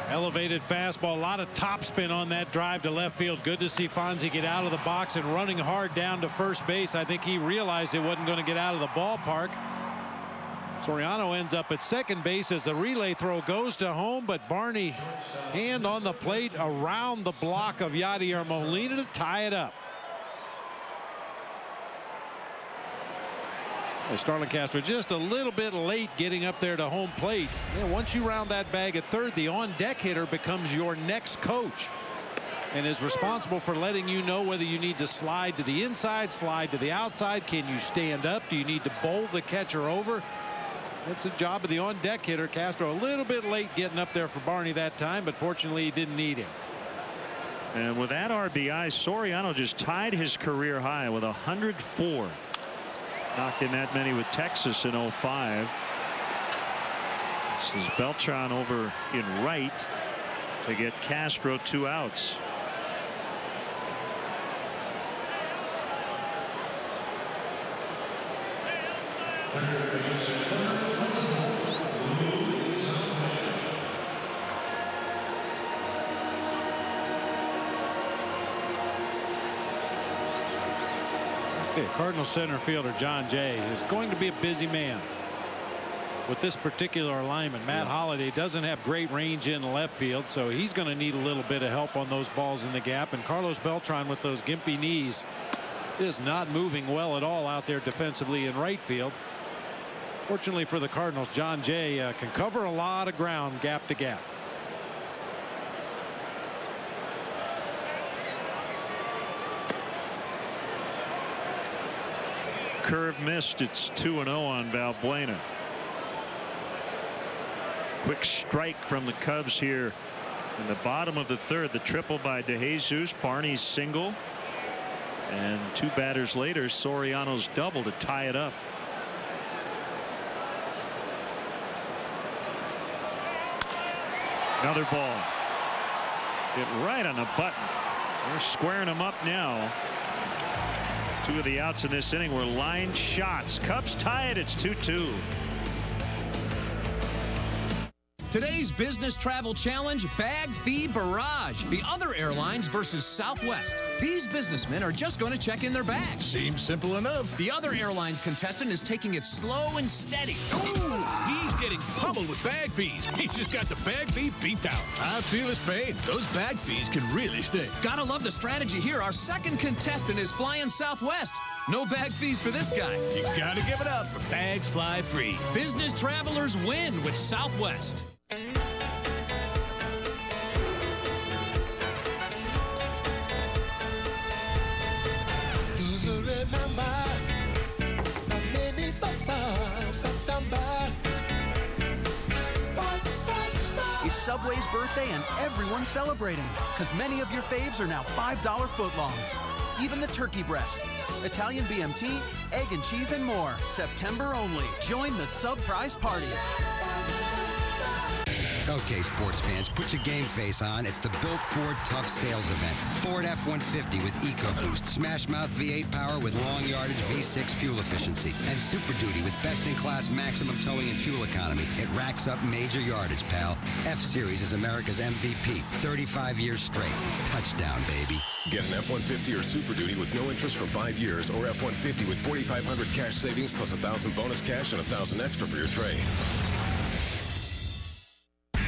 Elevated fastball, a lot of topspin on that drive to left field. Good to see Fonzie get out of the box and running hard down to first base. I think he realized it wasn't going to get out of the ballpark. Soriano ends up at second base as the relay throw goes to home, but Barney hand on the plate around the block of Yadier Molina to tie it up. Starlin Castro just a little bit late getting up there to home plate. And once you round that bag at third, the on-deck hitter becomes your next coach and is responsible for letting you know whether you need to slide to the inside, slide to the outside. Can you stand up? Do you need to bowl the catcher over? That's the job of the on-deck hitter. Castro a little bit late getting up there for Barney that time, but fortunately he didn't need him. And with that RBI, Soriano just tied his career high with 104. Knocked in that many with Texas in 05. This is Beltran over in right to get Castro 2 outs. Cardinals center fielder John Jay is going to be a busy man with this particular alignment. Matt Holliday doesn't have great range in left field, so he's going to need a little bit of help on those balls in the gap. And Carlos Beltran with those gimpy knees is not moving well at all out there defensively in right field. Fortunately for the Cardinals, John Jay can cover a lot of ground gap to gap. Curve missed. It's 2-0 on Valbuena. Quick strike from the Cubs here in the bottom of the third. The triple by DeJesus, Barney's single, and 2 batters later Soriano's double to tie it up. Another ball. Hit right on the button. They're squaring them up now. 2 of the outs in this inning were line shots. Cubs tie it. It's 2-2. Today's business travel challenge, Bag Fee Barrage. The other airlines versus Southwest. These businessmen are just going to check in their bags. Seems simple enough. The other airlines contestant is taking it slow and steady. Ooh, he's getting pummeled with bag fees. He just got the bag fee beat down. I feel his pain. Those bag fees can really sting. Gotta love the strategy here. Our second contestant is flying Southwest. No bag fees for this guy. You gotta give it up for bags fly free. Business travelers win with Southwest. It's Subway's birthday and everyone's celebrating because many of your faves are now $5 footlongs. Even the turkey breast, Italian BMT, egg and cheese, and more. September only. Join the sub prize party. Okay, sports fans, put your game face on. It's the Built Ford Tough Sales Event. Ford F-150 with EcoBoost, Smash Mouth V8 power with long yardage V6 fuel efficiency, and Super Duty with best-in-class maximum towing and fuel economy. It racks up major yardage, pal. F-Series is America's MVP. 35 years straight. Touchdown, baby. Get an F-150 or Super Duty with no interest for 5 years, or F-150 with $4,500 cash savings plus $1,000 bonus cash and $1,000 extra for your trade.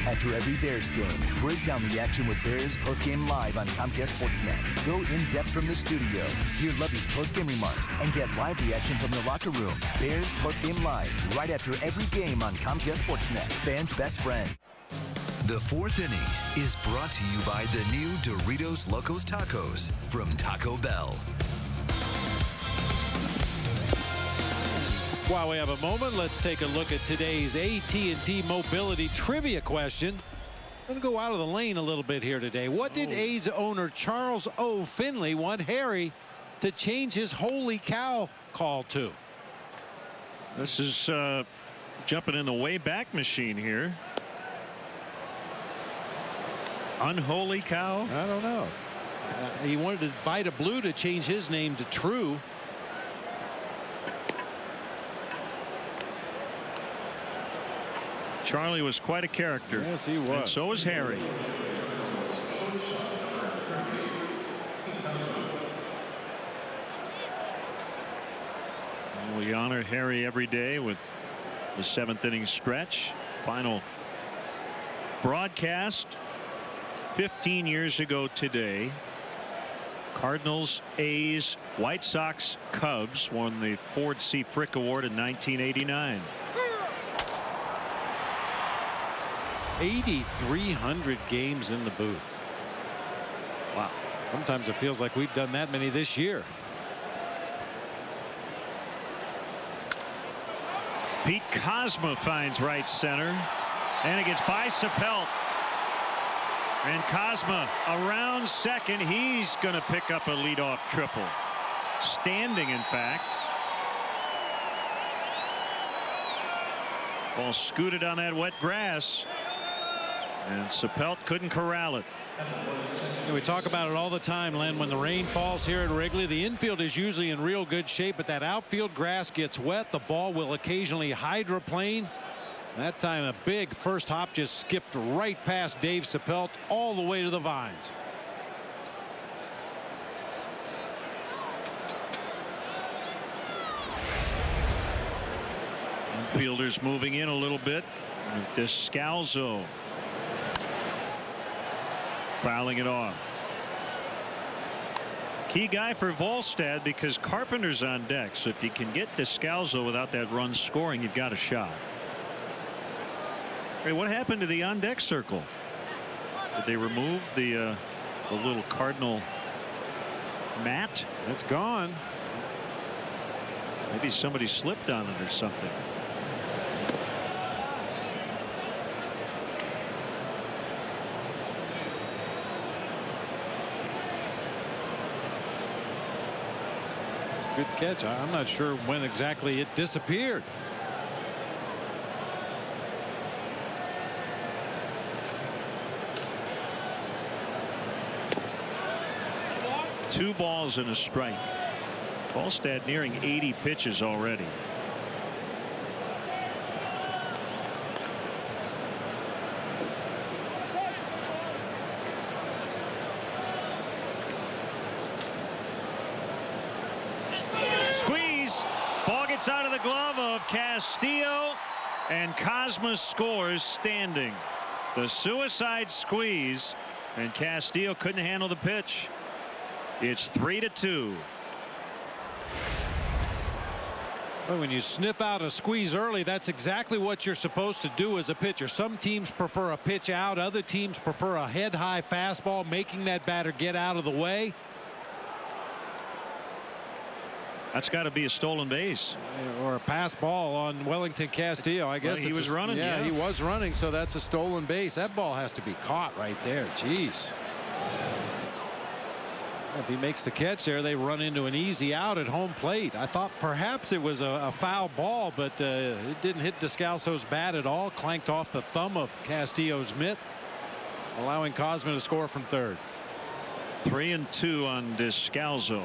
After every Bears game, break down the action with Bears postgame live on Comcast Sportsnet. Go in-depth from the studio. Hear Lovey's postgame remarks and get live reaction from the locker room. Bears postgame live right after every game on Comcast Sportsnet. Fans' best friend. The fourth inning is brought to you by the new Doritos Locos Tacos from Taco Bell. While we have a moment, let's take a look at today's AT&T Mobility Trivia question. I'm going to go out of the lane a little bit here today. What did A's owner Charles O. Finley want Harry to change his holy cow call to? This is jumping in the way back machine here. Unholy cow? I don't know. He wanted Vida Blue to change his name to True. Charlie was quite a character. Yes, he was. And so was Harry. We honor Harry every day with the 7th inning stretch. Final broadcast 15 years ago today. Cardinals, A's, White Sox, Cubs won the Ford C. Frick Award in 1989. 8,300 games in the booth. Wow. Sometimes it feels like we've done that many this year. Pete Kozma finds right center, and it gets by Sapelt. And Kozma around second. He's going to pick up a leadoff triple. Standing, in fact. Ball scooted on that wet grass. And Sapelt couldn't corral it. And we talk about it all the time, Len. When the rain falls here at Wrigley, the infield is usually in real good shape, but that outfield grass gets wet. The ball will occasionally hydroplane. That time a big first hop just skipped right past Dave Sapelt all the way to the vines. Infielders moving in a little bit with Descalzo. Fouling it off. Key guy for Volstad because Carpenter's on deck. So if you can get Descalzo without that run scoring, you've got a shot. Hey, what happened to the on deck circle? Did they remove the little Cardinal mat? It's gone. Maybe somebody slipped on it or something. Good catch. I'm not sure when exactly it disappeared. 2 balls and a strike. Volstad nearing 80 pitches already. Squeeze. Ball gets out of the glove of Castillo, and Cosma scores standing. The suicide squeeze, and Castillo couldn't handle the pitch. It's 3-2. Well, when you sniff out a squeeze early, that's exactly what you're supposed to do as a pitcher. Some teams prefer a pitch out. Other teams prefer a head-high fastball, making that batter get out of the way. That's got to be a stolen base. Or a pass ball on Wellington Castillo. I guess well, he was running. Yeah, he was running, so that's a stolen base. That ball has to be caught right there. Jeez. If he makes the catch there, they run into an easy out at home plate. I thought perhaps it was a foul ball, but it didn't hit Descalso's bat at all. Clanked off the thumb of Castillo's mitt, allowing Cosma to score from third. 3-2 on Descalso.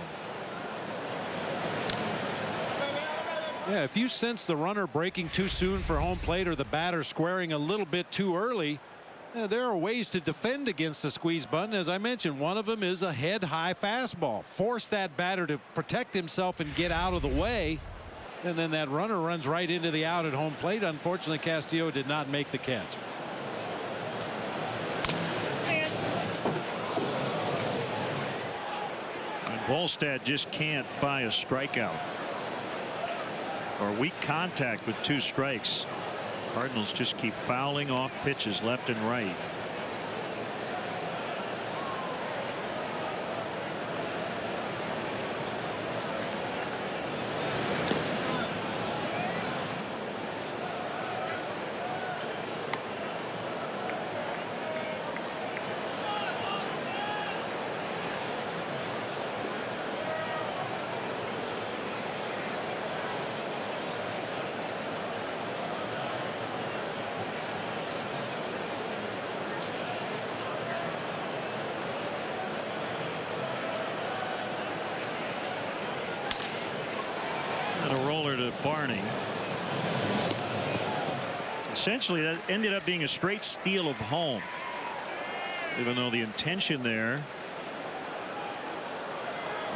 Yeah, if you sense the runner breaking too soon for home plate or the batter squaring a little bit too early, there are ways to defend against the squeeze button. As I mentioned, one of them is a head-high fastball. Force that batter to protect himself and get out of the way, and then that runner runs right into the out at home plate. Unfortunately, Castillo did not make the catch. And Volstad just can't buy a strikeout or weak contact with 2 strikes. Cardinals just keep fouling off pitches left and right. Barney. Essentially, that ended up being a straight steal of home, even though the intention there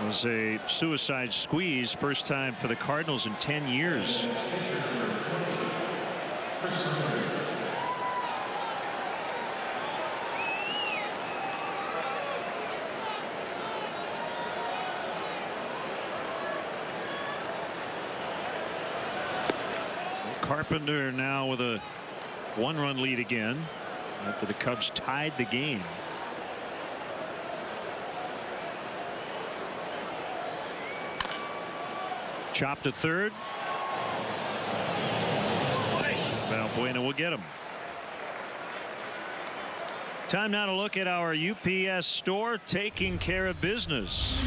was a suicide squeeze. First time for the Cardinals in 10 years. Carpenter now with a 1-run lead again after the Cubs tied the game. Chop to third. Valbuena will get him. Time now to look at our UPS store, taking care of business.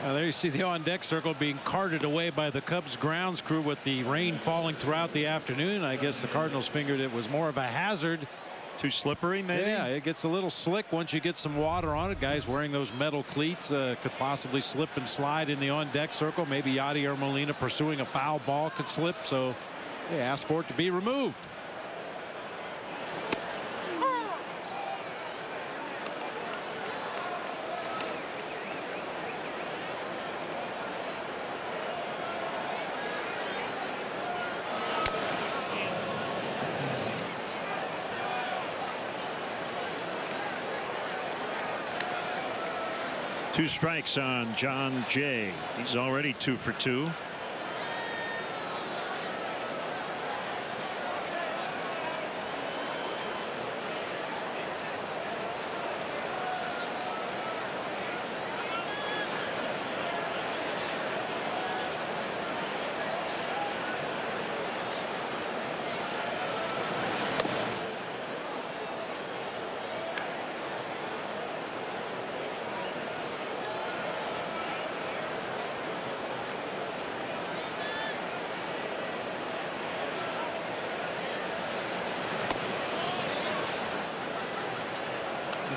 There you see the on-deck circle being carted away by the Cubs grounds crew with the rain falling throughout the afternoon. I guess the Cardinals figured it was more of a hazard. Too slippery, maybe? Yeah, it gets a little slick once you get some water on it. Guys wearing those metal cleats could possibly slip and slide in the on-deck circle. Maybe Yadier Molina pursuing a foul ball could slip, so they asked for it to be removed. Two strikes on John Jay. He's already 2 for 2.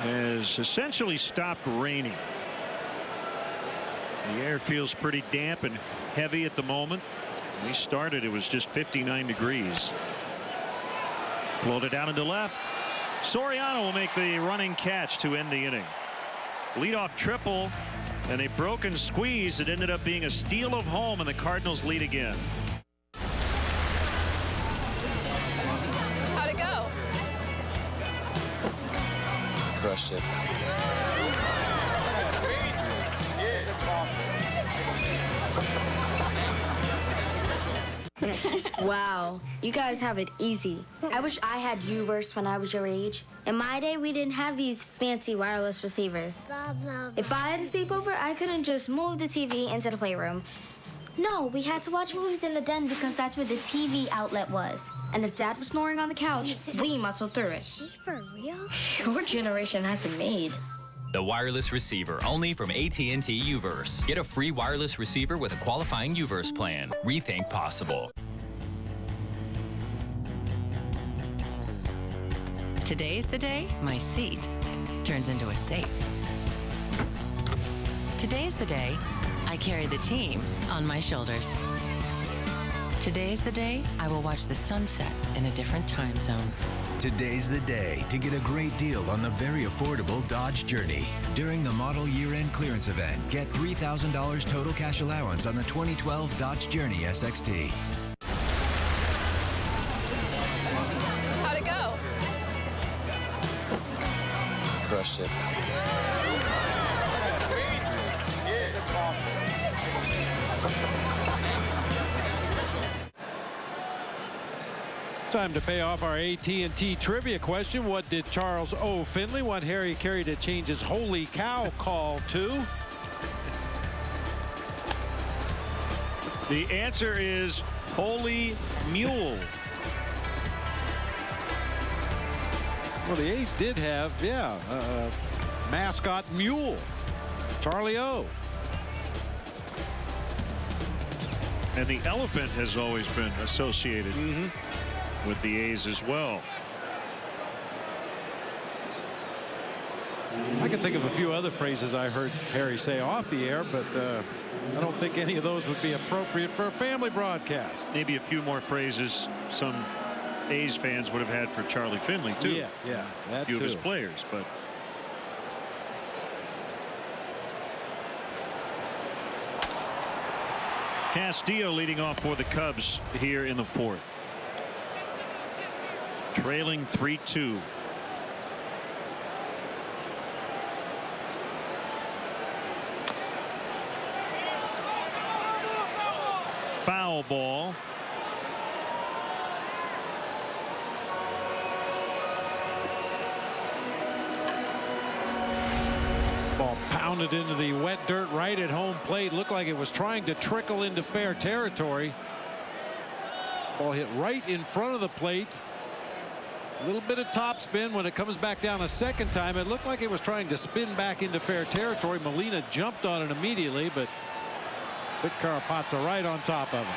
has essentially stopped raining. The air feels pretty damp and heavy at the moment. When we started, it was just 59 degrees. Floated down into left. Soriano will make the running catch to end the inning. Leadoff triple and a broken squeeze. It ended up being a steal of home, and the Cardinals lead again. How'd it go? Crushed it. Wow, you guys have it easy. I wish I had U-verse when I was your age. In my day, we didn't have these fancy wireless receivers. If I had a sleepover, I couldn't just move the TV into the playroom. No, we had to watch movies in the den because that's where the TV outlet was. And if Dad was snoring on the couch, we muscled through it. For real? Your generation has it made. The wireless receiver, only from AT&T UVerse. Get a free wireless receiver with a qualifying UVerse plan. Rethink possible. Today's the day my seat turns into a safe. Today's the day I carry the team on my shoulders. Today's the day I will watch the sunset in a different time zone. Today's the day to get a great deal on the very affordable Dodge Journey. During the model year-end clearance event, get $3,000 total cash allowance on the 2012 Dodge Journey SXT. How'd it go? Crushed it. Time to pay off our AT&T trivia question. What did Charles O. Finley want Harry Carey to change his holy cow call to? The answer is Holy Mule. Well, the A's did have, mascot mule, Charlie O. And the elephant has always been associated with the A's as well. I can think of a few other phrases I heard Harry say off the air, but I don't think any of those would be appropriate for a family broadcast. Maybe a few more phrases some A's fans would have had for Charlie Finley too. Yeah, that a few too. of his players, but Castillo leading off for the Cubs here in the fourth. Trailing 3-2. Foul ball. Ball pounded into the wet dirt right at home plate. Looked like it was trying to trickle into fair territory. Ball hit right in front of the plate. A little bit of topspin. When it comes back down a second time, it looked like it was trying to spin back into fair territory. Molina jumped on it immediately, but Vic Carapazza right on top of it.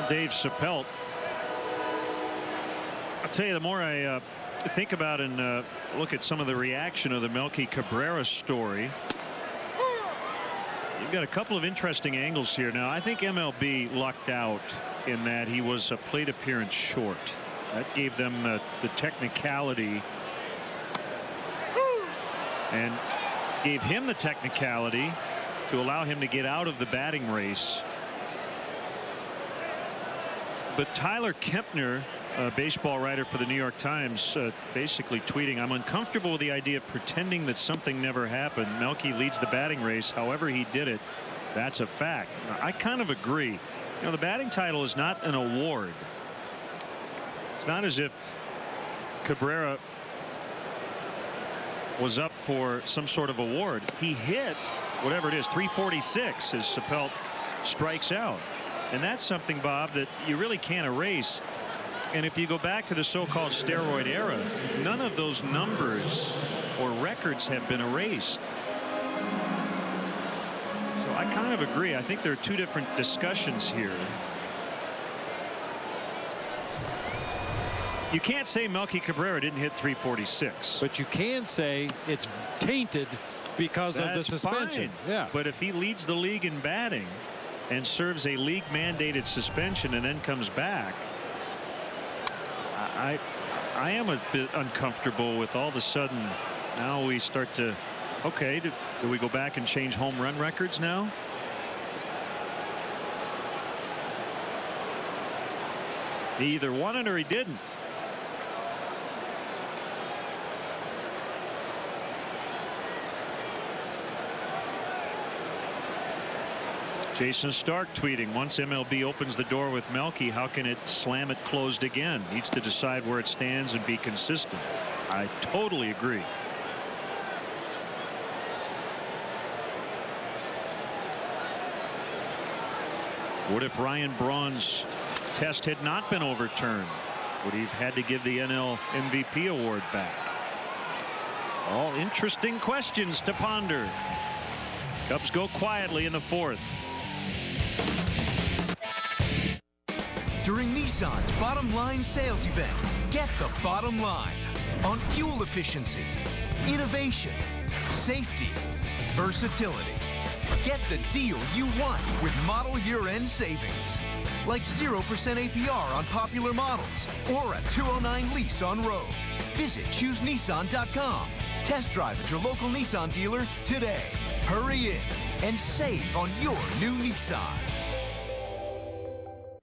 Dave Chappelle. I'll tell you, the more I think about and look at some of the reaction of the Melky Cabrera story, you've got a couple of interesting angles here. Now, I think MLB lucked out in that he was a plate appearance short. That gave them the technicality and gave him the technicality to allow him to get out of the batting race. But Tyler Kempner, a baseball writer for the New York Times, basically tweeting, "I'm uncomfortable with the idea of pretending that something never happened. Melky leads the batting race. However he did it, that's a fact." Now, I kind of agree. You know, the batting title is not an award. It's not as if Cabrera was up for some sort of award. He hit whatever it is, 346, as Chappelle strikes out. And that's something, Bob, that you really can't erase. And if you go back to the so-called steroid era, none of those numbers or records have been erased. So I kind of agree. I think there are two different discussions here. You can't say Melky Cabrera didn't hit 346. But you can say it's tainted because of the suspension. Fine. Yeah. But if he leads the league in batting and serves a league mandated suspension and then comes back, I am a bit uncomfortable with all of a sudden now we start to, okay, do we go back and change home run records now? He either won it or he didn't. Jason Stark tweeting, once MLB opens the door with Melky, how can it slam it closed again? Needs to decide where it stands and be consistent. I totally agree. What if Ryan Braun's test had not been overturned? Would he have had to give the NL MVP award back? All interesting questions to ponder. Cubs go quietly in the fourth. During Nissan's Bottom Line sales event, get the bottom line on fuel efficiency, innovation, safety, versatility. Get the deal you want with model year-end savings, like 0% APR on popular models or a 209 lease on Rogue. Visit ChooseNissan.com. Test drive at your local Nissan dealer today. Hurry in and save on your new Nissan.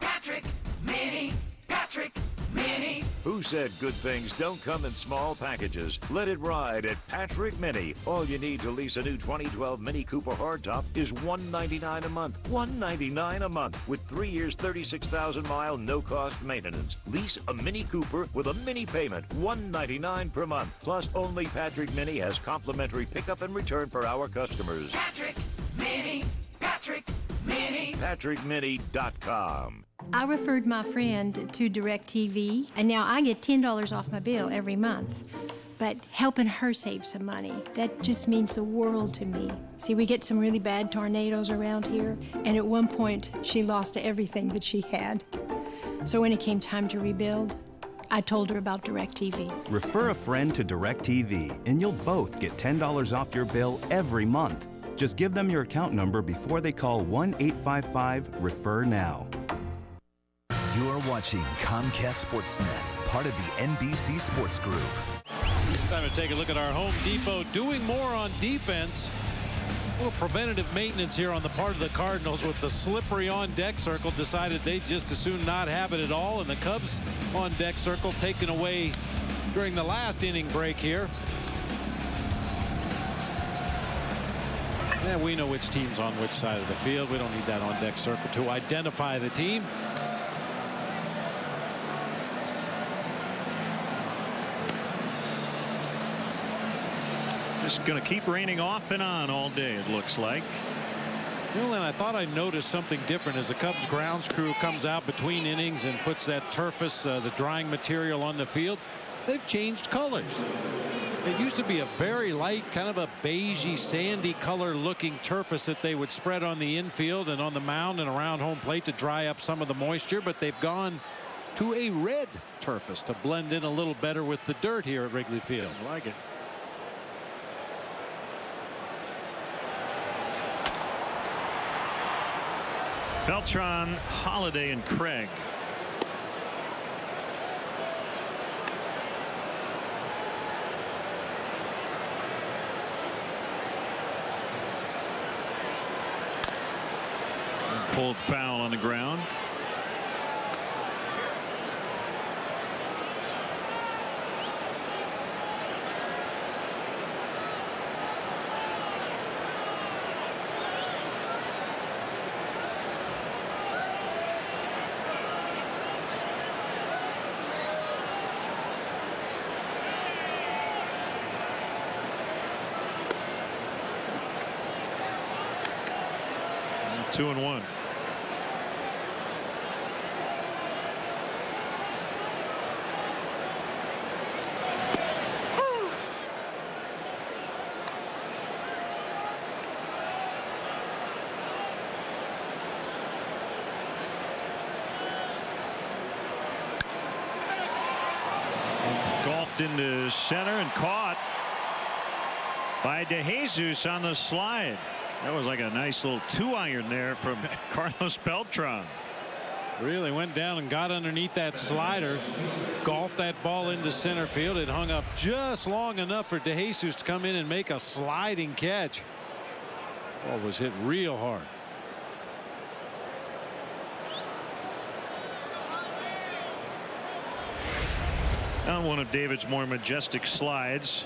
Patrick Mini. Who said good things don't come in small packages? Let it ride at Patrick Mini. All you need to lease a new 2012 Mini Cooper hardtop is $199 a month. $199 a month with 3 years, 36,000-mile, no-cost maintenance. Lease a Mini Cooper with a mini payment, $199 per month. Plus, only Patrick Mini has complimentary pickup and return for our customers. Patrick Mini. PatrickMini.com. I referred my friend to DirecTV, and now I get $10 off my bill every month. But helping her save some money, that just means the world to me. See, we get some really bad tornadoes around here, and at one point, she lost everything that she had. So when it came time to rebuild, I told her about DirecTV. Refer a friend to DirecTV, and you'll both get $10 off your bill every month. Just give them your account number before they call 1-855-REFER-NOW. You're watching Comcast Sportsnet, part of the NBC Sports Group. It's time to take a look at our Home Depot doing more on defense. A little preventative maintenance here on the part of the Cardinals with the slippery on-deck circle. Decided they'd just as soon not have it at all, and the Cubs on-deck circle taken away during the last inning break here. Yeah, we know which team's on which side of the field. We don't need that on-deck circle to identify the team. It's going to keep raining off and on all day, it looks like. Well, and I thought I noticed something different as the Cubs grounds crew comes out between innings and puts that turfus, the drying material on the field. They've changed colors. It used to be a very light, kind of a beigey, sandy color looking turfus that they would spread on the infield and on the mound and around home plate to dry up some of the moisture, but they've gone to a red turfus to blend in a little better with the dirt here at Wrigley Field. I like it. Beltran, Holiday, and Craig. Pulled foul on the ground. And 2-1. left into center and caught by DeJesus on the slide. That was like a nice little 2-iron there from Carlos Beltran. Really went down and got underneath that slider, golfed that ball into center field. It hung up just long enough for DeJesus to come in and make a sliding catch. Ball was hit real hard. On one of David's more majestic slides.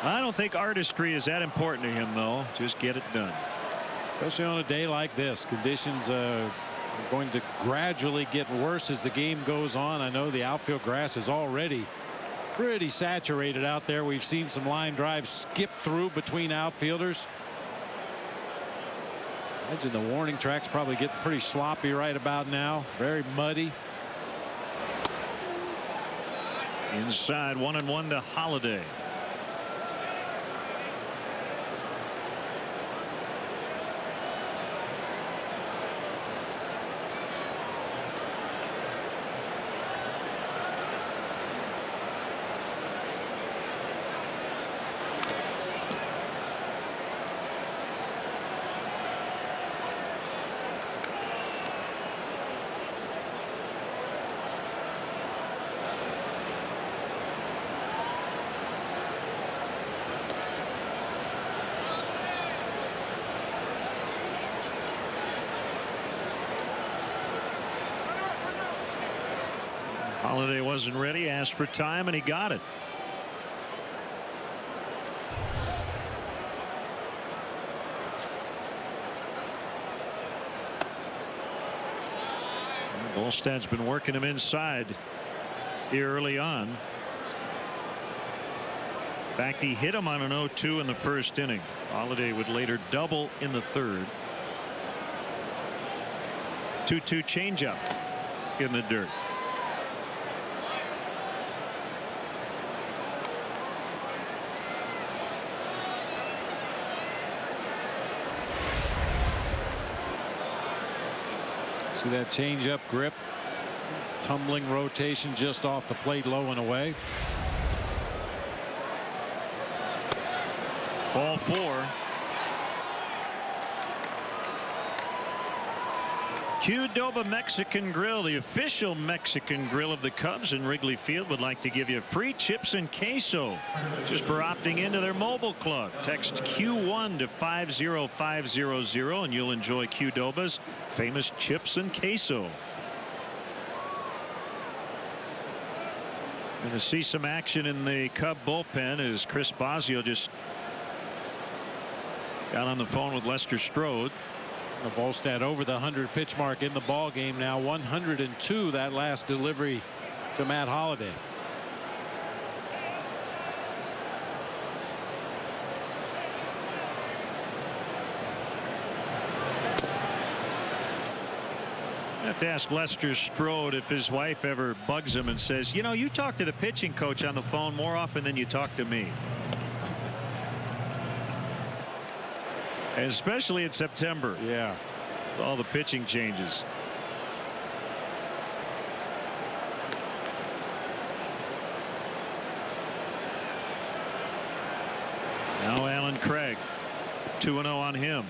I don't think artistry is that important to him, though. Just get it done. Especially on a day like this. Conditions are going to gradually get worse as the game goes on. I know the outfield grass is already pretty saturated out there. We've seen some line drives skip through between outfielders. Imagine the warning track's probably getting pretty sloppy right about now. Very muddy. Inside, 1-1 to Holiday. Holiday wasn't ready, asked for time, and he got it. Volstad's been working him inside here early on. In fact, he hit him on an 0-2 in the first inning. Holiday would later double in the third. 2-2 changeup in the dirt. See that changeup grip, tumbling rotation just off the plate, low and away. Ball 4. Qdoba Mexican Grill, the official Mexican grill of the Cubs in Wrigley Field, would like to give you free chips and queso just for opting into their mobile club. Text Q1 to 50500 and you'll enjoy Qdoba's famous chips and queso. Going to see some action in the Cub bullpen as Chris Bosio just got on the phone with Lester Strode. Volstad over the 100 pitch mark in the ball game now. 102 that last delivery to Matt Holliday. I have to ask Lester Strode if his wife ever bugs him and says, you know, you talk to the pitching coach on the phone more often than you talk to me. Especially in September. Yeah. All the pitching changes. Now Alan Craig. 2-0 on him.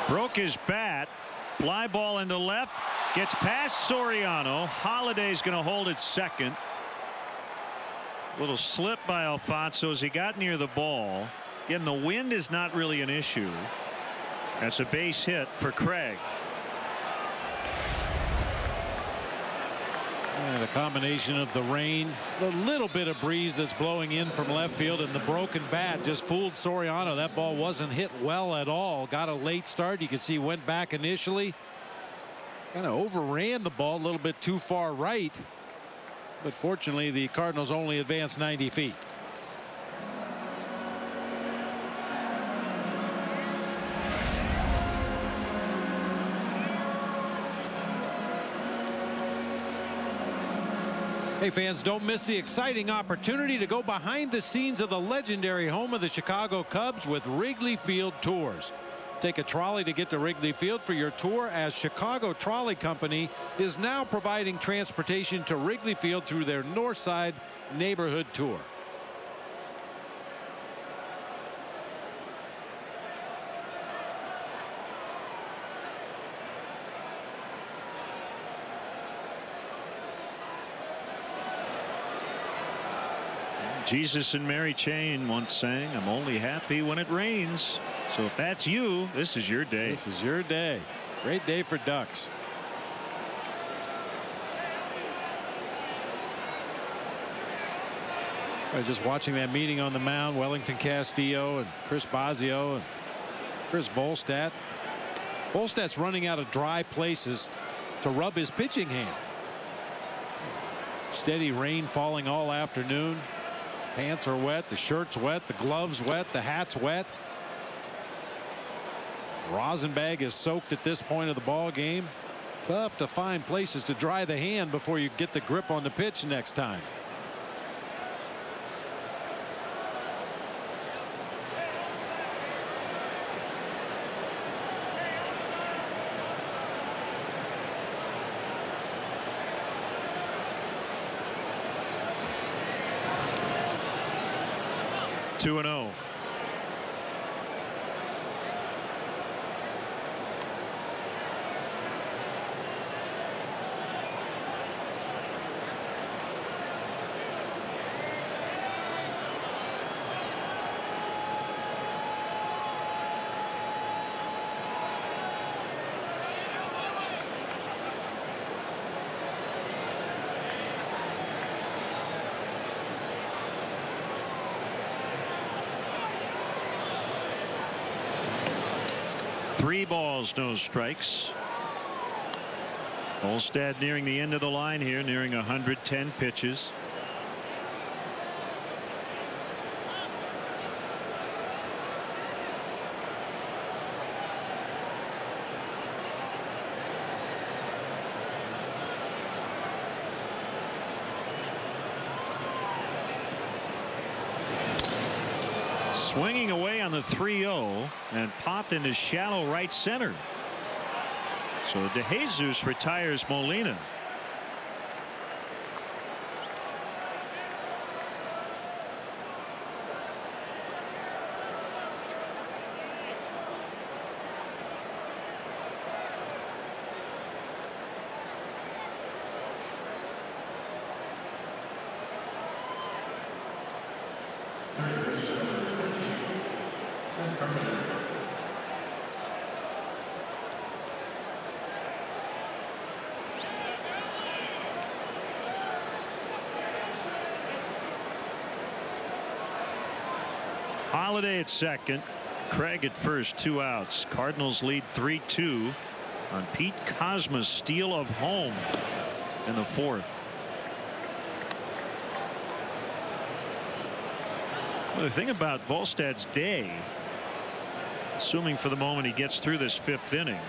Broke his bat. Fly ball into left. Gets past Soriano. Holiday's going to hold it second. Little slip by Alfonso as he got near the ball. Again, the wind is not really an issue. That's a base hit for Craig. And a combination of the rain, a little bit of breeze that's blowing in from left field, and the broken bat just fooled Soriano. That ball wasn't hit well at all. Got a late start. You can see went back initially. Kind of overran the ball a little bit too far right. But fortunately, the Cardinals only advanced 90 feet. Hey fans, don't miss the exciting opportunity to go behind the scenes of the legendary home of the Chicago Cubs with Wrigley Field Tours. Take a trolley to get to Wrigley Field for your tour, as Chicago Trolley Company is now providing transportation to Wrigley Field through their Northside Neighborhood Tour. Jesus and Mary Chain once sang, "I'm only happy when it rains." So if that's you, this is your day. This is your day. Great day for Ducks. Just watching that meeting on the mound, Wellington Castillo and Chris Bosio and Chris Volstad. Volstad's running out of dry places to rub his pitching hand. Steady rain falling all afternoon. Pants are wet, the shirt's wet, the gloves wet, the hat's wet. Rosin bag is soaked at this point of the ball game. Tough to find places to dry the hand before you get the grip on the pitch next time. Two and 0. Three balls, no strikes. Volstad nearing the end of the line here, nearing 110 pitches. Swinging away on the 3-0 and popped into shallow right center. So De Jesus retires Molina. Holiday at second. Craig at first, 2 outs. Cardinals lead 3-2 on Pete Kozma's steal of home in the 4th. Well, the thing about Volstad's day, assuming for the moment he gets through this 5th inning,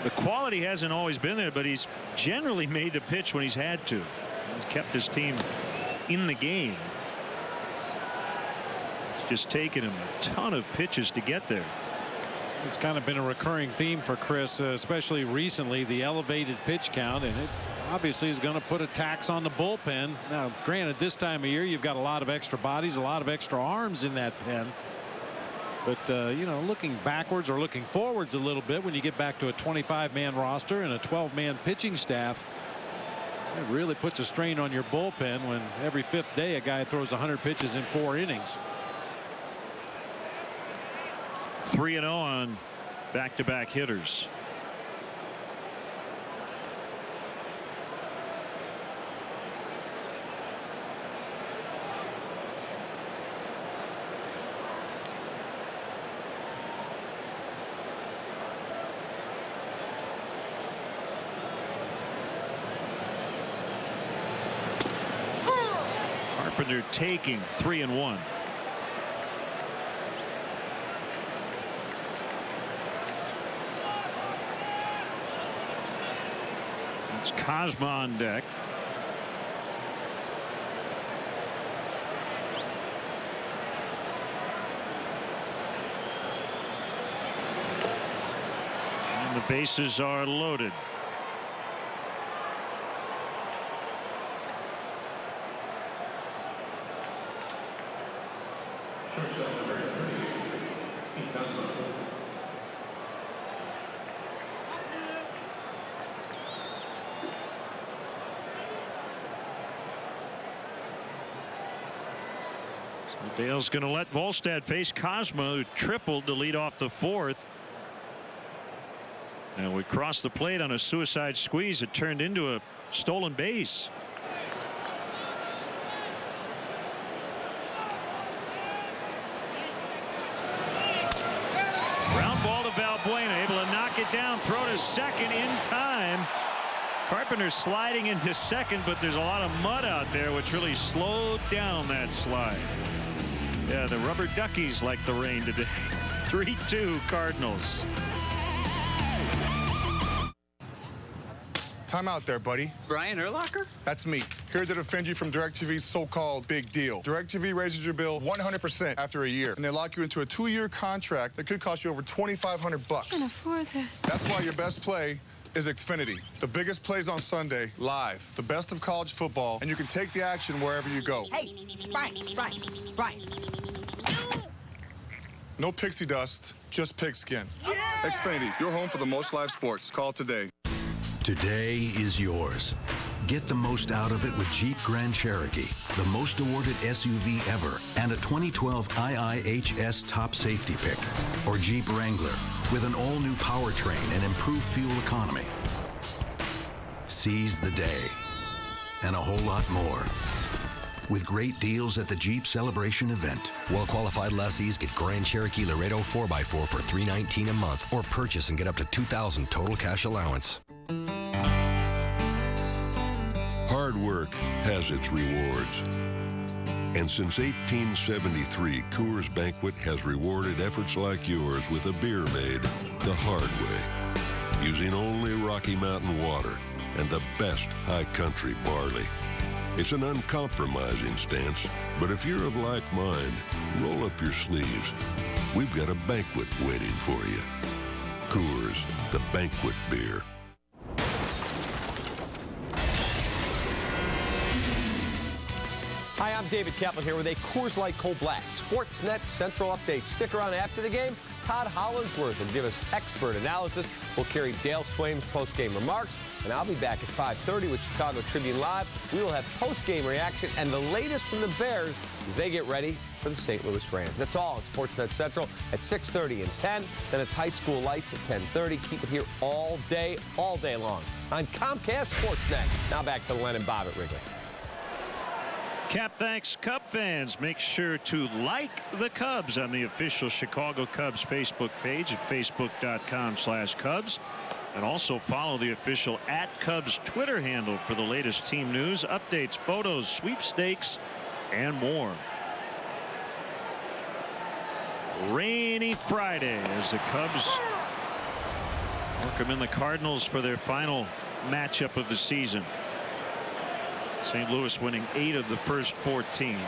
the quality hasn't always been there, but he's generally made the pitch when he's had to. He's kept his team in the game. It's just taken him a ton of pitches to get there. It's kind of been a recurring theme for Chris, especially recently, the elevated pitch count, and it obviously is going to put a tax on the bullpen. Now, granted, this time of year you've got a lot of extra bodies, a lot of extra arms in that pen. But you know, looking backwards or looking forwards a little bit, when you get back to a 25-man roster and a 12-man pitching staff, it really puts a strain on your bullpen when every 5th day a guy throws 100 pitches in 4 innings. 3-0 on back-to-back hitters. Carpenter taking 3-1. It's Cosma on deck. And the bases are loaded. Dale's going to let Volstad face Cosmo, who tripled to lead off the fourth. And we crossed the plate on a suicide squeeze. It turned into a stolen base. Ground ball to Valbuena, able to knock it down, throw to second in time. Carpenter sliding into second, but there's a lot of mud out there, which really slowed down that slide. Yeah, the rubber duckies like the rain today. 3-2 Cardinals. Time out there, buddy. Brian Urlacher? That's me, here to defend you from DirecTV's so-called big deal. DirecTV raises your bill 100% after a year, and they lock you into a 2-year contract that could cost you over $2,500 bucks. I can't afford that. That's why your best play is Xfinity. The biggest plays on Sunday, live. The best of college football, and you can take the action wherever you go. Hey, Brian. No pixie dust, just pigskin. Yeah! Xfinity, your home for the most live sports. Call today. Today is yours. Get the most out of it with Jeep Grand Cherokee, the most awarded SUV ever, and a 2012 IIHS top safety pick. Or Jeep Wrangler, with an all-new powertrain and improved fuel economy. Seize the day, and a whole lot more, with great deals at the Jeep Celebration event. Well-qualified lessees get Grand Cherokee Laredo 4x4 for $319 a month, or purchase and get up to $2,000 total cash allowance. Hard work has its rewards. And since 1873, Coors Banquet has rewarded efforts like yours with a beer made the hard way, using only Rocky Mountain water and the best high country barley. It's an uncompromising stance, but if you're of like mind, roll up your sleeves. We've got a banquet waiting for you. Coors, the banquet beer. Hi, I'm David Kaplan here with a Coors Light Cold Blast Sportsnet Central update. Stick around after the game. Todd Hollinsworth will give us expert analysis. We'll carry Dale Swaim's post-game remarks, and I'll be back at 5:30 with Chicago Tribune Live. We will have post-game reaction and the latest from the Bears as they get ready for the St. Louis Rams. That's all at Sportsnet Central at 6:30 and 10. Then it's High School Lights at 10:30. Keep it here all day long on Comcast Sportsnet. Now back to Len and Bob at Wrigley. Cap, thanks. Cub fans, make sure to like the Cubs on the official Chicago Cubs Facebook page at facebook.com/Cubs. And also follow the official @Cubs Twitter handle for the latest team news, updates, photos, sweepstakes, and more. Rainy Friday as the Cubs welcome in the Cardinals for their final matchup of the season. St. Louis winning 8 of the first 14.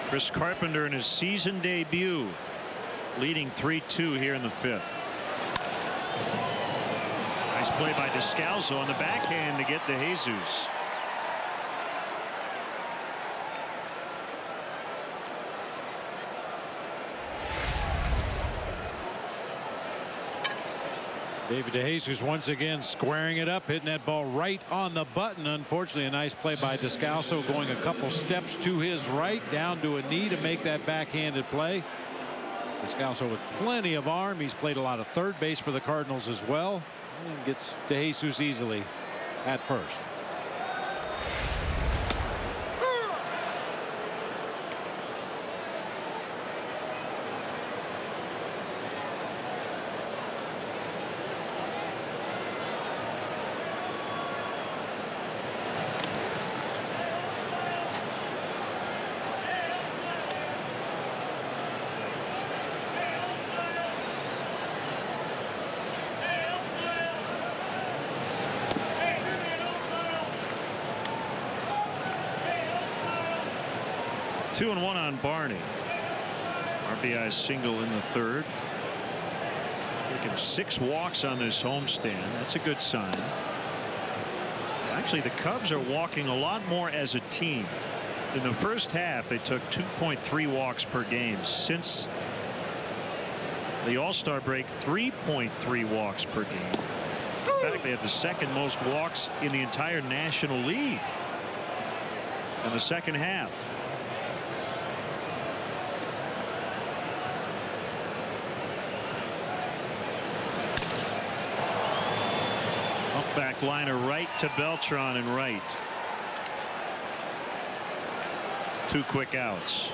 Chris Carpenter in his season debut leading 3-2 here in the 5th. Nice play by Descalso on the backhand to get to Jesus. David DeJesus once again squaring it up, hitting that ball right on the button. Unfortunately, a nice play by Descalso, going a couple steps to his right, down to a knee to make that backhanded play. Descalso with plenty of arm. He's played a lot of third base for the Cardinals as well, and gets DeJesus easily at first. 2-1 on Barney. RBI single in the third. He's taken 6 walks on this homestand. That's a good sign. Actually, the Cubs are walking a lot more as a team. In the first half, they took 2.3 walks per game. Since the All-Star break, 3.3 walks per game. In fact, they have the second most walks in the entire National League in the second half. Back liner right to Beltran and right. 2 quick outs.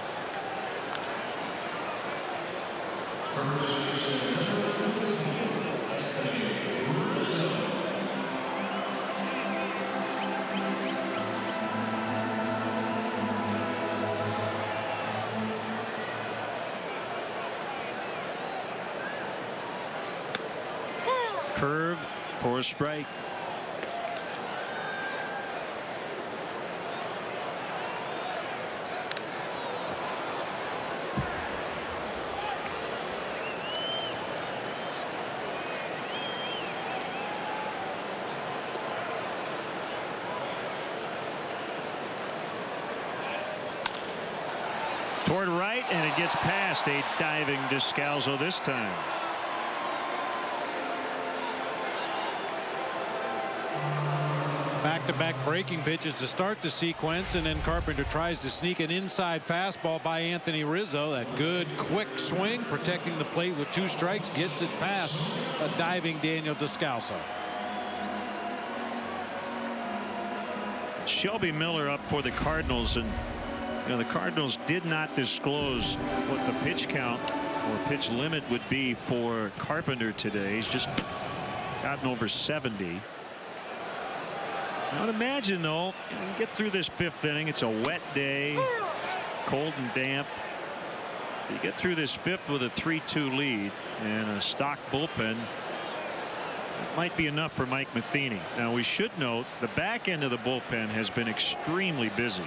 Curve for a strike. Toward right, and it gets past a diving Descalzo this time. Back-to-back breaking pitches to start the sequence, and then Carpenter tries to sneak an inside fastball by Anthony Rizzo. That good quick swing, protecting the plate with 2 strikes, gets it past a diving Daniel Descalzo. Shelby Miller up for the Cardinals, and the Cardinals did not disclose what the pitch count or pitch limit would be for Carpenter today. He's just gotten over 70. I would imagine, though, you get through this 5th inning. It's a wet day, cold and damp. You get through this 5th with a 3-2 lead and a stock bullpen. It might be enough for Mike Matheny. Now, we should note the back end of the bullpen has been extremely busy.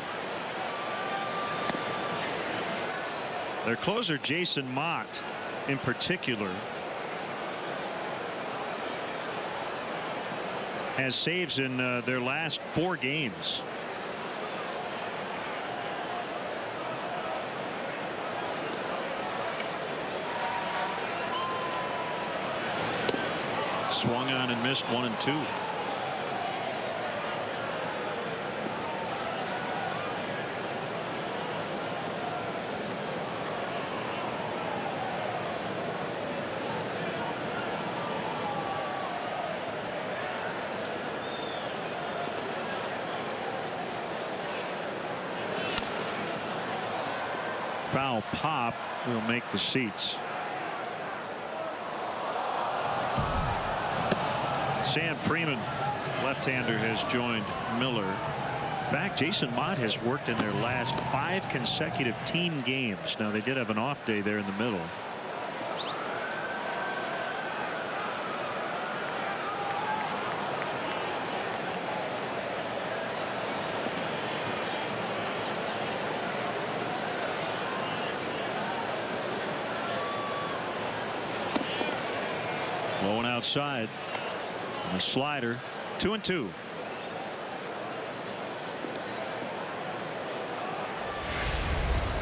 Their closer, Jason Mott, in particular, has saves in their last 4 games. Swung on and missed 1 and 2. Foul pop will make the seats. Sam Freeman, left-hander, has joined Miller. In fact, Jason Mott has worked in their last 5 consecutive team games. Now, they did have an off day there in the middle. Going outside. A slider. 2-2.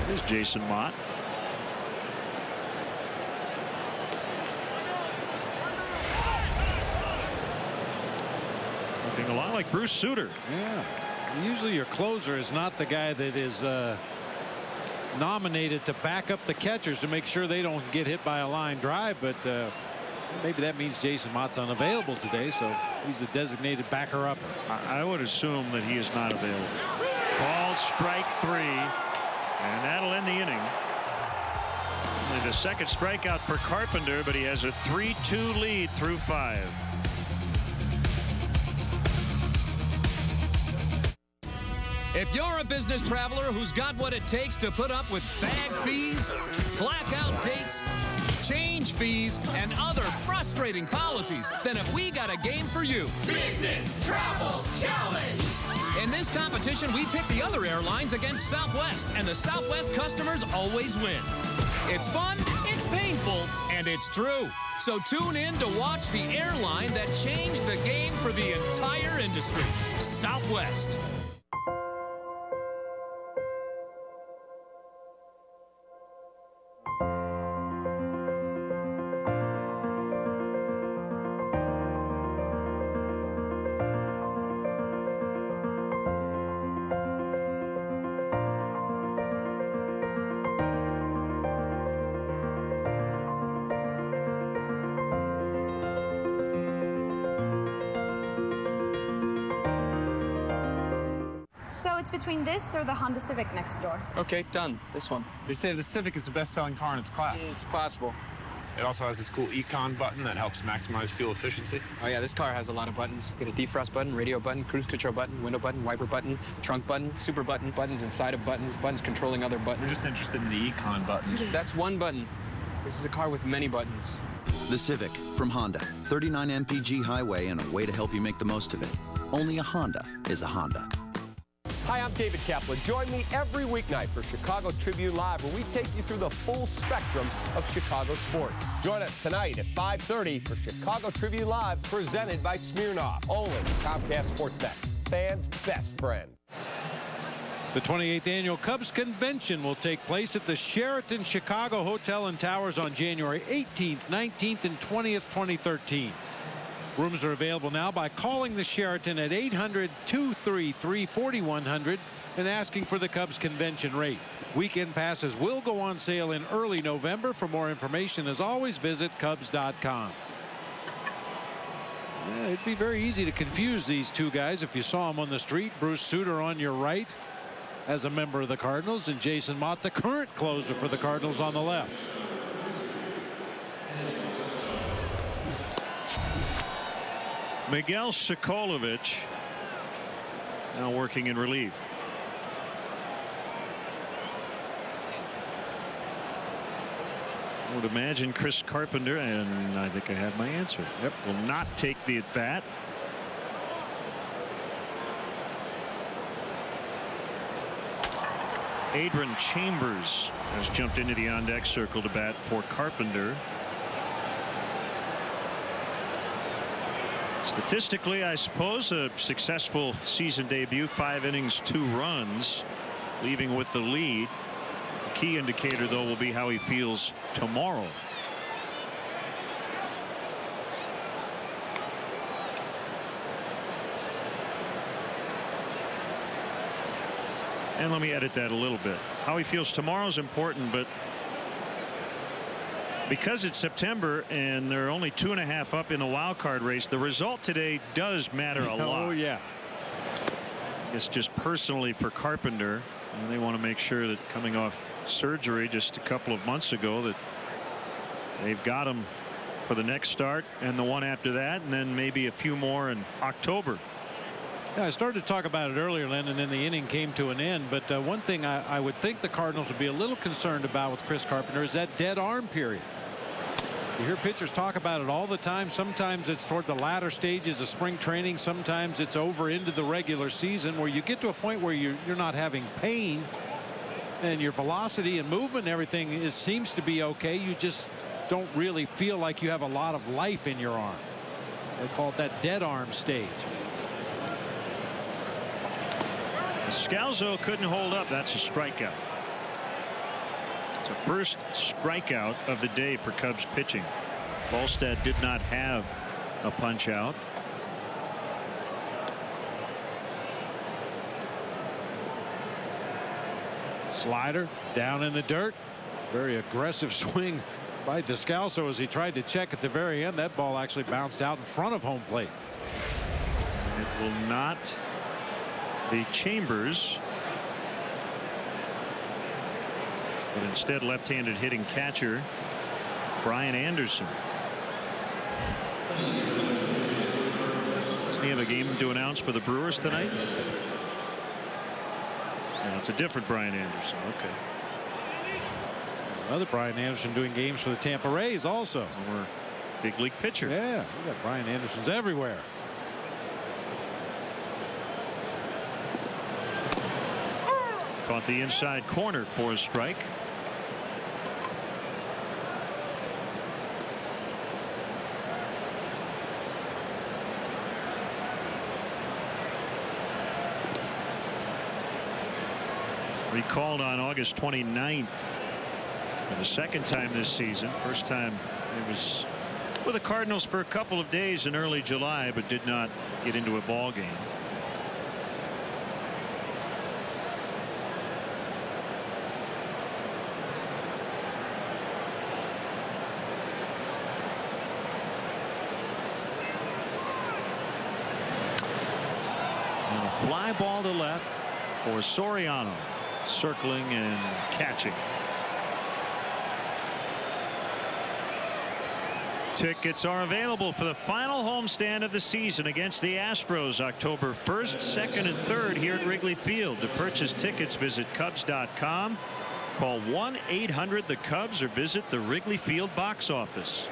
Here's Jason Mott. Looking a lot like Bruce Sutter. Yeah. Usually your closer is not the guy that is nominated to back up the catchers to make sure they don't get hit by a line drive, but maybe that means Jason Mott's unavailable today, so he's a designated backer-upper. I would assume that he is not available. Called strike 3, and that'll end the inning. Only the second strikeout for Carpenter, but he has a 3-2 lead through 5. If you're a business traveler who's got what it takes to put up with bag fees, blackout dates, change fees, and other frustrating policies, then have we got a game for you. Business Travel Challenge. In this competition, we pick the other airlines against Southwest, and the Southwest customers always win. It's fun, it's painful, and it's true. So tune in to watch the airline that changed the game for the entire industry, Southwest. So it's between this or the Honda Civic next door. Okay, done. This one. They say the Civic is the best-selling car in its class. It's possible. It also has this cool Econ button that helps maximize fuel efficiency. Oh yeah, this car has a lot of buttons. You get a defrost button, radio button, cruise control button, window button, wiper button, trunk button, super button, buttons inside of buttons, buttons controlling other buttons. We're just interested in the Econ button. That's one button. This is a car with many buttons. The Civic from Honda. 39 mpg highway and a way to help you make the most of it. Only a Honda is a Honda. Hi, I'm David Kaplan. Join me every weeknight for Chicago Tribune Live, where we take you through the full spectrum of Chicago sports. Join us tonight at 5:30 for Chicago Tribune Live, presented by Smirnoff, only Comcast Sportsnet, fans' best friend. The 28th Annual Cubs Convention will take place at the Sheraton Chicago Hotel and Towers on January 18th, 19th, and 20th, 2013. Rooms are available now by calling the Sheraton at 800-233-4100 and asking for the Cubs convention rate. Weekend passes will go on sale in early November. For more information, as always, visit Cubs.com. It'd be very easy to confuse these two guys if you saw them on the street. Bruce Sutter on your right as a member of the Cardinals, and Jason Mott, the current closer for the Cardinals, on the left. Miguel Sokolovic now working in relief. I would imagine Chris Carpenter, and I think I have my answer. Yep. Will not take the at bat. Adrian Chambers has jumped into the on deck circle to bat for Carpenter. Statistically, I suppose a successful season debut, 5 innings, 2 runs, leaving with the lead. The key indicator, though, will be how he feels tomorrow. And let me edit that a little bit. How he feels tomorrow is important, but because it's September and they're only 2.5 up in the wild card race, the result today does matter a lot. Oh, yeah. It's just personally for Carpenter, and they want to make sure that coming off surgery just a couple of months ago, that they've got him for the next start and the one after that, and then maybe a few more in October. Yeah, I started to talk about it earlier, Len, and then the inning came to an end. But one thing I would think the Cardinals would be a little concerned about with Chris Carpenter is that dead arm period. You hear pitchers talk about it all the time. Sometimes it's toward the latter stages of spring training. Sometimes it's over into the regular season, where you get to a point where you're not having pain and your velocity and movement and everything seems to be okay. You just don't really feel like you have a lot of life in your arm. They call it that dead arm stage. Scalzo couldn't hold up. That's a strikeout. It's a first strikeout of the day for Cubs pitching. Ballstead did not have a punch out. Slider down in the dirt. Very aggressive swing by Descalso as he tried to check at the very end. That ball actually bounced out in front of home plate. It will not be Chambers, but instead left-handed hitting catcher Brian Anderson. Doesn't he have a game to announce for the Brewers tonight? Yeah, it's a different Brian Anderson. Okay. Another Brian Anderson doing games for the Tampa Rays also. Former big league pitcher. Yeah, we got Brian Andersons everywhere. Caught the inside corner for a strike. Recalled on August 29th for the second time this season. First time he was with the Cardinals for a couple of days in early July, but did not get into a ball game. And a fly ball to left for Soriano. Circling and catching. Tickets are available for the final homestand of the season against the Astros October 1st, 2nd, and 3rd here at Wrigley Field. To purchase tickets, visit Cubs.com. Call 1-800-THE-CUBS or visit the Wrigley Field box office.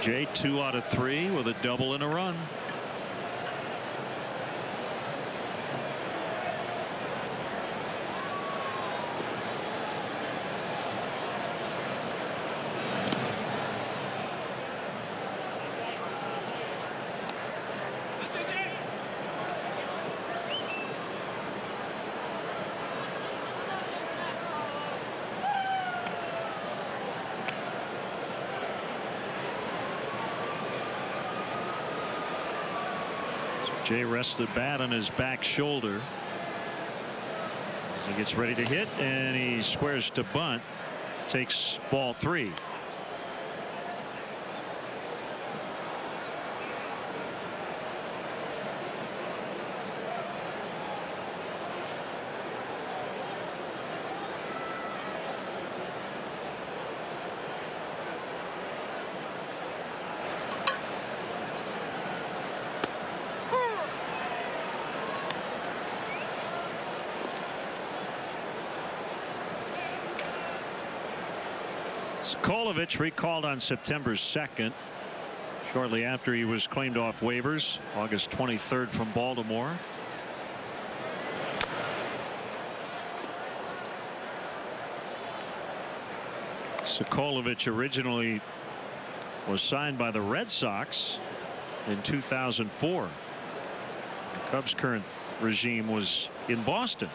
Jay 2 out of 3 with a double and a run. Jay rests the bat on his back shoulder as he gets ready to hit, and he squares to bunt. Takes ball 3. Sokolovich recalled on September 2nd, shortly after he was claimed off waivers. August 23rd from Baltimore. Sokolovich originally was signed by the Red Sox in 2004. The Cubs' current regime was in Boston.